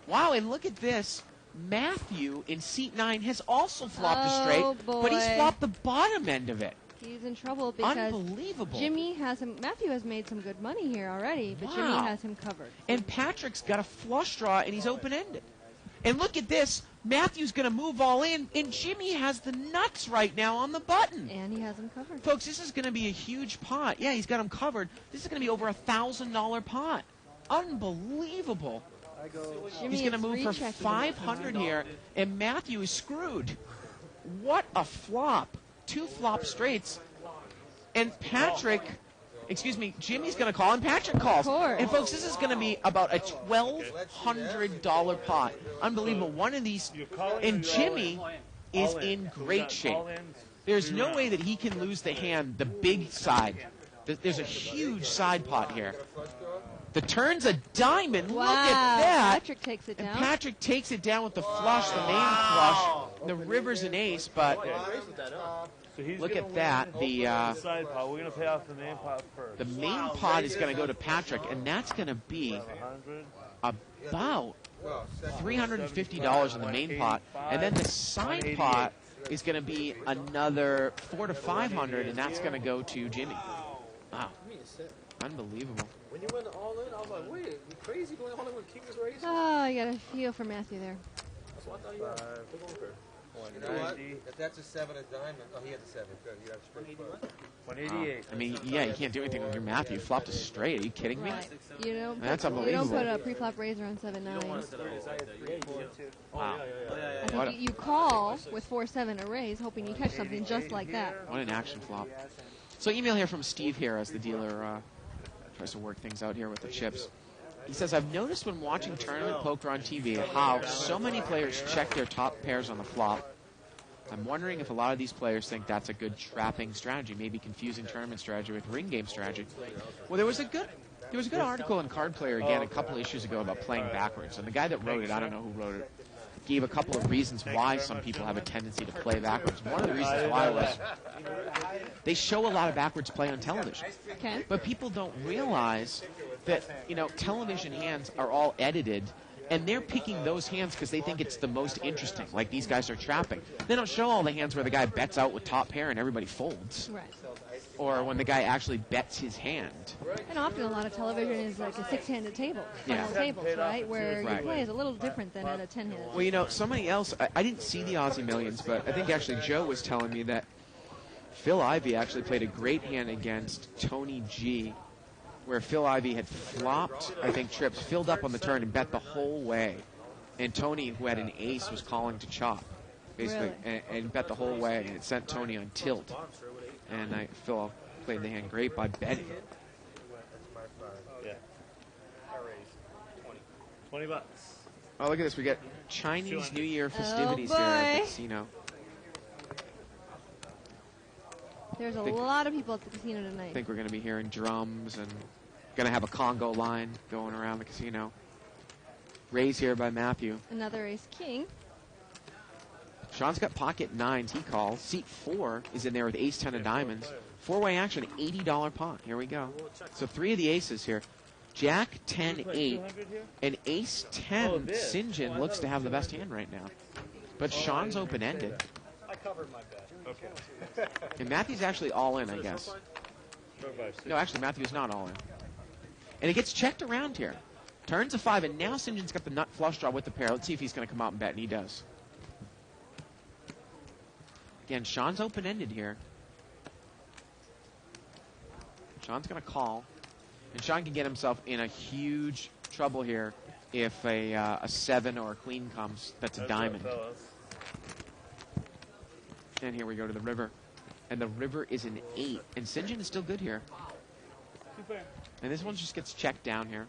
Wow, and look at this. Matthew in seat 9 has also flopped a straight, but he's flopped the bottom end of it. He's in trouble because Unbelievable. Matthew has made some good money here already, but Jimmy has him covered. And Patrick's got a flush draw, and he's open-ended. And look at this. Matthew's going to move all in, and Jimmy has the nuts right now on the button. And he has him covered. Folks, this is going to be a huge pot. Yeah, he's got him covered. This is going to be over a $1,000 pot. Unbelievable. He's going to move for 500 here, and Matthew is screwed. What a flop. 2 flop straights. And Jimmy's going to call, and Patrick calls. And folks, this is going to be about a $1,200 pot. Unbelievable. One of these, and Jimmy is in great shape. There's no way that he can lose the hand, the big side. There's a huge side pot here. The turn's a diamond. Look at that. Patrick takes it down. And Patrick takes it down with the flush, the main flush. The river's an ace, but look at that. The side pot. We're going to pay off the main pot first. The main pot is going to go to Patrick, and that's going to be about $350 in the main pot. And then the side pot is going to be another $400 to $500, and that's going to go to Jimmy. Wow. Unbelievable. When you went all in, I was like, wait, you crazy going all in when King was raising? Oh, I got a feel for Matthew there. That's what I thought you were. You know what? If that's a 7 of diamond, oh, he had the 7. Good. You have straight flush. 188. I mean, yeah, you can't do anything with your Matthew. You flopped a straight. Are you kidding me? Right. You know, That's you don't unbelievable. put a pre-flop raiser on 7-9. Wow. I think you call with 4-7 a raise, hoping you catch something just like that. What an action flop. So email here from Steve here as the dealer tries to work things out here with the chips. He says, I've noticed when watching tournament poker on TV how so many players check their top pairs on the flop. I'm wondering if a lot of these players think that's a good trapping strategy, maybe confusing tournament strategy with ring game strategy. Well, there was a good article in Card Player again a couple issues ago about playing backwards, and the guy that wrote it, I don't know who wrote it, gave a couple of reasons why some people have a tendency to play backwards. One of the reasons why was they show a lot of backwards play on television. Okay. But people don't realize that, television hands are all edited, and they're picking those hands because they think it's the most interesting, like these guys are trapping. They don't show all the hands where the guy bets out with top pair and everybody folds. Right. Or when the guy actually bets his hand. And often a lot of television is like a 6-handed table, Yeah. final tables, right? Where Right. you play is a little different than at a 10-handed. Well, somebody else, I didn't see the Aussie Millions, but I think actually Joe was telling me that Phil Ivey actually played a great hand against Tony G, where Phil Ivey had flopped, I think, trips, filled up on the turn and bet the whole way. And Tony, who had an ace, was calling to chop, basically, Really? and bet the whole way, and it sent Tony on tilt. And Phil played the hand great by betting. Yeah. I raised 20 bucks. Oh, look at this. We got Chinese New Year festivities Oh, here at the boy. casino. There's a lot of people at the casino I tonight. think we're going to be hearing drums and going to have a Congo line going around the casino. Raise here by Matthew. Another ace-king. Sean's got pocket nines. He calls. Seat 4 is in there with ace 10 of diamonds. 4-way action, $80 pot. Here we go. So 3 of the aces here. Jack 10 8 and ace 10 St. John looks to have the best hand right now. But Sean's open-ended. I covered my bet. Okay. And Matthew's actually all in, I guess. No, actually, Matthew's not all in. And it gets checked around here. Turns a 5, and now St. John's got the nut flush draw with the pair. Let's see if he's going to come out and bet, and he does. Again, Sean's open-ended here. Sean's going to call. And Sean can get himself in a huge trouble here if a 7 or a queen comes. That's a diamond. And here we go to the river. And the river is an 8. And St. John is still good here. And this one just gets checked down here.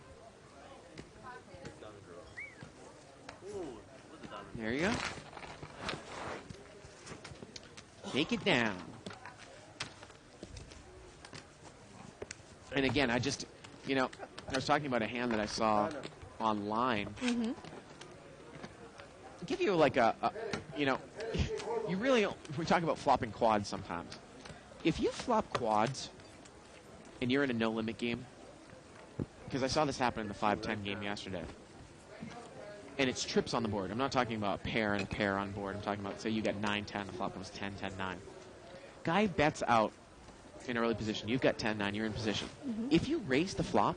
There you go. Take it down. And again, I was talking about a hand that I saw online. Mm-hmm. Give you like you really, we talk about flopping quads sometimes. If you flop quads and you're in a no-limit game, because I saw this happen in the 5-10 game yesterday, and it's trips on the board. I'm not talking about a pair and a pair on board. I'm talking about, say you get 9-10, the flop goes 10-10-9. Guy bets out in early position. You've got 10-9, you're in position. If you raise the flop,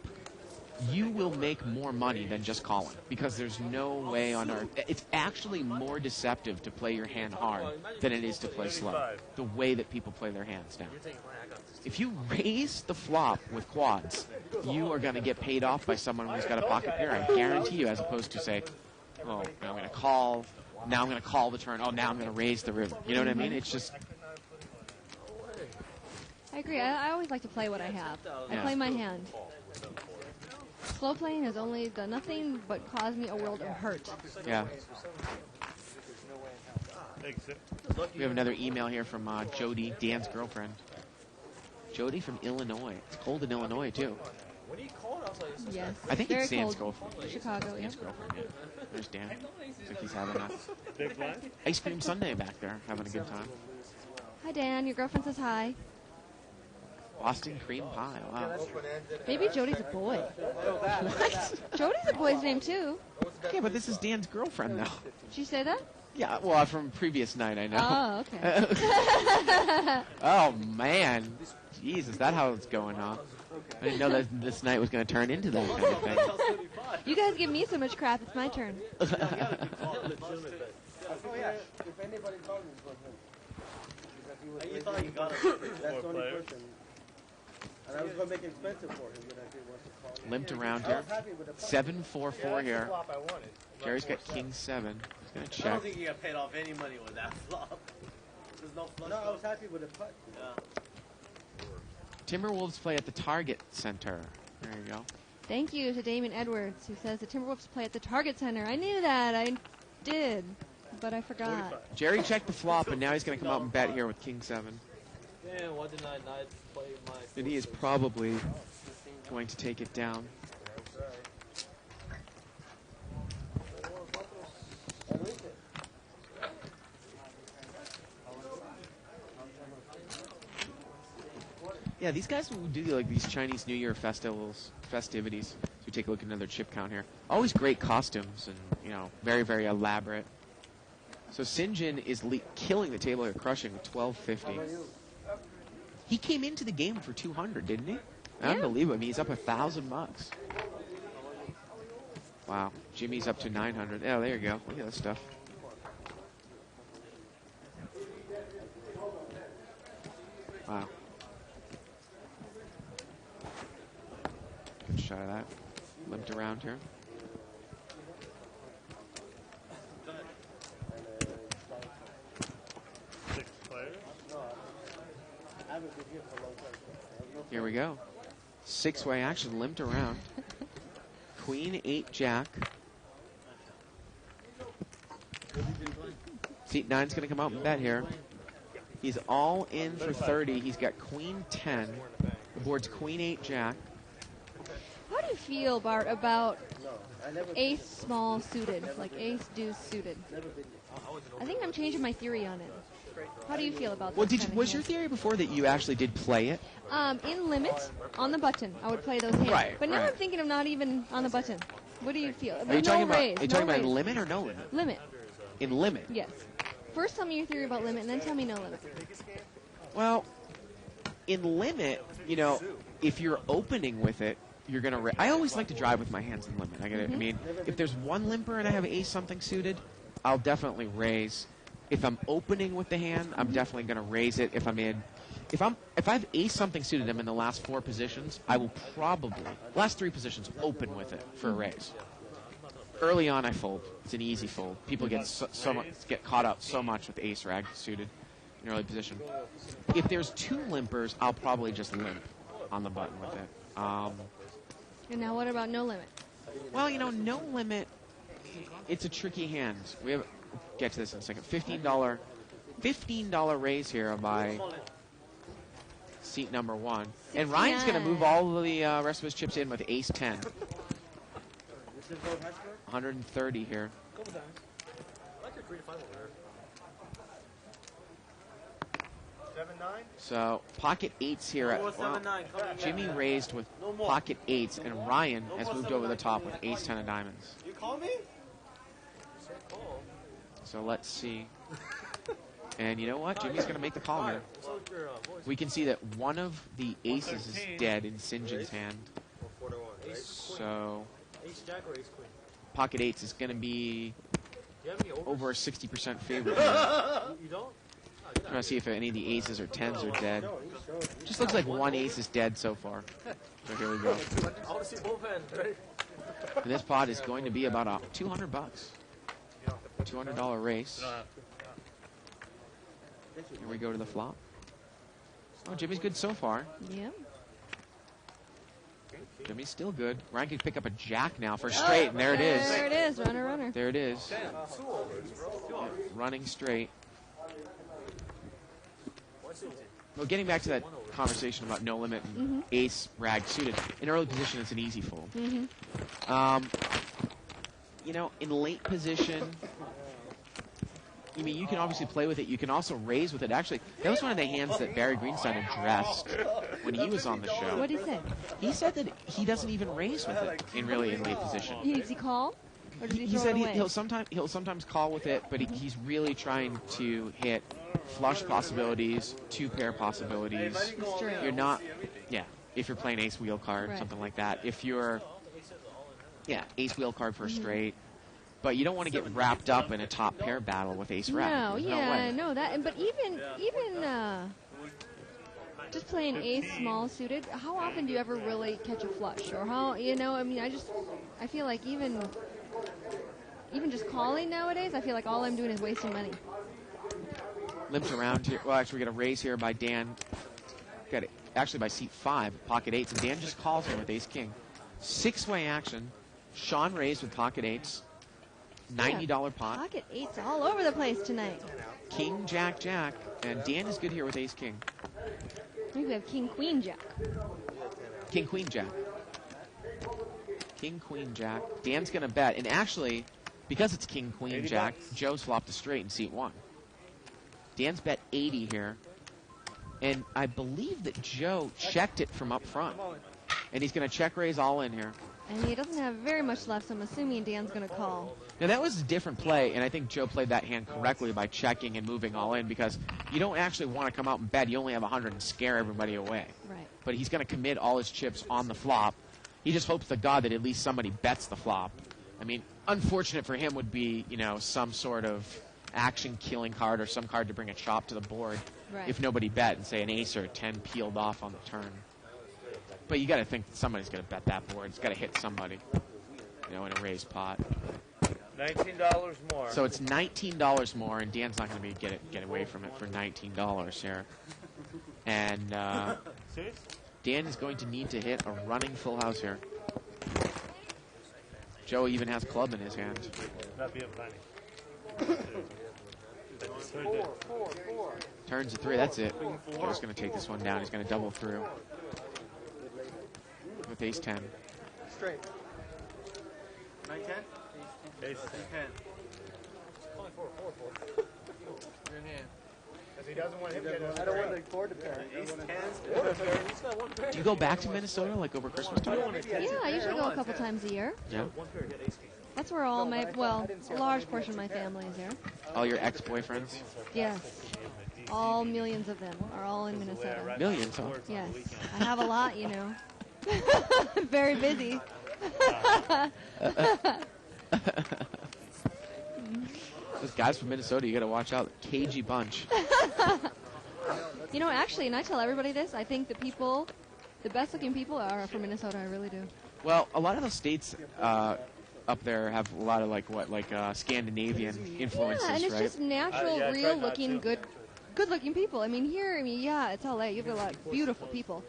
you will make more money than just calling, because there's no way on earth. It's actually more deceptive to play your hand hard than it is to play slow, the way that people play their hands now. If you raise the flop with quads, you are going to get paid off by someone who's got a pocket pair, I guarantee you, as opposed to say, oh, now I'm going to call, now I'm going to call the turn, oh, now I'm going to raise the river. You know what I mean? It's just... I agree. I always like to play what I have. I play my hand. Slow playing has only done nothing but cause me a world of hurt. Yeah. We have another email here from Jody, Dan's girlfriend. Jody from Illinois. It's cold in Illinois, too. Yes. I think Very it's Dan's cold. girlfriend. Chicago, yeah. Dan's girlfriend, yeah. There's Dan. Looks like he's having a ice cream sundae back there, having a good time. Hi, Dan. Your girlfriend says hi. Boston cream pie. Wow. Maybe Jody's a boy. What? Jody's a boy's name, too. Yeah, but this is Dan's girlfriend, though. Did she say that? Yeah, well, from previous night, I know. Oh, okay. Oh, man. Jeez, is that how it's going, huh? I didn't know that this night was going to turn into that kind of thing. You guys give me so much crap, it's my turn. Oh, yeah. If anybody called me, it was him. Because he was You thought you got it. that's the only person. And I was going to make it expensive for him, but I didn't want to call. Limped around I here. was happy with the 7-4-4 here. flop I wanted. Jerry's got king 7. He's going to I don't check. think you got paid off any money with that flop. There's no flush. No, I was happy with the putt. Yeah. Timberwolves play at the Target Center. There you go. Thank you to Damon Edwards, who says the Timberwolves play at the Target Center. I knew that. I did, but I forgot. Jerry checked the flop, and now he's going to come out and bet here with king 7. Damn, why didn't I not play my... And he is probably going to take it down. Yeah, these guys who do like these Chinese New Year festivities. So we take a look at another chip count here. Always great costumes and, you know, very, very elaborate. So Sinjin is killing the table here, crushing with 1250. He came into the game for 200, didn't he? Yeah. Unbelievable. I mean, he's up $1,000. Wow. Jimmy's up to 900. Oh, there you go. Look at that stuff. Wow. Good shot of that. Limped around here. Here we go. 6-way action, limped around. Queen 8 Jack. Seat 9's going to come out and bet here. He's all in for 30. He's got Queen 10. The board's Queen 8 Jack. How do you feel, Bart, about ace small suited, like ace deuce suited? I think I'm changing my theory on it. How do you feel about Well, that? was your theory before that you actually did play it? In limit, on the button, I would play those hands. Right, But now right. I'm thinking of not even on the button. What do you feel? Are you talking about? Raise, Are you talking no about raise. limit or no limit? Limit, In limit. yes. First tell me your theory about limit, and then tell me no limit. Well, in limit, you know, if you're opening with it, you're gonna. I always like to drive with my hands in limit. I get it. I mean, if there's one limper and I have ace something suited, I'll definitely raise. If I'm opening with the hand, I'm definitely gonna raise it. If I'm in, if I've ace something suited, I'm in the last 4 positions. I will probably last 3 positions open with it for a raise. Early on, I fold. It's an easy fold. People get get caught up so much with ace rag suited in early position. If there's 2 limpers, I'll probably just limp on the button with it. And now what about no limit? Well, you know, no limit. It's a tricky hand. We'll get to this in a second. $15 raise here by seat number 1, and Ryan's going to move all of the rest of his chips in with ace 10. 130 here. Couple times. I like your 3 to 5 over there. So pocket eights here at Jimmy raised with pocket eights, and Ryan has moved over the top with ace 10 of diamonds. You call me? So let's see. And you know what? Jimmy's going to make the call here. We can see that one of the aces is dead in St. John's hand. So pocket eights is going to be over a 60% favorite here. You don't? Trying to see if any of the aces or tens are dead. Just looks like one ace is dead so far. So here we go. I want to see both ends, right? And this pot is going to be about $200. $200 race. Here we go to the flop. Oh, Jimmy's good so far. Yeah. Jimmy's still good. Ryan can pick up a jack now for straight, and there it is. There it is, runner, runner. There it is. Yeah, running straight. Well, getting back to that conversation about no limit and ace rag suited, in early position it's an easy fold. You know, in late position, I mean, you can obviously play with it. You can also raise with it. Actually, that was one of the hands that Barry Greenstein addressed when he was on the show. What did he say? He said that he doesn't even raise with it in late position. Does he call? Or does he He throw said it away? he'll sometimes call with it, but he's really trying to hit flush possibilities, two pair possibilities. Straight. You're not, yeah. If you're playing ace wheel card, Right. something like that. If you're, yeah, ace wheel card for a straight. But you don't want to get wrapped up in a top pair battle with ace rag. No, There's yeah, no way. no, that. But even just playing ace small suited, how often do you ever really catch a flush? Or how, you know, I mean, I feel like even just calling nowadays, I feel like all I'm doing is wasting money. Limps around here. Well, actually, we got a raise here by Dan. Got it actually by seat 5, pocket eights, and Dan just calls here with ace king. 6-way action. Sean raised with pocket eights. $90 pot. Pocket eights all over the place tonight. King, jack, jack. And Dan is good here with ace king. I think we have king, queen, jack. King, queen, jack. King, queen, jack. Dan's going to bet. And actually, because it's king, queen, jack, Joe's flopped a straight in seat 1. Dan's bet 80 here. And I believe that Joe checked it from up front. And he's going to check raise all in here. And he doesn't have very much left, so I'm assuming Dan's going to call. Now, that was a different play, and I think Joe played that hand correctly by checking and moving all in, because you don't actually want to come out and bet. You only have 100 and scare everybody away. Right. But he's going to commit all his chips on the flop. He just hopes to God that at least somebody bets the flop. I mean, unfortunate for him would be, you know, some sort of action-killing card or some card to bring a chop to the board Right. if nobody bet and say an ace or a 10 peeled off on the turn. But you got to think that somebody's going to bet that board. It's got to hit somebody, you know, in a raised pot. $19 more. So it's $19 more, and Dan's not going to be get away from it for $19 here. And Dan is going to need to hit a running full house here. Joe even has club in his hand. Not be a penny. Turns a 3. That's it. Joe's going to take this one down. He's going to double through with ace 10. Straight. 9-10? Ace 10. Your hand. Because he doesn't want him to get I don't want the board to pair. Ace 10. He's got one pair. Do you go back to Minnesota like over Christmas time? Yeah, I usually go a couple times a year. Yeah. One pair, get ace king. That's where all my, well, a large portion of my family is there. All your ex-boyfriends? Yes. All millions of them are all in Minnesota. Millions, huh? Yes. I have a lot, you know. Very busy. Those guys from Minnesota, you got to watch out. Cagey bunch. You know, actually, and I tell everybody this, I think the best looking people are from Minnesota. I really do. Well, a lot of those states up there have a lot of Scandinavian influences, Yeah, and it's right? just natural, Yeah, I tried real not looking, to. good looking people. I mean, here, yeah, it's LA. You've got a lot of beautiful people.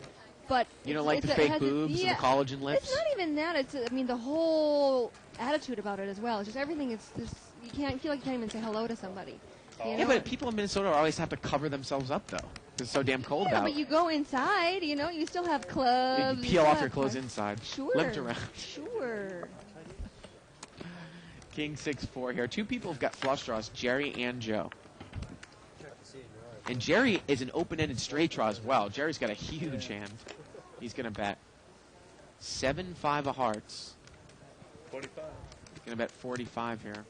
But You don't it's- like the it fake has boobs and the collagen lips? It's not even that. It's, I mean, the whole attitude about it as well. It's just everything. It's just, you feel like you can't even say hello to somebody. You Yeah, know? but people in Minnesota always have to cover themselves up, though. 'Cause it's so damn cold Yeah, out. but you go inside, you know, you still have clubs. You you peel still off have your clothes clubs. inside. Sure. Limped around. Sure. King 6-4 here. Two people have got flush draws, Jerry and Joe. And Jerry is an open-ended straight draw as well. Jerry's got a huge hand. He's going to bet 7-5 of hearts. 45. He's going to bet 45 here.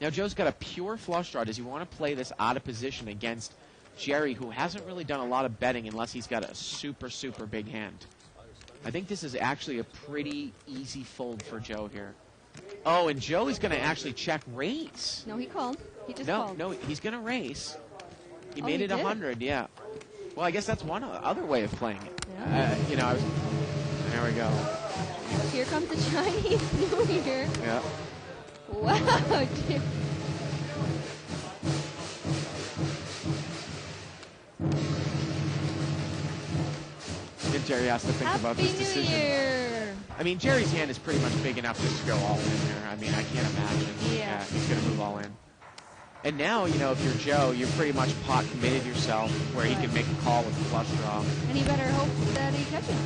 Now, Joe's got a pure flush draw. Does he want to play this out of position against Jerry, who hasn't really done a lot of betting unless he's got a super, super big hand? I think this is actually a pretty easy fold for Joe here. Oh, and Joe is going to actually check raise. No, he called. He just called. No, he's going to raise. He Oh, made he it did? 100, yeah. Well, I guess that's one other way of playing it. Yeah. There we go. Here comes the Chinese New Year. Yeah. Wow, dude. And Jerry has to think about Happy this New decision. Year. I mean, Jerry's hand is pretty much big enough just to go all in there. I mean, I can't imagine. Yeah. He's going to move all in. And now, if you're Joe, you're pretty much pot committed yourself where he can make a call with a flush draw. And he better hope that he catches.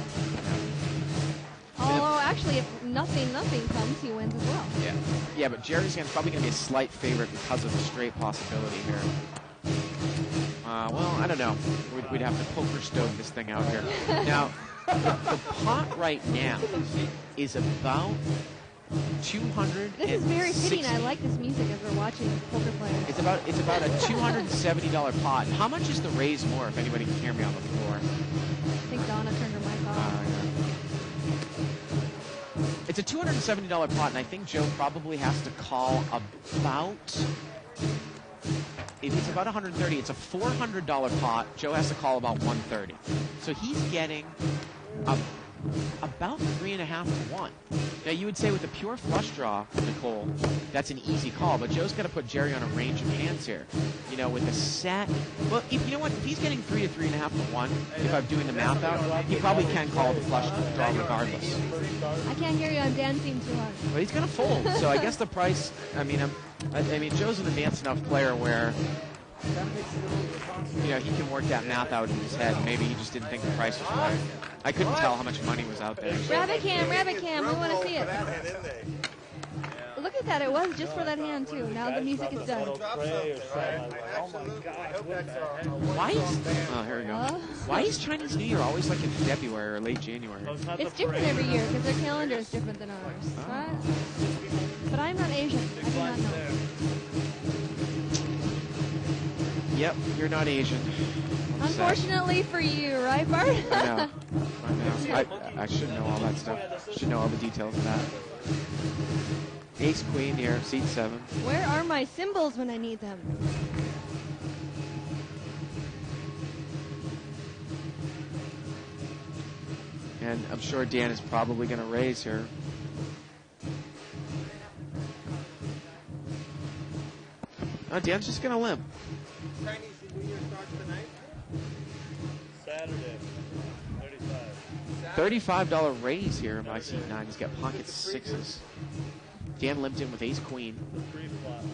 Although, actually, if nothing comes, he wins as well. Yeah. Yeah, but Jerry's hand's probably going to be a slight favorite because of the straight possibility here. Well, I don't know. We'd have to poker stove this thing out here. Now, the pot right now is about 200. This is very fitting. I like this music as we're watching poker players. It's about a $270 pot. How much is the raise more? If anybody can hear me on the floor. I think Donna turned her mic off. It's a $270 pot, and I think Joe probably has to call about. It's about 130. It's a $400 pot. Joe has to call about 130. So he's getting about 3.5 to 1. Now you would say with a pure flush draw, Nicole, that's an easy call. But Joe's got to put Jerry on a range of hands here. With a set. Well, if he's getting 3 to 3.5 to 1, if I'm doing the math out, he probably can call the flush draw regardless. I can't hear you. I'm dancing too hard. But he's going to fold. So I guess the price. I mean, Joe's an advanced enough player where. He can work that math out in his head. Maybe he just didn't think the price was right. I couldn't tell how much money was out there. Rabbit cam, we want to see it. Look at that. It was just for that hand, too. Now the music is done. Why is... Oh, here we go. Why is Chinese New Year always like in February or late January? It's different every year because their calendar is different than ours. Right? But I'm not Asian. I do not know. Yep, you're not Asian. Unfortunately for you, right, Bart? I know. I should know all that stuff. Should know all the details of that. Ace Queen here, seat 7. Where are my symbols when I need them? And I'm sure Dan is probably going to raise here. Oh, Dan's just going to limp. Chinese New Year starts tonight. Saturday, 35. $35 raise here by seat 9. He's got pocket 6s. Dan limped in with ace queen. 3 flop.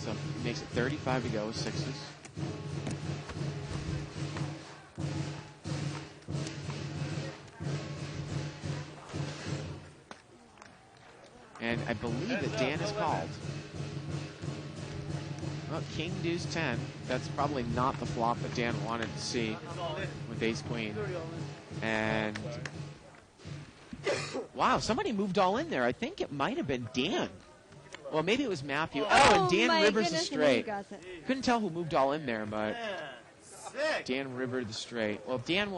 So he makes it 35 to go with 6s. And I believe that Dan is called. Well, King deuce 10. That's probably not the flop that Dan wanted to see with ace queen. And wow, somebody moved all in there. I think it might have been Dan. Well, maybe it was Matthew. Oh, and Dan rivers the straight. Couldn't tell who moved all in there, but Dan rivered the straight. Well, Dan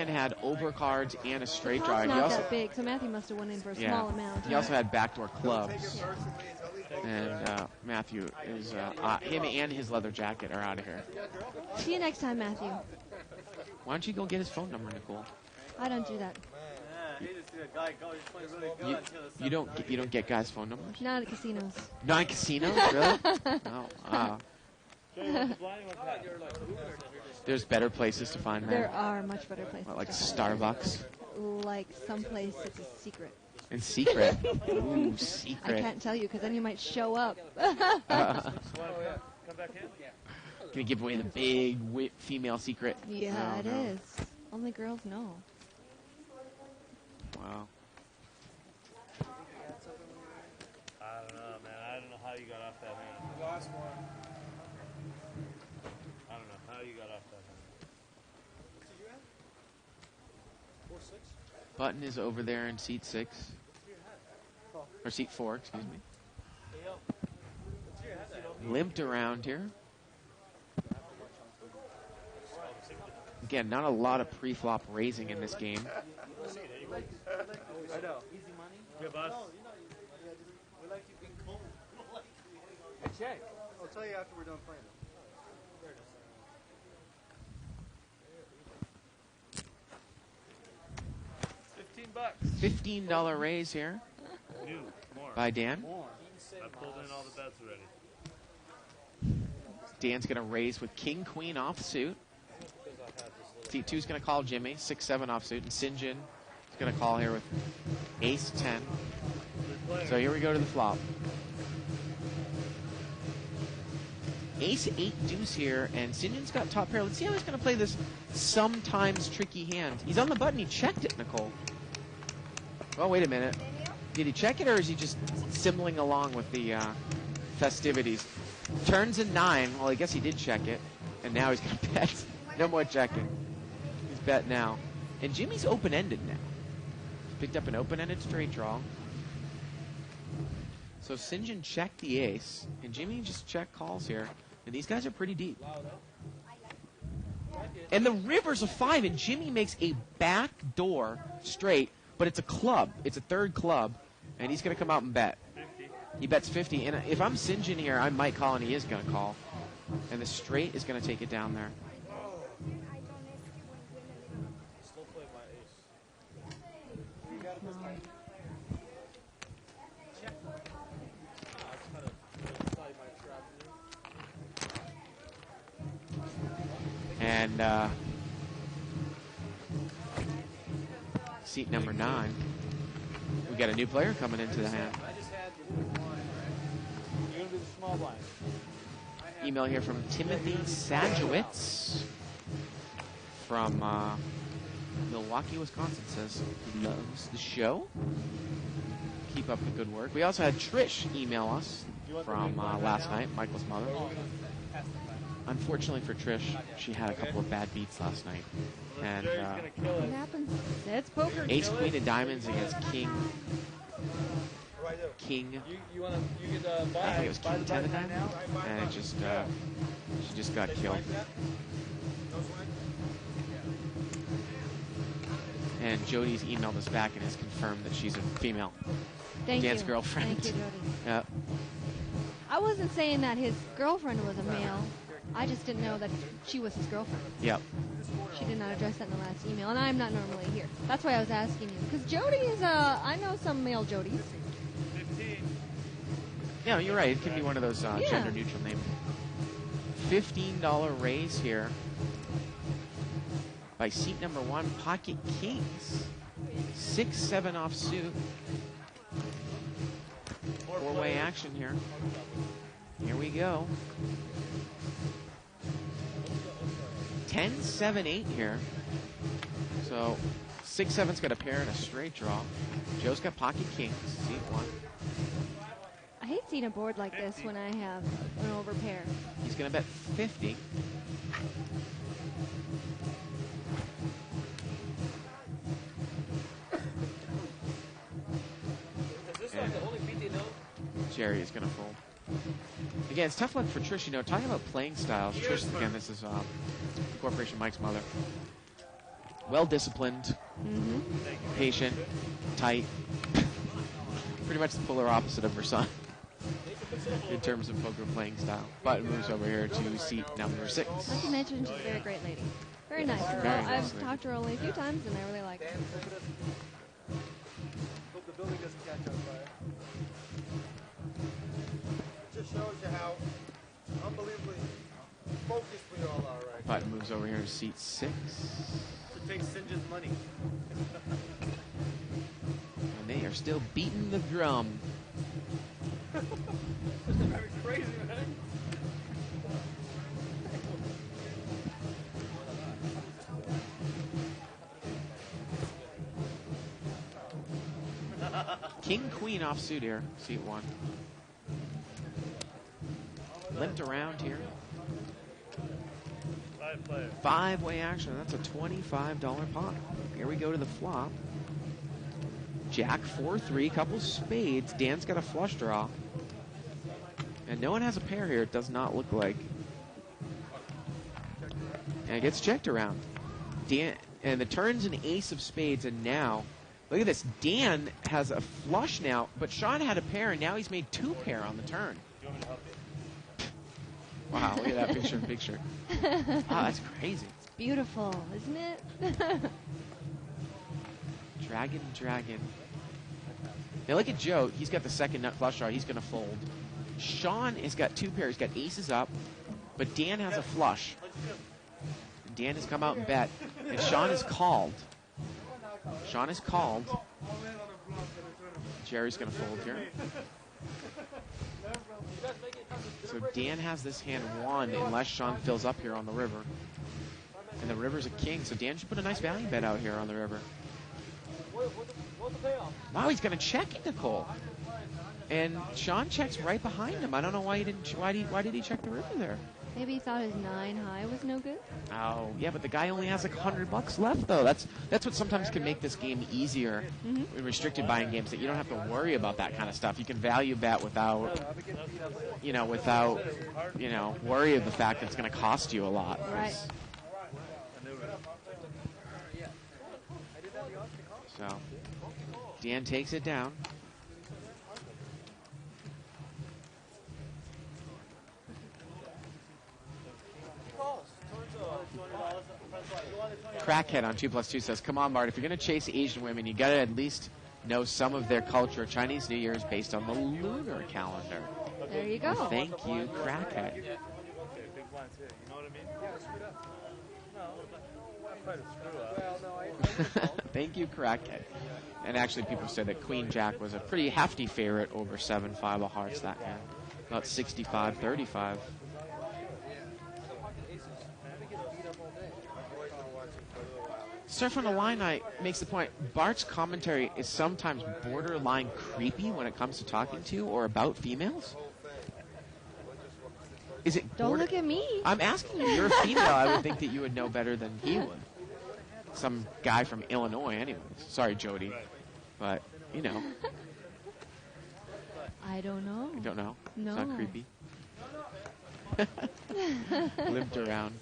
had overcards and a straight draw. It's not that big, so Matthew must have went in for a small amount. He also had backdoor clubs. And Matthew is, him and his leather jacket are out of here. See you next time, Matthew. Why don't you go get his phone number, Nicole? I don't do that. You don't get guys' phone numbers? Not at casinos. Not at casinos, really? No. There's better places to find men. There are much better places. What, like Starbucks? Like someplace it's a secret. In secret? Ooh, secret. I can't tell you because then you might show up. Come back in? Gonna give away the big female secret. Yeah, it is. Only girls know. Wow. I don't know, man. don't know how you got off that hand. The last one. I don't know how you got off that hand. 4-6. Button is over there in seat 6. Or seat 4, excuse me. Limped around here. Again, not a lot of pre-flop raising in this game. I know. Easy money. Yeah, boss. We like you being cold. Check. I'll tell you after we're done playing them. $15 raise here New. More. by Dan. I pulled in all the bets already. Dan's going to raise with King Queen offsuit. Seat 2 is going to call Jimmy, 6-7 offsuit, and St. John is going to call here with Ace 10. So here we go to the flop. Ace 8 deuce here, and St. John's got top pair. Let's see how he's going to play this sometimes tricky hand. He's on the button. He checked it, Nicole. Oh, wait a minute. Did he check it, or is he just simmling along with the festivities? Turns a 9. Well, I guess he did check it, and now he's going to bet. No more checking. He's bet now. And Jimmy's open-ended now. Picked up an open-ended straight draw. So St. John checked the ace, and Jimmy just check calls here. And these guys are pretty deep. And the river's a 5, and Jimmy makes a backdoor straight, but it's a club. It's a third club, and he's going to come out and bet. 50. He bets 50, and if I'm St. John here, I might call, and he is going to call. And the straight is going to take it down there. Still play my ace. You got it this time. Check. That's kind of inside my trap here. And seat number 9. We got a new player coming into the hand. I just had the blind, right? You're going to be the small blind. Email here from Timothy Sajewicz from Milwaukee, Wisconsin. Says he loves the show. Keep up the good work. We also had Trish email us from last night, Michael's mother. Unfortunately for Trish, she had a couple of bad beats last night. And What happens? It's poker. Ace Queen of Diamonds against King. You want to? You could buy. I think it was King 10 of Diamonds, and it just she just got killed. And Jody's emailed us back and has confirmed that she's a female. Thank Dan's you. girlfriend. Thank you, Jody. Yep. I wasn't saying that his girlfriend was a male. I just didn't know that she was his girlfriend. Yep. She did not address that in the last email, and I'm not normally here. That's why I was asking you. Because Jody is I know some male Jodys. 15. Yeah, you're right. It can be one of those gender neutral names. $15 raise here by seat number 1, Pocket Kings. 6-7 offsuit. Four-way action here. Here we go. 10-7-8 here. So 6-7's got a pair and a straight draw. Joe's got Pocket Kings, seat 1. I hate seeing a board like this when I have an overpair. He's going to bet 50. Is this like the only beat they know? Jerry is going to fold. Again, it's tough luck for Trish. You know, talking about playing styles, Trish, again, this is Corporation Mike's mother. Well-disciplined, patient, tight. Pretty much the polar opposite of her son in terms of poker playing style. But moves over here to seat number 6. Not to mention she's a very great lady. Very nice girl. Very nice I've lady. talked to her only a few times, and I really like her. Hope the building doesn't catch on fire. It just shows you how unbelievably focused we all are right now. Button moves over here to seat 6. To take Sinja's money. And they are still beating the drum. Very crazy, man. King Queen offsuit here, seat 1. limped around here. 5 players. 5-way action. That's a $25 pot. Here we go to the flop. Jack 4-3, couple spades. Dan's got a flush draw. And no one has a pair here, it does not look like. And it gets checked around. Dan, and the turn's an ace of spades, and now, look at this. Dan has a flush now, but Sean had a pair, and now he's made 2 pair on the turn. Wow, look at that picture. Wow, that's crazy. It's beautiful, isn't it? Dragon. Now look at Joe. He's got the second nut flush draw. He's going to fold. Sean has got 2 pairs. He's got aces up, but Dan has a flush. Dan has come out and bet, and Sean is called. Jerry's going to fold here. So Dan has this hand won unless Sean fills up here on the river. And the river's a king, so Dan should put a nice value bet out here on the river. Wow, he's going to check into Cole. And Sean checks right behind him. I don't know why he didn't. Why did he check the river there? Maybe he thought his 9 high was no good. Oh, yeah, but the guy only has like $100 left, though. That's what sometimes can make this game easier in restricted buying games, that you don't have to worry about that kind of stuff. You can value bet without worry of the fact that it's going to cost you a lot. Right. So, Dan takes it down. Crackhead on 2+2 says, "Come on, Bart. If you're going to chase Asian women, you got to at least know some of their culture. Chinese New Year is based on the lunar calendar." There you go. Well, thank you, Crackhead. Okay, big blinds here. You know what I mean? Yeah, screwed up. No, I'm trying to screw up. Thank you, Crackhead. And actually, people say that Queen Jack was a pretty hefty favorite over 7-5 of hearts that hand. About 65-35. Surf on the Line Night makes the point, Bart's commentary is sometimes borderline creepy when it comes to talking to or about females. Is it Don't look at me. I'm asking you, you're a female. I would think that you would know better than he would. Some guy from Illinois, anyways. Sorry, Jody. But, you know. I don't know. You don't know? No. It's not creepy. Lived around.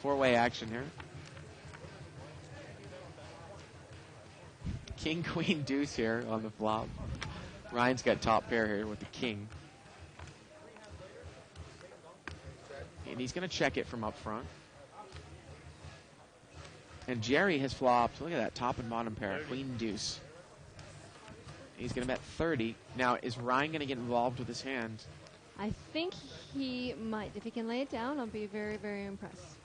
4-way action here. King, queen, deuce here on the flop. Ryan's got top pair here with the king. And he's going to check it from up front. And Jerry has flopped. Look at that, top and bottom pair. Queen, deuce. He's going to bet 30. Now, is Ryan going to get involved with his hand? I think he might. If he can lay it down, I'll be very, very impressed.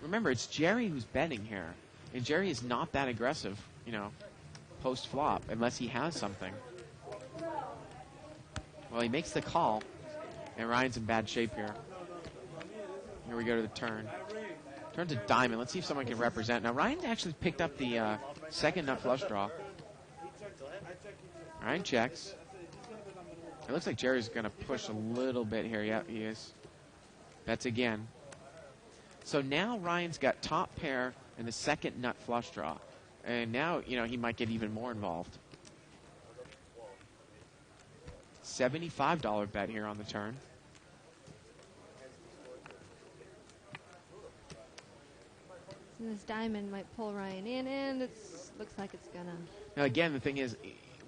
Remember, it's Jerry who's betting here. And Jerry is not that aggressive, you know, post-flop, unless he has something. Well, he makes the call, and Ryan's in bad shape here. Here we go to the turn. Turn's a diamond. Let's see if someone can represent. Now, Ryan actually picked up the second nut flush draw. Ryan checks. It looks like Jerry's going to push a little bit here. Yeah, he is. Bets again. So now Ryan's got top pair and the second nut flush draw. And now, you know, he might get even more involved. $75 bet here on the turn. And this diamond might pull Ryan in, and it looks like it's gonna. Now, again, the thing is,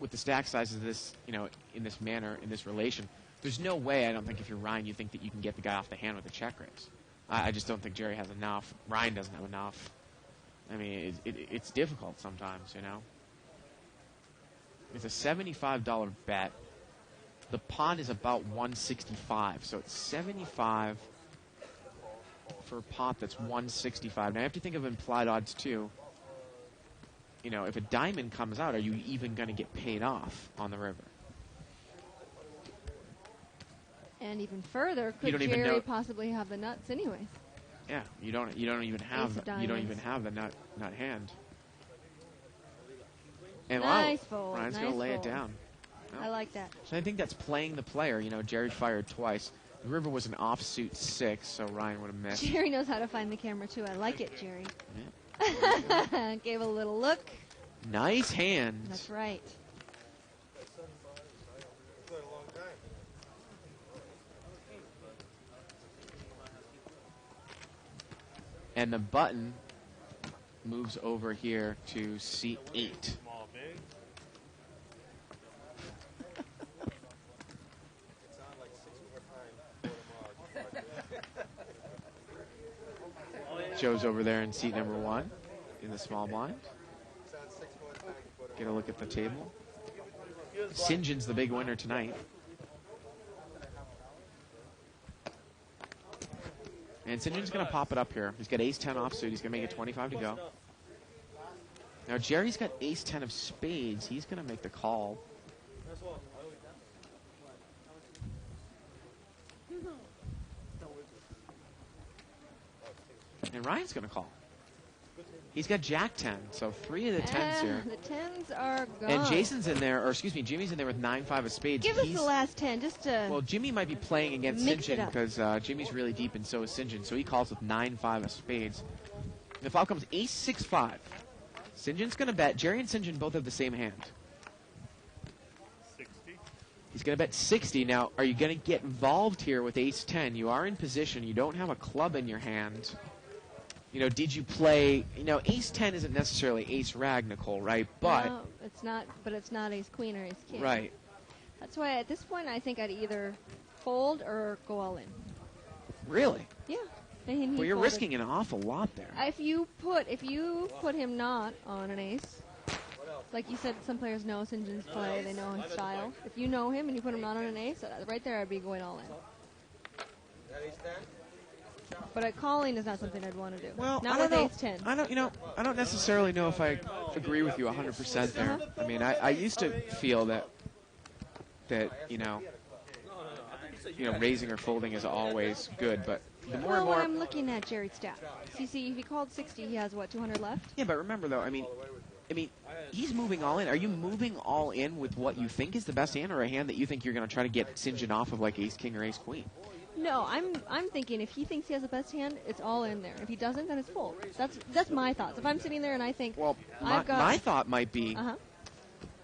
with the stack sizes of this, you know, in this manner, in this relation, there's no way, I don't think, if you're Ryan, you think that you can get the guy off the hand with a check raise. I just don't think Jerry has enough. Ryan doesn't have enough. I mean, it's difficult sometimes, you know. It's a $75 bet. The pot is about 165, so it's 75 for a pot that's 165. Now, I have to think of implied odds, too. You know, if a diamond comes out, are you even going to get paid off on the river? And even further, could don't even Jerry know- possibly have the nuts anyways? Yeah, you don't even have Ace of the diamonds. nut hand. And Nice wow, fold, Ryan's nice gonna lay it fold. down. I like that. So I think that's playing the player. You know, Jerry fired twice. The river was an offsuit 6, so Ryan would have missed. Jerry knows how to find the camera, too. I like it, Jerry. Yeah. Gave a little look. Nice hand. That's right. Played a long time. And the button moves over here to C8. Small, big. It's on like 6 more times. Joe's over there in seat number 1 in the small blind. It's on 6 more times. Get a look at the table. St. John's the big winner tonight. And St. John's going to pop it up here. He's got ace-10 offsuit. He's going to make it 25 to go. Now, Jerry's got ace-10 of spades. He's going to make the call. And Ryan's going to call. He's got Jack-10, so 3 of the 10s here. The 10s are gone. And Jason's in there, or excuse me, Jimmy's in there with 9-5 of spades. Give us the last 10, just to... Well, Jimmy might be playing against Mix St. it John up. because Jimmy's really deep and so is St. John, so he calls with 9-5 of spades. The flop comes ace-6-5. St. John's going to bet. Jerry and St. John both have the same hand. 60. He's going to bet 60. Now, are you going to get involved here with ace-10? You are in position. You don't have a club in your hand. You know, did you play, you know, ace-10 isn't necessarily ace-rag, Nicole, right? But, No, it's not, but it's not ace-queen or ace-king. right. That's why at this point I think I'd either fold or go all in. Really? Yeah. And he Well, you're folded. risking an awful lot there. If you put him not on an ace, like you said, some players know St. John's play, they know his style. If you know him and you put him not on an ace, right there I'd be going all in. That ace 10? But calling is not something I'd want to do. Well, not I don't with know. ace 10. I don't necessarily know if I agree with you 100% there. I mean, I used to feel that raising or folding is always good, but the more Well, and when more. I'm looking at Jerry's stats, see, if he called 60, he has, 200 left? Yeah, but remember though, I mean, he's moving all in. Are you moving all in with what you think is the best hand, or a hand that you think you're going to try to get St. John off of, like ace king or ace queen? No, I'm thinking if he thinks he has the best hand, it's all in there. If he doesn't, then it's fold. That's my thoughts. If I'm sitting there and I think, Well, I've got my thought might be Uh-huh.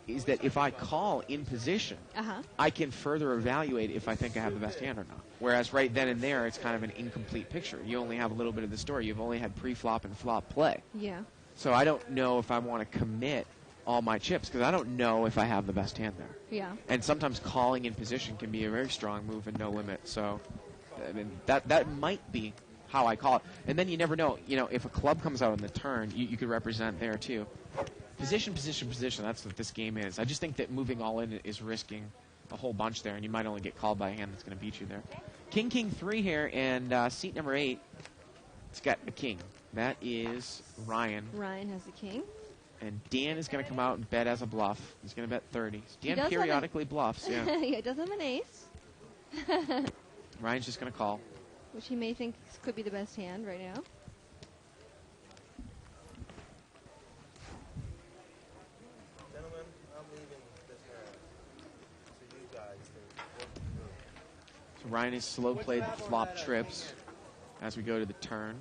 is that if I call in position, Uh-huh. I can further evaluate if I think I have the best hand or not. Whereas right then and there, it's kind of an incomplete picture. You only have a little bit of the story. You've only had pre-flop and flop play. Yeah. So I don't know if I want to commit all my chips because I don't know if I have the best hand there. Yeah. And sometimes calling in position can be a very strong move and no limit. So, I mean, that might be how I call it. And then you never know. You know, if a club comes out on the turn, you could represent there too. Position, position, position. That's what this game is. I just think that moving all in is risking a whole bunch there, and you might only get called by a hand that's going to beat you there. King, king, 3 here, and seat number 8, it's got a king. That is Ryan. Ryan has the king. And Dan is going to come out and bet as a bluff. He's going to bet 30. He Dan does have periodically bluffs, yeah. He does have an ace, Ryan's just going to call. which he may think could be the best hand right now. Gentlemen, I'm leaving this hand to you guys to work through. So Ryan has slow played the flop trips as we go to the turn.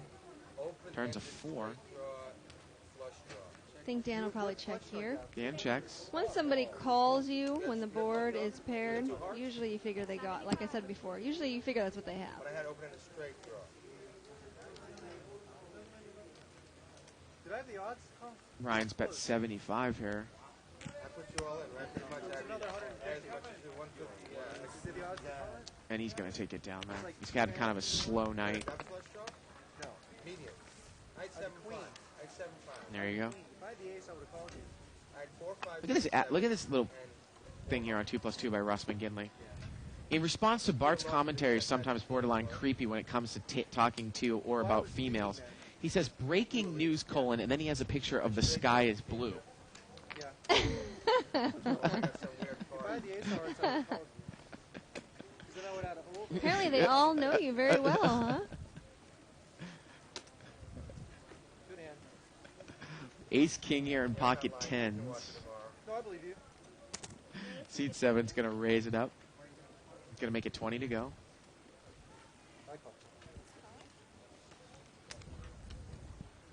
Open Turns a ended 4. draw, flush draw. I think Dan will probably check here. Dan checks. Once somebody calls you when the board is paired, usually you figure they got, like I said before, usually you figure that's what they have. But I had open ended straight draw. Did I have the odds, Tom? Ryan's bet 75 here. I put you all in, right? Pretty much It's another 150. as much as you 150. Yeah. Like, did the odds? And he's going to take it down there. He's had kind of a slow night. That flush draw? No. Medium. I had 7-5. I had 7-5. There you go. If I had the ace, I would have called you. I had 4-5. Look at this. Look at this little thing here on 2+2 by Russ McGinley. In response to Bart's commentary, sometimes borderline creepy when it comes to talking to or about females, he says breaking news : and then he has a picture of the sky is blue. Yeah. That's some weird If I had card. the ace, I would have called you. Because then I would have had a whole. Apparently they all know you very well, huh? Good hand. Ace king here in pocket tens. No, I believe you. Seat 7's going to raise it up. It's going to make it 20 to go.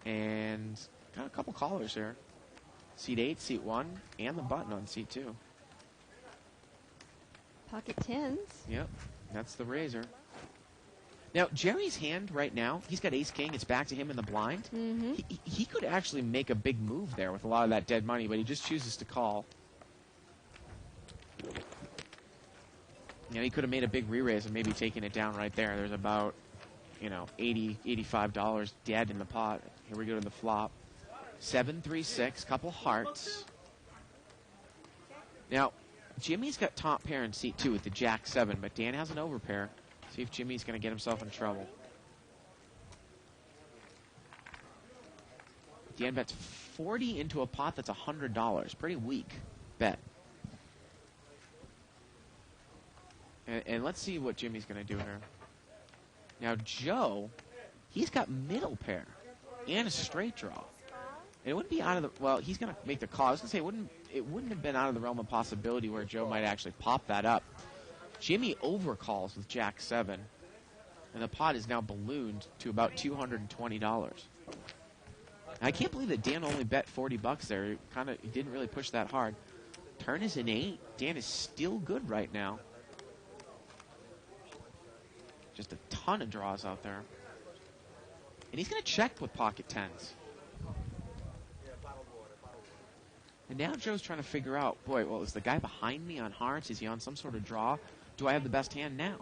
And got a couple callers here. Seat 8, Seat 1, and the button on Seat 2. Pocket tens. Yep, that's the razor. Now, Jerry's hand right now, he's got ace-king. It's back to him in the blind. Mm-hmm. He could actually make a big move there with a lot of that dead money, but he just chooses to call. You know, he could have made a big re-raise and maybe taken it down right there. There's about, $80, $85 dead in the pot. Here we go to the flop. 7-3-6, couple hearts. Now, Jimmy's got top pair in Seat 2 with the Jack-7, but Dan has an overpair. See if Jimmy's going to get himself in trouble. Dan bets 40 into a pot that's $100. Pretty weak bet. And let's see what Jimmy's going to do here. Now, Joe, he's got middle pair and a straight draw. And it wouldn't be out of the... Well, he's going to make the call. I was going to say, it wouldn't have been out of the realm of possibility where Joe might actually pop that up. Jimmy overcalls with Jack-7, and the pot is now ballooned to about $220. I can't believe that Dan only bet $40 there. He didn't really push that hard. Turn is an 8. Dan is still good right now. Just a ton of draws out there. And he's going to check with pocket tens. And now Joe's trying to figure out, boy, well, is the guy behind me on hearts? Is he on some sort of draw? Do I have the best hand now?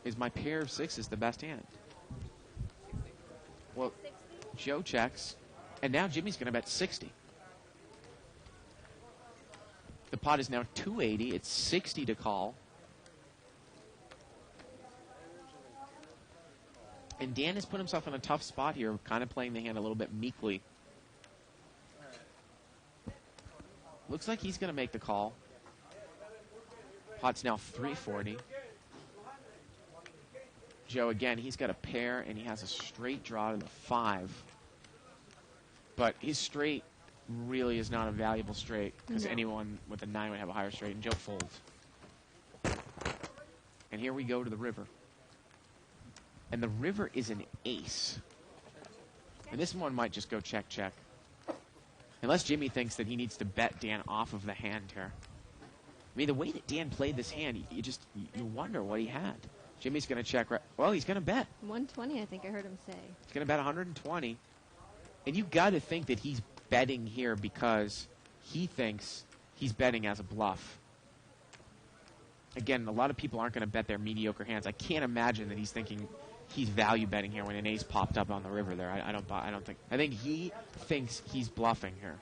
Is my pair of sixes the best hand? Well, Joe checks, and now Jimmy's going to bet 60. The pot is now 280. It's 60 to call. And Dan has put himself in a tough spot here, kind of playing the hand a little bit meekly. Looks like he's going to make the call. Pot's now 340. Joe, again, he's got a pair, and he has a straight draw to the 5. But his straight really is not a valuable straight, because anyone with a 9 would have a higher straight, and Joe folds. And here we go to the river. And the river is an ace. And this one might just go check, check. Unless Jimmy thinks that he needs to bet Dan off of the hand here. I mean, the way that Dan played this hand, you wonder what he had. Jimmy's going to check. Well, he's going to bet. 120, I think I heard him say. He's going to bet 120. And you got to think that he's betting here because he thinks he's betting as a bluff. Again, a lot of people aren't going to bet their mediocre hands. I can't imagine that he's thinking he's value betting here when an ace popped up on the river there. I think he thinks he's bluffing here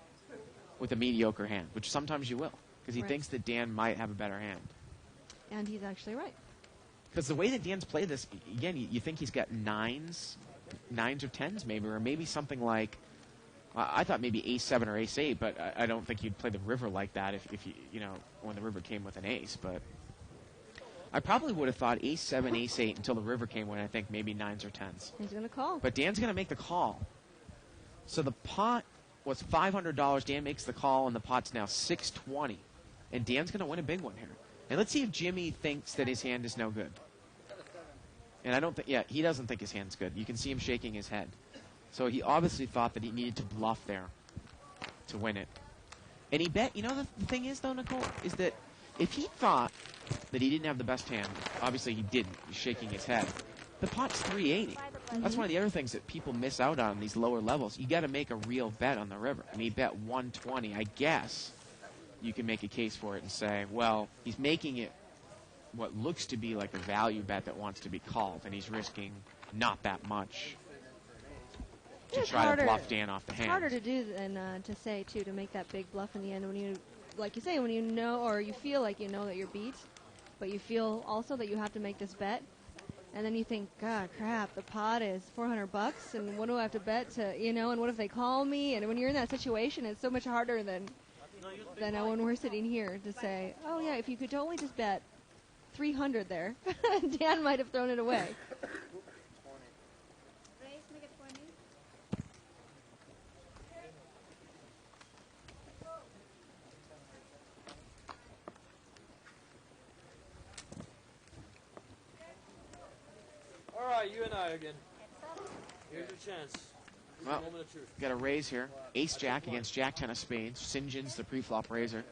with a mediocre hand, which sometimes you will, because he thinks that Dan might have a better hand. And he's actually right. Because the way that Dan's played this, again, you think he's got nines or tens maybe, or maybe something like, I thought maybe ace-7 or ace-8, but I don't think you'd play the river like that if when the river came with an ace, but I probably would have thought ace-7, ace-8 until the river came when I think maybe 9s or 10s. He's going to call. But Dan's going to make the call. So the pot was $500. Dan makes the call, and the pot's now $620. And Dan's going to win a big one here. And let's see if Jimmy thinks that his hand is no good. And I don't think, he doesn't think his hand's good. You can see him shaking his head. So he obviously thought that he needed to bluff there to win it. And he bet, the thing is, though, Nicole, is that if he thought that he didn't have the best hand, obviously he didn't. He's shaking his head. The pot's 380. That's one of the other things that people miss out on these lower levels. You got to make a real bet on the river. And he bet 120. I guess you can make a case for it and say, well, he's making it what looks to be like a value bet that wants to be called, and he's risking not that much to try to bluff Dan off the hand. It's harder to do than to say, too, to make that big bluff in the end when you, like you say, when you know or you feel like you know that you're beat, but you feel also that you have to make this bet. And then you think, God, crap, the pot is $400, and what do I have to bet to, and what if they call me? And when you're in that situation, it's so much harder than when we're sitting here to say, oh, yeah, if you could totally just bet 300 there, Dan might have thrown it away. right, you and I again. Here's your chance. Here's Well, your moment of truth. got a raise here. Ace Jack against Jack 10 of spades. St. John's the pre-flop raiser.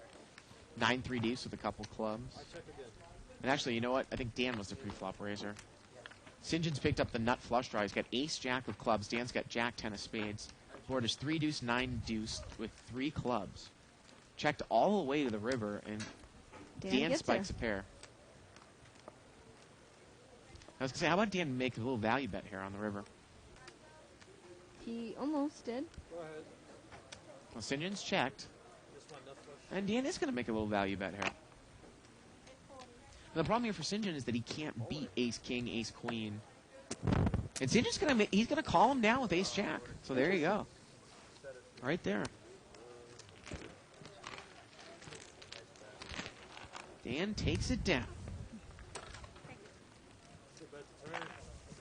9-3 deuce with a couple clubs. I check again. And actually, you know what? I think Dan was the pre-flop raiser. St. John's picked up the nut flush draw. He's got Ace Jack with clubs. Dan's got Jack 10 of spades. Board is 3 deuce, 9 deuce with 3 clubs. Checked all the way to the river, and Dan gets spikes her. a pair. I was going to say, how about Dan make a little value bet here on the river? He almost did. Go ahead. Well, St. John's checked, This one, nut flush. and Dan is going to make a little value bet here. The problem here for St. John is that he can't beat Ace King, Ace Queen. And St. John's he's gonna call him down with Ace Jack. So there you go. Right there. Dan takes it down. It's about to turn.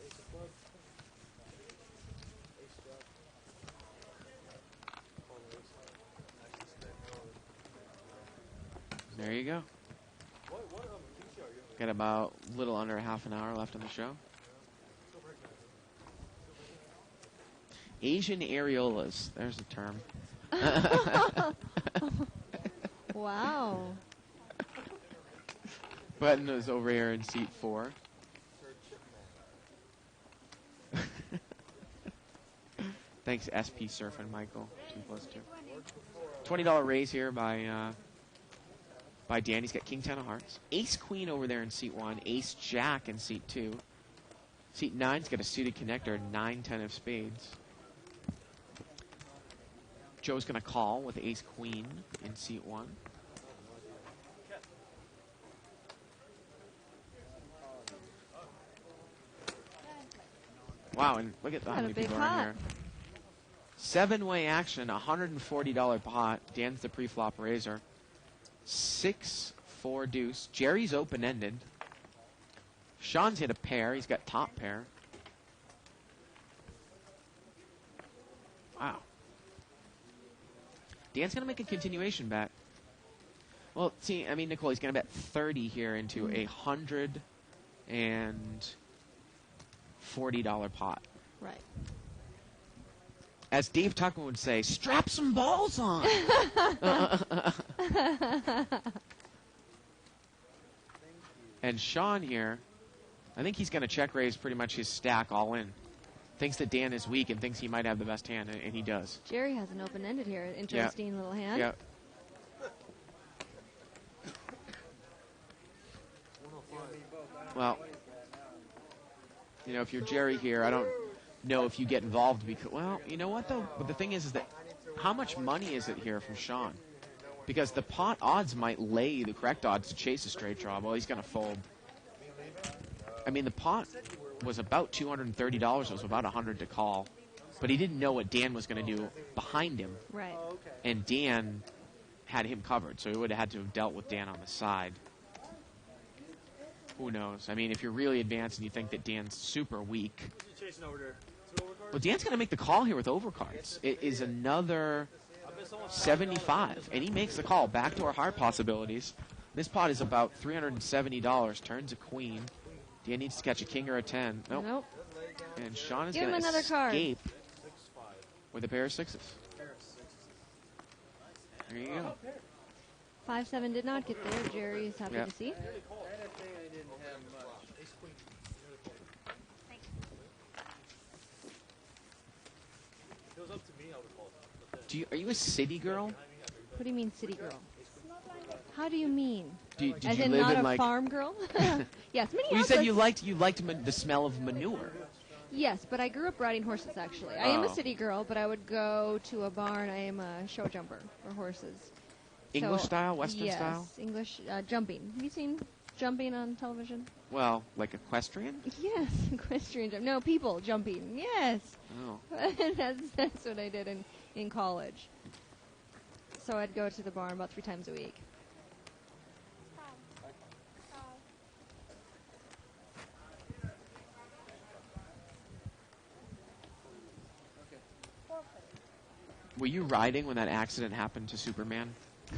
Ace of clubs. Ace jack. Call the ace. There you go. What keys are you? Got about a little under half an hour left on the show. Asian areolas. There's a term. Wow. Button is over here in seat 4. Thanks, SP Surfing Michael. 2+2. $20 raise here by Dan. He's got King 10 of hearts. Ace Queen over there in seat 1. Ace Jack in seat 2. Seat 9's got a suited connector. 9-10 of spades. Joe's going to call with Ace Queen in seat 1. Wow, and look at how Got a many big people are in pot. here. 7-way action, $140 pot. Dan's the pre-flop raiser. 6-4 deuce. Jerry's open-ended. Sean's hit a pair. He's got top pair. Wow. Dan's going to make a continuation bet. Well, see, I mean, Nicole, he's going to bet 30 here into a $140 pot. Right. As Dave Tuckman would say, strap some balls on. And Sean here, I think he's going to check raise pretty much his stack all in. Thinks that Dan is weak and thinks he might have the best hand, and he does. Jerry has an open-ended here. Interesting little hand. Yeah. Well, you know, if you're Jerry here, I don't know if you get involved because, well, you know what though? But the thing is that how much money is it here from Sean? Because the pot odds might lay the correct odds to chase a straight draw. Well, he's going to fold. I mean, the pot was about $230. It was about $100 to call. But he didn't know what Dan was going to do behind him. Right. And Dan had him covered, so he would have had to have dealt with Dan on the side. Who knows? I mean, if you're really advanced and you think that Dan's super weak, Who's chasing over there? Two overcards? well, Dan's going to make the call here with overcards. It is another I bet someone's 75, and he makes the call. Back to our hard possibilities. This pot is about $370. Turns a queen. Dan needs to catch a king or a 10. Nope. Nope. And Sean is Give going him to another card. escape with a pair of sixes. There you go. 5-7 did not get there. Jerry is happy Yeah. to see. If it was up to me, I would call it. Are you a city girl? What do you mean, city girl? How do you mean? Did As you in live not in a like? farm girl? Yes, Well, you Minneapolis. said you liked the smell of manure. Yes, but I grew up riding horses, actually. I am a Oh. city girl, but I would go to a barn. I am a show jumper for horses. English So, style, Western yes, style. English jumping. Have you seen jumping on television? Well, like equestrian. Yes, equestrian jump. No, people jumping. Yes. Oh. that's what I did in college. So I'd go to the barn about 3 times a week. Were you riding when that accident happened to Superman,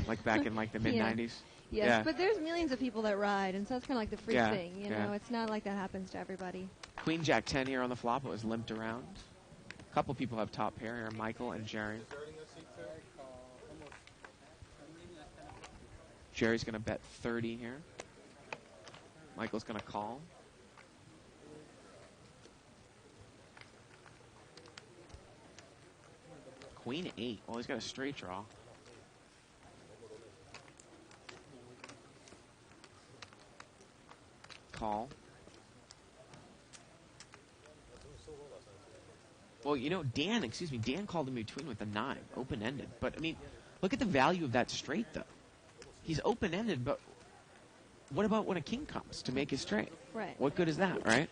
like back in like the mid '90s? Yes, Yeah. but there's millions of people that ride, and so it's kind of like the freak Yeah, thing. You yeah. know, it's not like that happens to everybody. Queen Jack 10 here on the flop. It was limped around. A couple people have top pair here, Michael and Jerry. Jerry's going to bet 30 here. Michael's going to call. Queen 8. Well, he's got a straight draw. Call. Well, you know, Dan called in between with the 9, open-ended. But, I mean, look at the value of that straight, though. He's open-ended, but what about when a king comes to make his straight? Right. What good is that, right?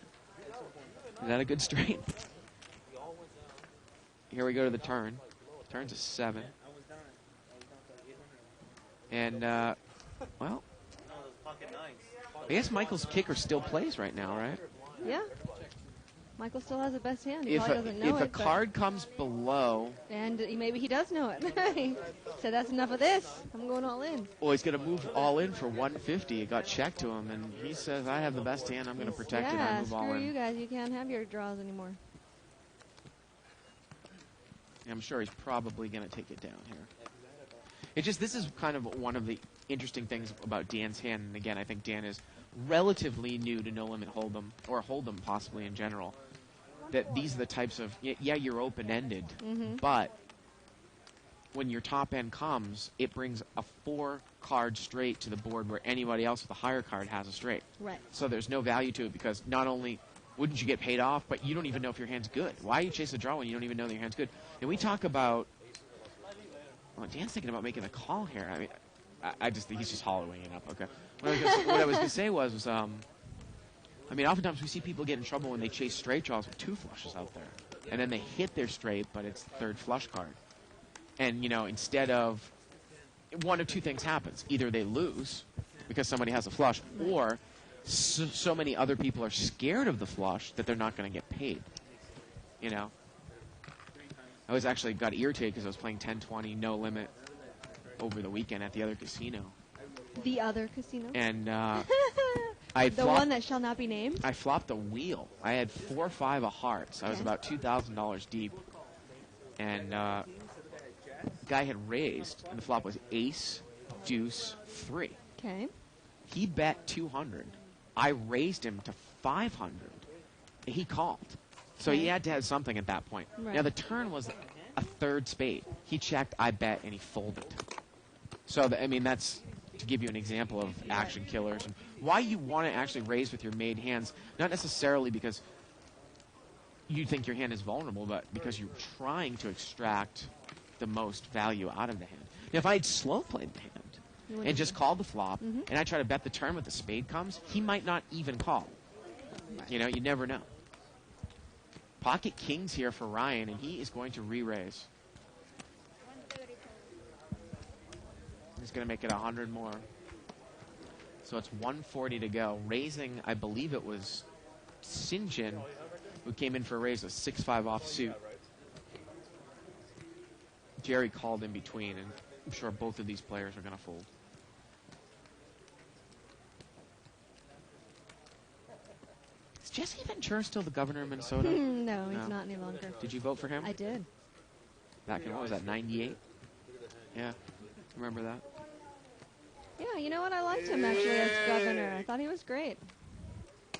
Is that a good straight? Here we go to the turn. Turn's a 7. And, well, I guess Michael's kicker still plays right now, right? Yeah. Michael still has the best hand. He probably doesn't know if it. a card comes below... And maybe he does know it. He said, that's enough of this. I'm going all in. Well, he's going to move all in for 150. It got checked to him, and he says, I have the best hand. I'm going to protect it. I move all screw in. you guys. You can't have your draws anymore. I'm sure he's probably going to take it down here. It's just, this is kind of one of the interesting things about Dan's hand. And again, I think Dan is relatively new to No Limit Hold'em, or Hold'em possibly in general. That these are the types of, yeah, you're open-ended, but when your top end comes, it brings a 4-card straight to the board where anybody else with a higher card has a straight. Right. So there's no value to it because not only wouldn't you get paid off, but you don't even know if your hand's good. Why you chase a draw when you don't even know that your hand's good? And we talk about, well, Dan's thinking about making a call here. I mean, I just think he's just hollowing it up. Okay. What I was going to say was, I mean, oftentimes we see people get in trouble when they chase straight draws with 2 flushes out there. And then they hit their straight, but it's the 3rd flush card. And, you know, instead of... One of 2 things happens. Either they lose because somebody has a flush, or so many other people are scared of the flush that they're not going to get paid. You know? I was actually got irritated because I was playing 10-20, no limit, over the weekend at the other casino. The other casino? And... the one that shall not be named? I flopped a wheel. I had 4 or 5 of hearts. I was about $2,000 deep. And guy had raised, and the flop was ace, deuce, 3. Okay. He bet 200. I raised him to 500. He called. So he had to have something at that point. Right. Now, the turn was a 3rd spade. He checked, I bet, and he folded. So, I mean, that's... to give you an example of action killers and why you want to actually raise with your made hands, not necessarily because you think your hand is vulnerable, but because you're trying to extract the most value out of the hand. Now, if I had slow played the hand and just called the flop, and I try to bet the turn when the spade comes, he might not even call. You know, you never know. Pocket kings here for Ryan, and he is going to re-raise. He's going to make it 100 more. So it's 140 to go. Raising, I believe it was Sinjin, who came in for a raise, a 6-5 offsuit. Jerry called in between, and I'm sure both of these players are going to fold. Is Jesse Ventura still the governor of Minnesota? No, he's not any longer. Did you vote for him? I did. Back in, what was that, 98? Yeah, remember that? Yeah, you know what? I liked him actually as governor. I thought he was great.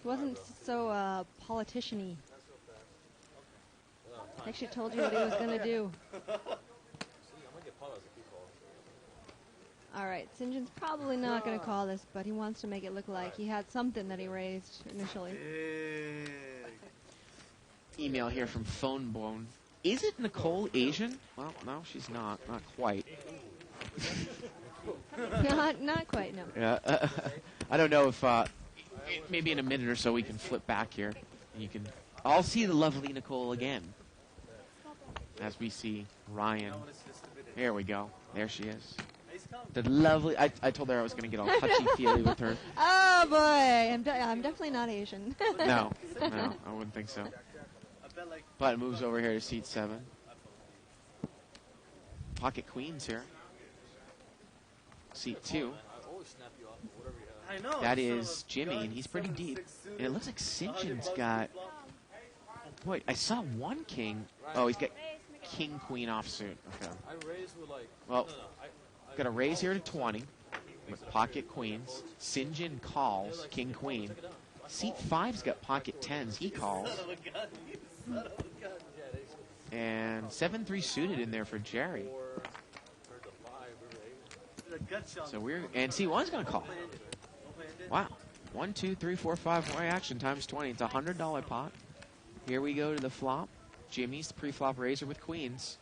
He wasn't so politician-y. Actually told you what he was going to do. All right, St. John's probably not going to call this, but he wants to make it look like he had something that he raised initially. Email here from Phonebone. Is it Nicole Asian? Well, no, she's not. Not quite. Not quite, no. Yeah, I don't know if maybe in a minute or so we can flip back here, and you can all see the lovely Nicole again as we see Ryan. There we go. There she is. The lovely. I told her I was going to get all touchy-feely with her. Oh boy, I'm definitely not Asian. No, I wouldn't think so. But it moves over here to seat 7. Pocket queens here. Seat 2. I know. That is Jimmy, and he's pretty deep. And it looks like St. John's got... Wait, I saw one king. Oh, he's got king, queen offsuit. Okay. I raised with like. Well, I got a raise here to 20 with pocket queens. St. John calls, king, queen. Seat 5's got pocket 10s. He calls. And 7-3 suited in there for Jerry. So we're... And Seat 1's going to call. Wow. 1, 2, 3, 4, 5 more action times 20. It's a $100 pot. Here we go to the flop. Jimmy's the pre-flop raiser with queens.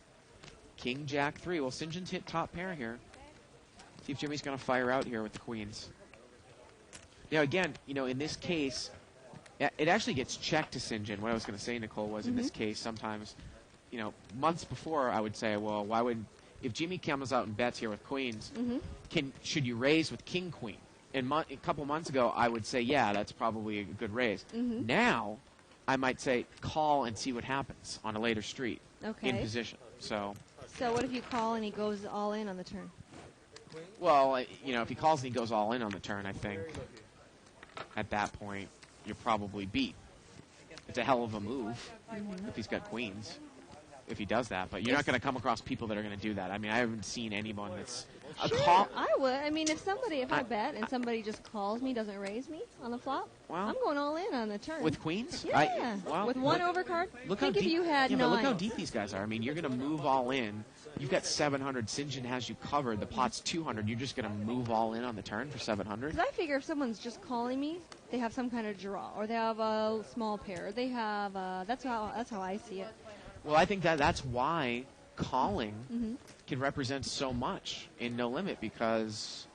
King, Jack, 3. Well, St. John's hit top pair here. See if Jimmy's going to fire out here with the queens. Now, again, you know, in this case, it actually gets checked to St. John. What I was going to say, Nicole, was in this case, sometimes, you know, months before, I would say, well, why would... If Jimmy comes out and bets here with queens, should you raise with king, queen? And a couple months ago, I would say, yeah, that's probably a good raise. Now, I might say call and see what happens on a later street in position. So what if you call and he goes all in on the turn? Well, you know, if he calls and he goes all in on the turn, I think at that point you're probably beat. It's a hell of a move if he's got queens. If he does that, but you're not going to come across people that are going to do that. I mean, I haven't seen anyone that's a call. I would. I mean, if I bet and somebody just calls me, doesn't raise me on the flop, well, I'm going all in on the turn. With queens? Yeah. With one overcard? Think if you had 9. But look how deep these guys are. I mean, you're going to move all in. You've got 700. St. John has you covered. The pot's 200. You're just going to move all in on the turn for 700? Because I figure if someone's just calling me, they have some kind of draw, or they have a small pair. They have, that's how I see it. Well, I think that's why calling can represent so much in No Limit, because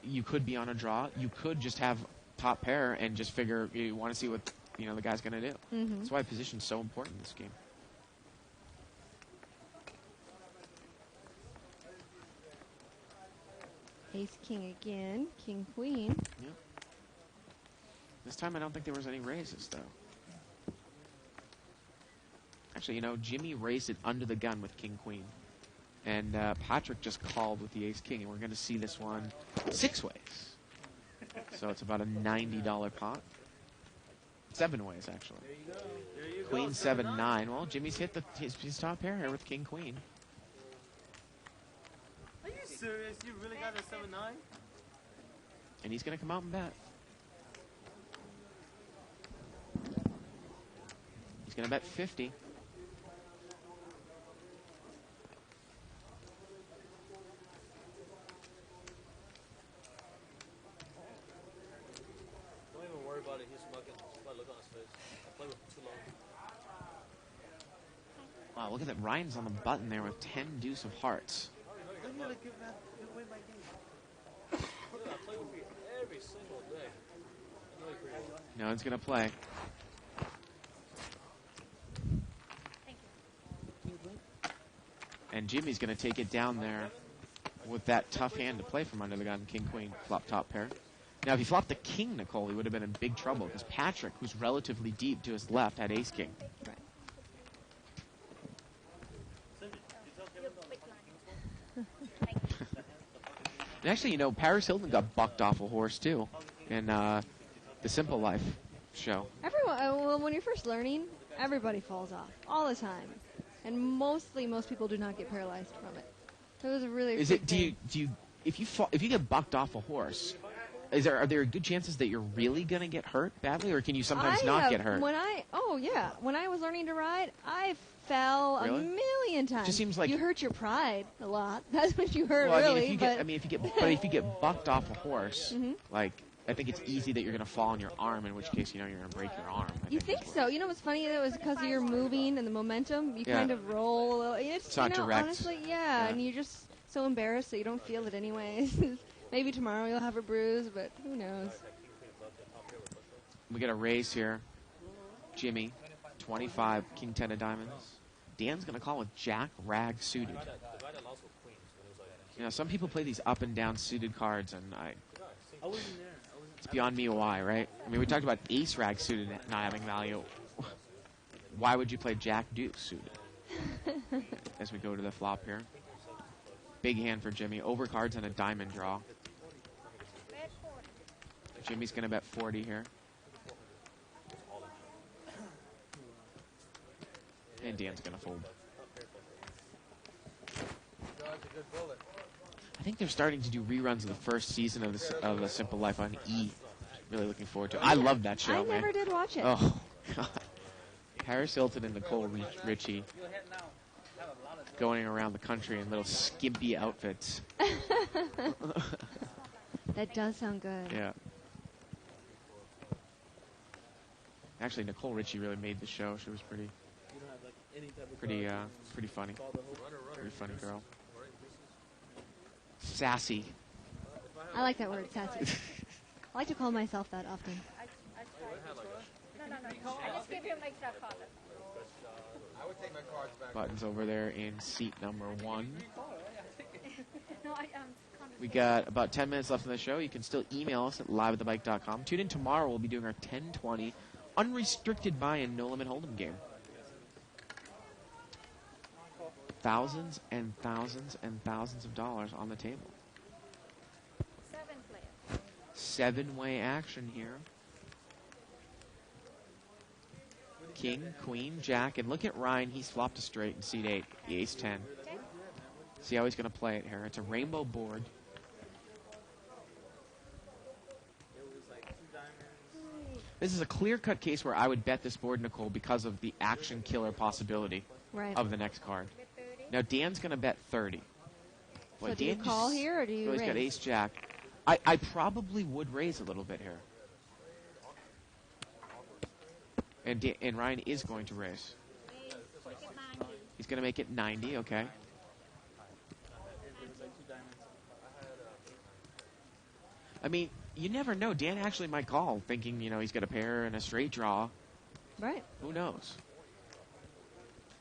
you could be on a draw. You could just have top pair and just figure you want to see what the guy's going to do. That's why position's so important in this game. Ace, king again. King, queen. Yep. This time I don't think there was any raises, though. Actually, Jimmy raised it under the gun with king, queen. And Patrick just called with the ace, king. And we're going to see this one 6 ways. So it's about a $90 pot. 7 ways, actually. There you Queen, go. 7, 9. Well, Jimmy's hit his top pair here with king, queen. Are you serious? You really got a 7-9? And he's going to come out and bet. He's going to bet 50. don't even worry about it. He's smoking. Look on his face. I played with him too long. Wow, look at that. Ryan's on the button there with 10 deuce of hearts. I'm gonna give away my game. I play with you every single day. I know you're crazy. No one's going to play. And Jimmy's going to take it down there with that tough hand to play from under the gun, king, queen, flop top pair. Now, if he flopped the king, Nicole, he would have been in big trouble, because Patrick, who's relatively deep to his left, had ace king. Right. And actually, Paris Hilton got bucked off a horse, too, in the Simple Life show. Well, when you're first learning, everybody falls off all the time. And most people do not get paralyzed from it. So it was a really if you get bucked off a horse, are there good chances that you're really going to get hurt badly, or can you sometimes not get hurt? When I was learning to ride, I fell a million times. Just seems like you hurt your pride a lot. That's what you hurt, well, really. If you get bucked off a horse, I think it's easy that you're going to fall on your arm, in which case, you're going to break your arm. You think so? What's funny? It was because of your moving and the momentum. You kind of roll a little. It's not direct. Honestly, and you're just so embarrassed that you don't feel it anyways. Maybe tomorrow you'll have a bruise, but who knows? We get a raise here. Jimmy, 25, king 10 of diamonds. Dan's going to call with jack, rag, suited. Some people play these up and down suited cards, and I wasn't there. it's beyond me why, right? I mean, we talked about ace rag suited not having value. Why would you play jack deuce suited? As we go to the flop here. Big hand for Jimmy. Overcards and a diamond draw. Jimmy's going to bet 40 here. And Dan's going to fold. Dodge a good bullet. I think they're starting to do reruns of the first season of A Simple Life on E. Really looking forward to it. I love that show, I man. never did watch it. Oh, God. Paris Hilton and Nicole Richie going around the country in little skimpy outfits. That does sound good. Yeah. Actually, Nicole Richie really made the show. She was pretty funny. Pretty funny girl. Sassy. I like that word, sassy. I like to call myself that often. No. I just give you a extra card. I would take my cards back. Buttons over there in seat number 1. No, We got about 10 minutes left in the show. You can still email us at liveatthebike.com. Tune in tomorrow. We'll be doing our 10-20 unrestricted buy-in no limit hold'em game. Thousands and thousands and thousands of dollars on the table. 7 players. 7-way action here. King, queen, jack, and look at Ryan. He's flopped a straight in seat 8, the ace 10. See how he's going to play it here. It's a rainbow board. This is a clear-cut case where I would bet this board, Nicole, because of the action killer possibility of the next card. Now, Dan's going to bet 30. So do you call here or do you He's raise? got ace jack. I probably would raise a little bit here. And Ryan is going to raise. He's going to make it 90, okay. I mean, you never know. Dan actually might call, thinking, he's got a pair and a straight draw. Right. Who knows?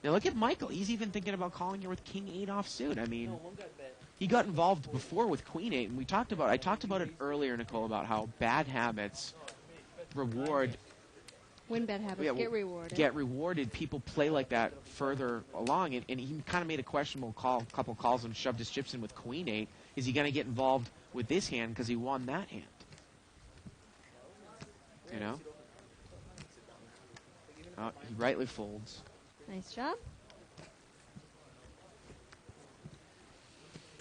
Now look at Michael. He's even thinking about calling here with King 8 offsuit. I mean, he got involved before with Queen 8, and I talked about it earlier, Nicole, about how bad habits reward. Win bad habits, get rewarded. Get rewarded. People play like that further along, and he kind of made a questionable couple calls and shoved his chips in with Queen 8. Is he going to get involved with this hand because he won that hand? He rightly folds. Nice job.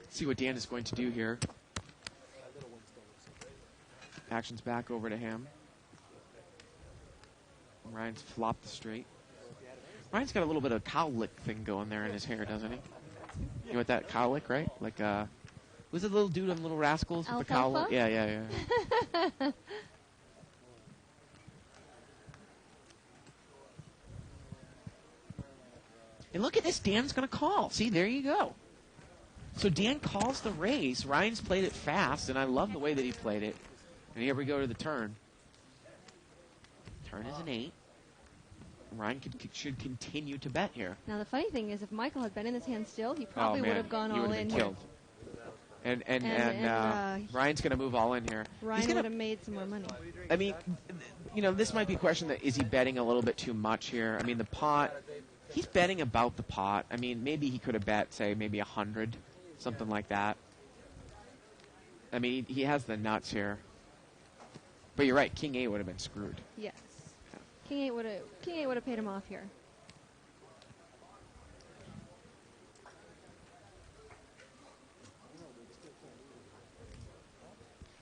See what Dan is going to do here. Action's back over to him. Ryan's flopped the straight. Ryan's got a little bit of cowlick thing going there in his hair, doesn't he? You know what that cowlick, right? Like, who's the little dude on Little Rascals with the cowlick? Yeah. And look at this. Dan's going to call. See, there you go. So Dan calls the raise. Ryan's played it fast, and I love the way that he played it. And here we go to the turn. Turn is an 8. Ryan should continue to bet here. Now the funny thing is, if Michael had been in this hand still, he probably would have gone all in. He would have been killed. And Ryan's going to move all in here. Ryan would have made some more money. I mean, this might be a question that is he betting a little bit too much here? I mean, the pot, he's betting about the pot. I mean, maybe he could have bet, say, maybe 100, something like that. I mean, he has the nuts here. But you're right, King 8 would have been screwed. Yes. King 8 would have paid him off here.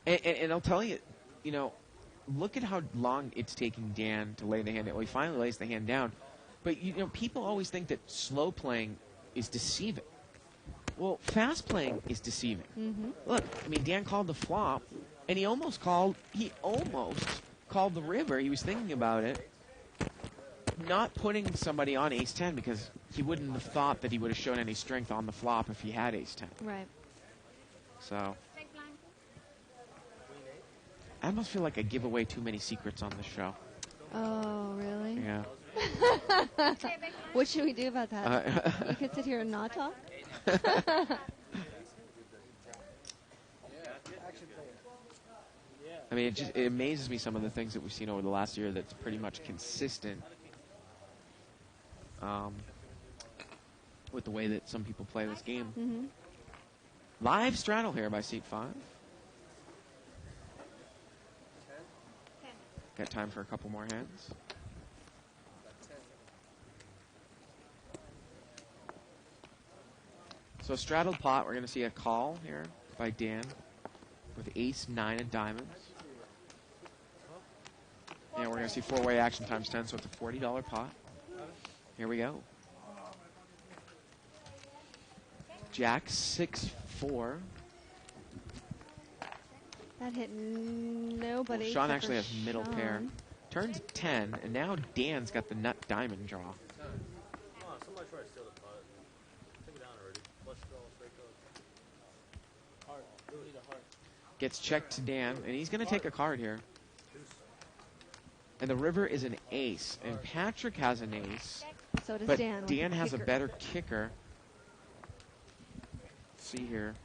And I'll tell you, look at how long it's taking Dan to lay the hand down. Well, he finally lays the hand down. But, people always think that slow playing is deceiving. Well, fast playing is deceiving. Mm-hmm. Look, I mean, Dan called the flop, and he almost called the river. He was thinking about it. Not putting somebody on ace 10 because he wouldn't have thought that he would have shown any strength on the flop if he had ace 10. Right. So I almost feel like I give away too many secrets on this show. Oh, really? Yeah. What should we do about that? You could sit here and not talk? I mean, it amazes me some of the things that we've seen over the last year that's pretty much consistent with the way that some people play this game. Mm-hmm. Live straddle here by seat 5. Got time for a couple more hands. So straddled pot, we're going to see a call here by Dan with ace 9 of diamonds. And we're going to see four-way action times 10, so it's a $40 pot. Here we go. Jack 6-4. That hit nobody. Well, Sean except actually for has middle Sean. pair. Turns 10, and now Dan's got the nut diamond draw. Come on, somebody try to steal the pot. Take it down already. Flush draw, straight draw. Heart. You need a heart. Gets checked to Dan, and he's going to take a card here. And the river is an ace, and Patrick has an ace, So does but Dan. with Dan the has a kicker. better kicker. Let's see here.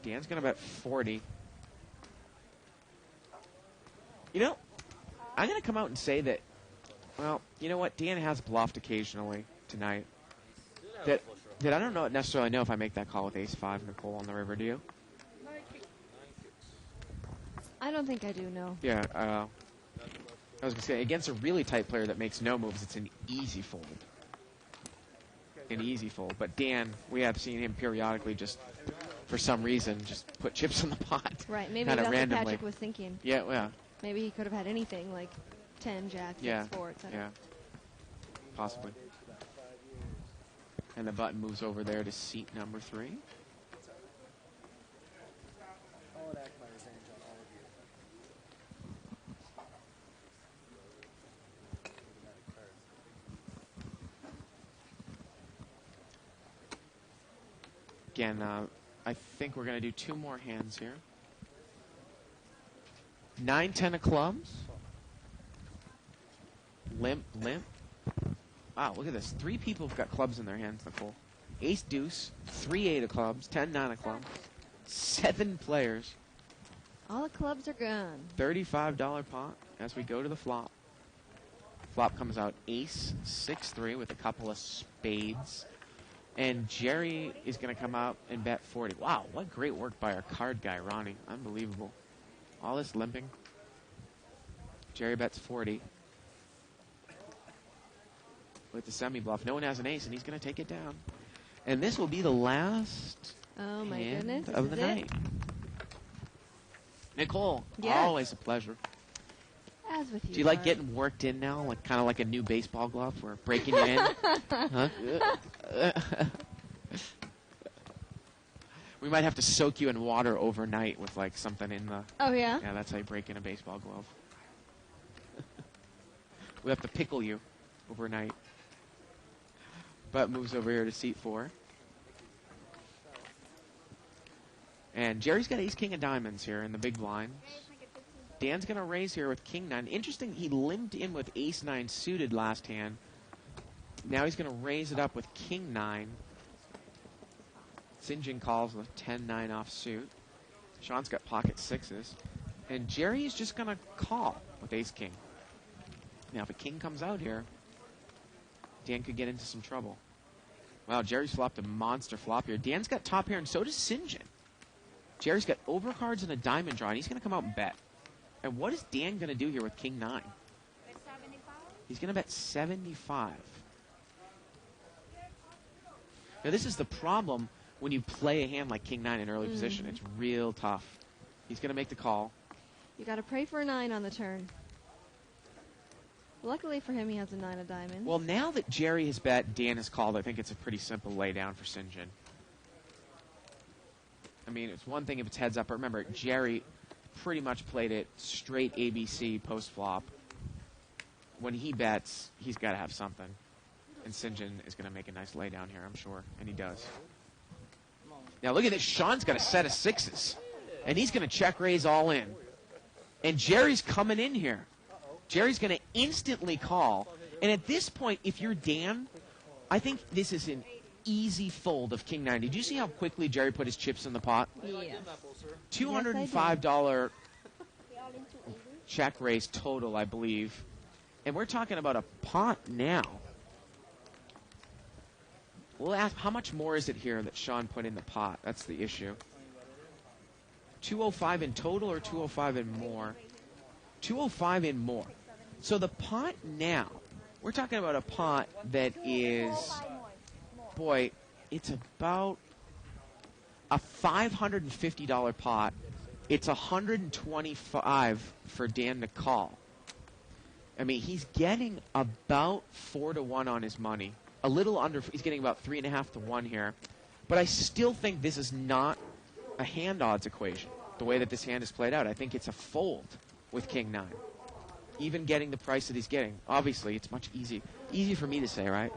Dan's going to bet 40. You know, I'm going to come out and say that, well, you know what? Dan has bluffed occasionally tonight. That I don't necessarily know if I make that call with ace-5 Nicole on the river, do you? I don't think I do, no. Yeah, I was going to say, against a really tight player that makes no moves, it's an easy fold. An easy fold. But Dan, we have seen him periodically just, for some reason, just put chips in the pot. Right, maybe Kinda that's randomly. what Patrick was thinking. Yeah, well, Maybe he could have had anything like 10, Jack, 6, 4, etc. yeah. Possibly. And the button moves over there to seat number 3. Again, I think we're going to do 2 more hands here. 9, 10 of clubs. Limp, limp. Wow, look at this. 3 people have got clubs in their hands, Nicole. Ace, deuce, 3, 8 of clubs, 10, 9 of clubs. 7 players. All the clubs are gone. $35 pot as we go to the flop. Flop comes out ace, 6-3 with a couple of spades. And Jerry is going to come out and bet 40. Wow, what great work by our card guy, Ronnie. Unbelievable. All this limping. Jerry bets 40. With the semi-bluff. No one has an ace, and he's going to take it down. And this will be the last Oh my hand goodness. of This the is it? night. Nicole, Yes. always a pleasure. As with you. Do you like Bart. getting worked in now, like kind of like a new baseball glove? We're breaking you in. Huh? We might have to soak you in water overnight with like something in the. Oh, yeah? Yeah, that's how you break in a baseball glove. We have to pickle you overnight. Butt moves over here to seat 4. And Jerry's got ace king of diamonds here in the big blind. Dan's going to raise here with king 9. Interesting, he limped in with ace 9 suited last hand. Now he's going to raise it up with king 9. St. John calls with 10-9 off suit. Sean's got pocket 6s. And Jerry is just going to call with ace king. Now if a king comes out here, Dan could get into some trouble. Wow, Jerry's flopped a monster flop here. Dan's got top pair, and so does St. John. Jerry's got overcards and a diamond draw, and he's going to come out and bet. And what is Dan going to do here with king 9? He's going to bet 75. Now, this is the problem when you play a hand like king 9 in early position. It's real tough. He's going to make the call. You got to pray for a 9 on the turn. Luckily for him, he has a 9 of diamonds. Well, now that Jerry has bet, Dan has called, I think it's a pretty simple laydown for St. John. I mean, it's one thing if it's heads up, but remember, Jerry pretty much played it straight ABC post-flop. When he bets, he's got to have something. And St. John is going to make a nice laydown here, I'm sure. And he does. Now, look at this. Sean's got a set of 6s. And he's going to check raise all in. And Jerry's coming in here. Jerry's going to instantly call. And at this point, if you're Dan, I think this is an easy fold of king 9. Did you see how quickly Jerry put his chips in the pot? Yes. $205 check raise total, I believe. And we're talking about a pot now. We'll ask, how much more is it here that Sean put in the pot? That's the issue. 205 in total or 205 in more? 205 and more. So the pot now, we're talking about a pot that is, boy, it's about a $550 pot. It's $125 for Dan to call. I mean, he's getting about 4-1 on his money. A little under, he's getting about 3.5 to 1 here. But I still think this is not a hand odds equation, the way that this hand is played out. I think it's a fold with King 9. Even getting the price that he's getting. Obviously, it's much easy for me to say, right?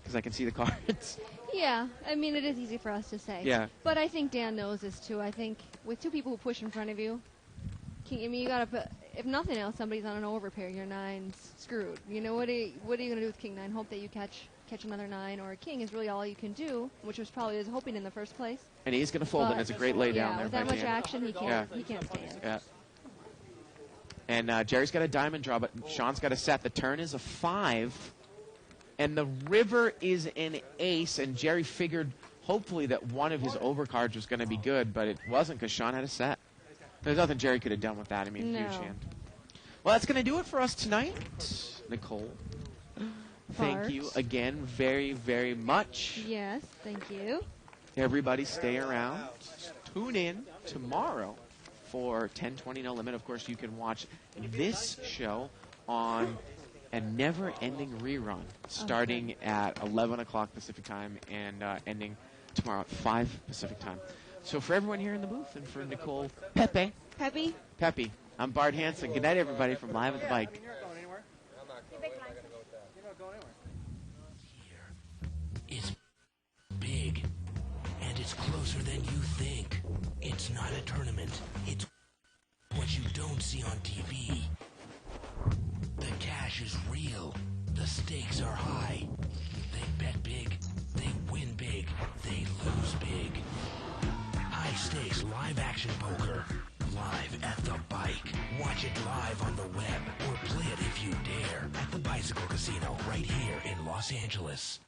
Because I can see the cards. Yeah, I mean, it is easy for us to say. Yeah. But I think Dan knows this, too. I think with two people who push in front of you, you got to put, if nothing else, somebody's on an overpair. Your 9's screwed. You know, what are you going to do with King 9? Hope that you catch another 9 or a king is really all you can do, which was probably his hoping in the first place. And he's going to fold, and it's a great lay down yeah, there. With that much action, he can't stand. Yeah. And Jerry's got a diamond draw, but Sean's got a set. The turn is a 5, and the river is an ace, and Jerry figured hopefully that one of his overcards was going to be good, but it wasn't because Sean had a set. There's nothing Jerry could have done with that. I mean, huge hand. Well, that's going to do it for us tonight. Nicole, thank you again very, very much. Yes, thank you. Everybody stay around. Tune in tomorrow for 1020 No Limit. Of course, you can watch this show on a never-ending rerun starting at 11 o'clock Pacific time and ending tomorrow at 5 Pacific time. So for everyone here in the booth and for Nicole Pepe, I'm Bart Hanson. Good night, everybody, from Live at the Bike. You're not going anywhere. I'm not going. Where am I going to go with that? You're not going anywhere. Here is big, and it's closer than you think. It's not a tournament. It's what you don't see on TV. The cash is real. The stakes are high. They bet big. They win big. They lose big. High stakes live action poker. Live at the Bike. Watch it live on the web or play it if you dare at the Bicycle Casino right here in Los Angeles.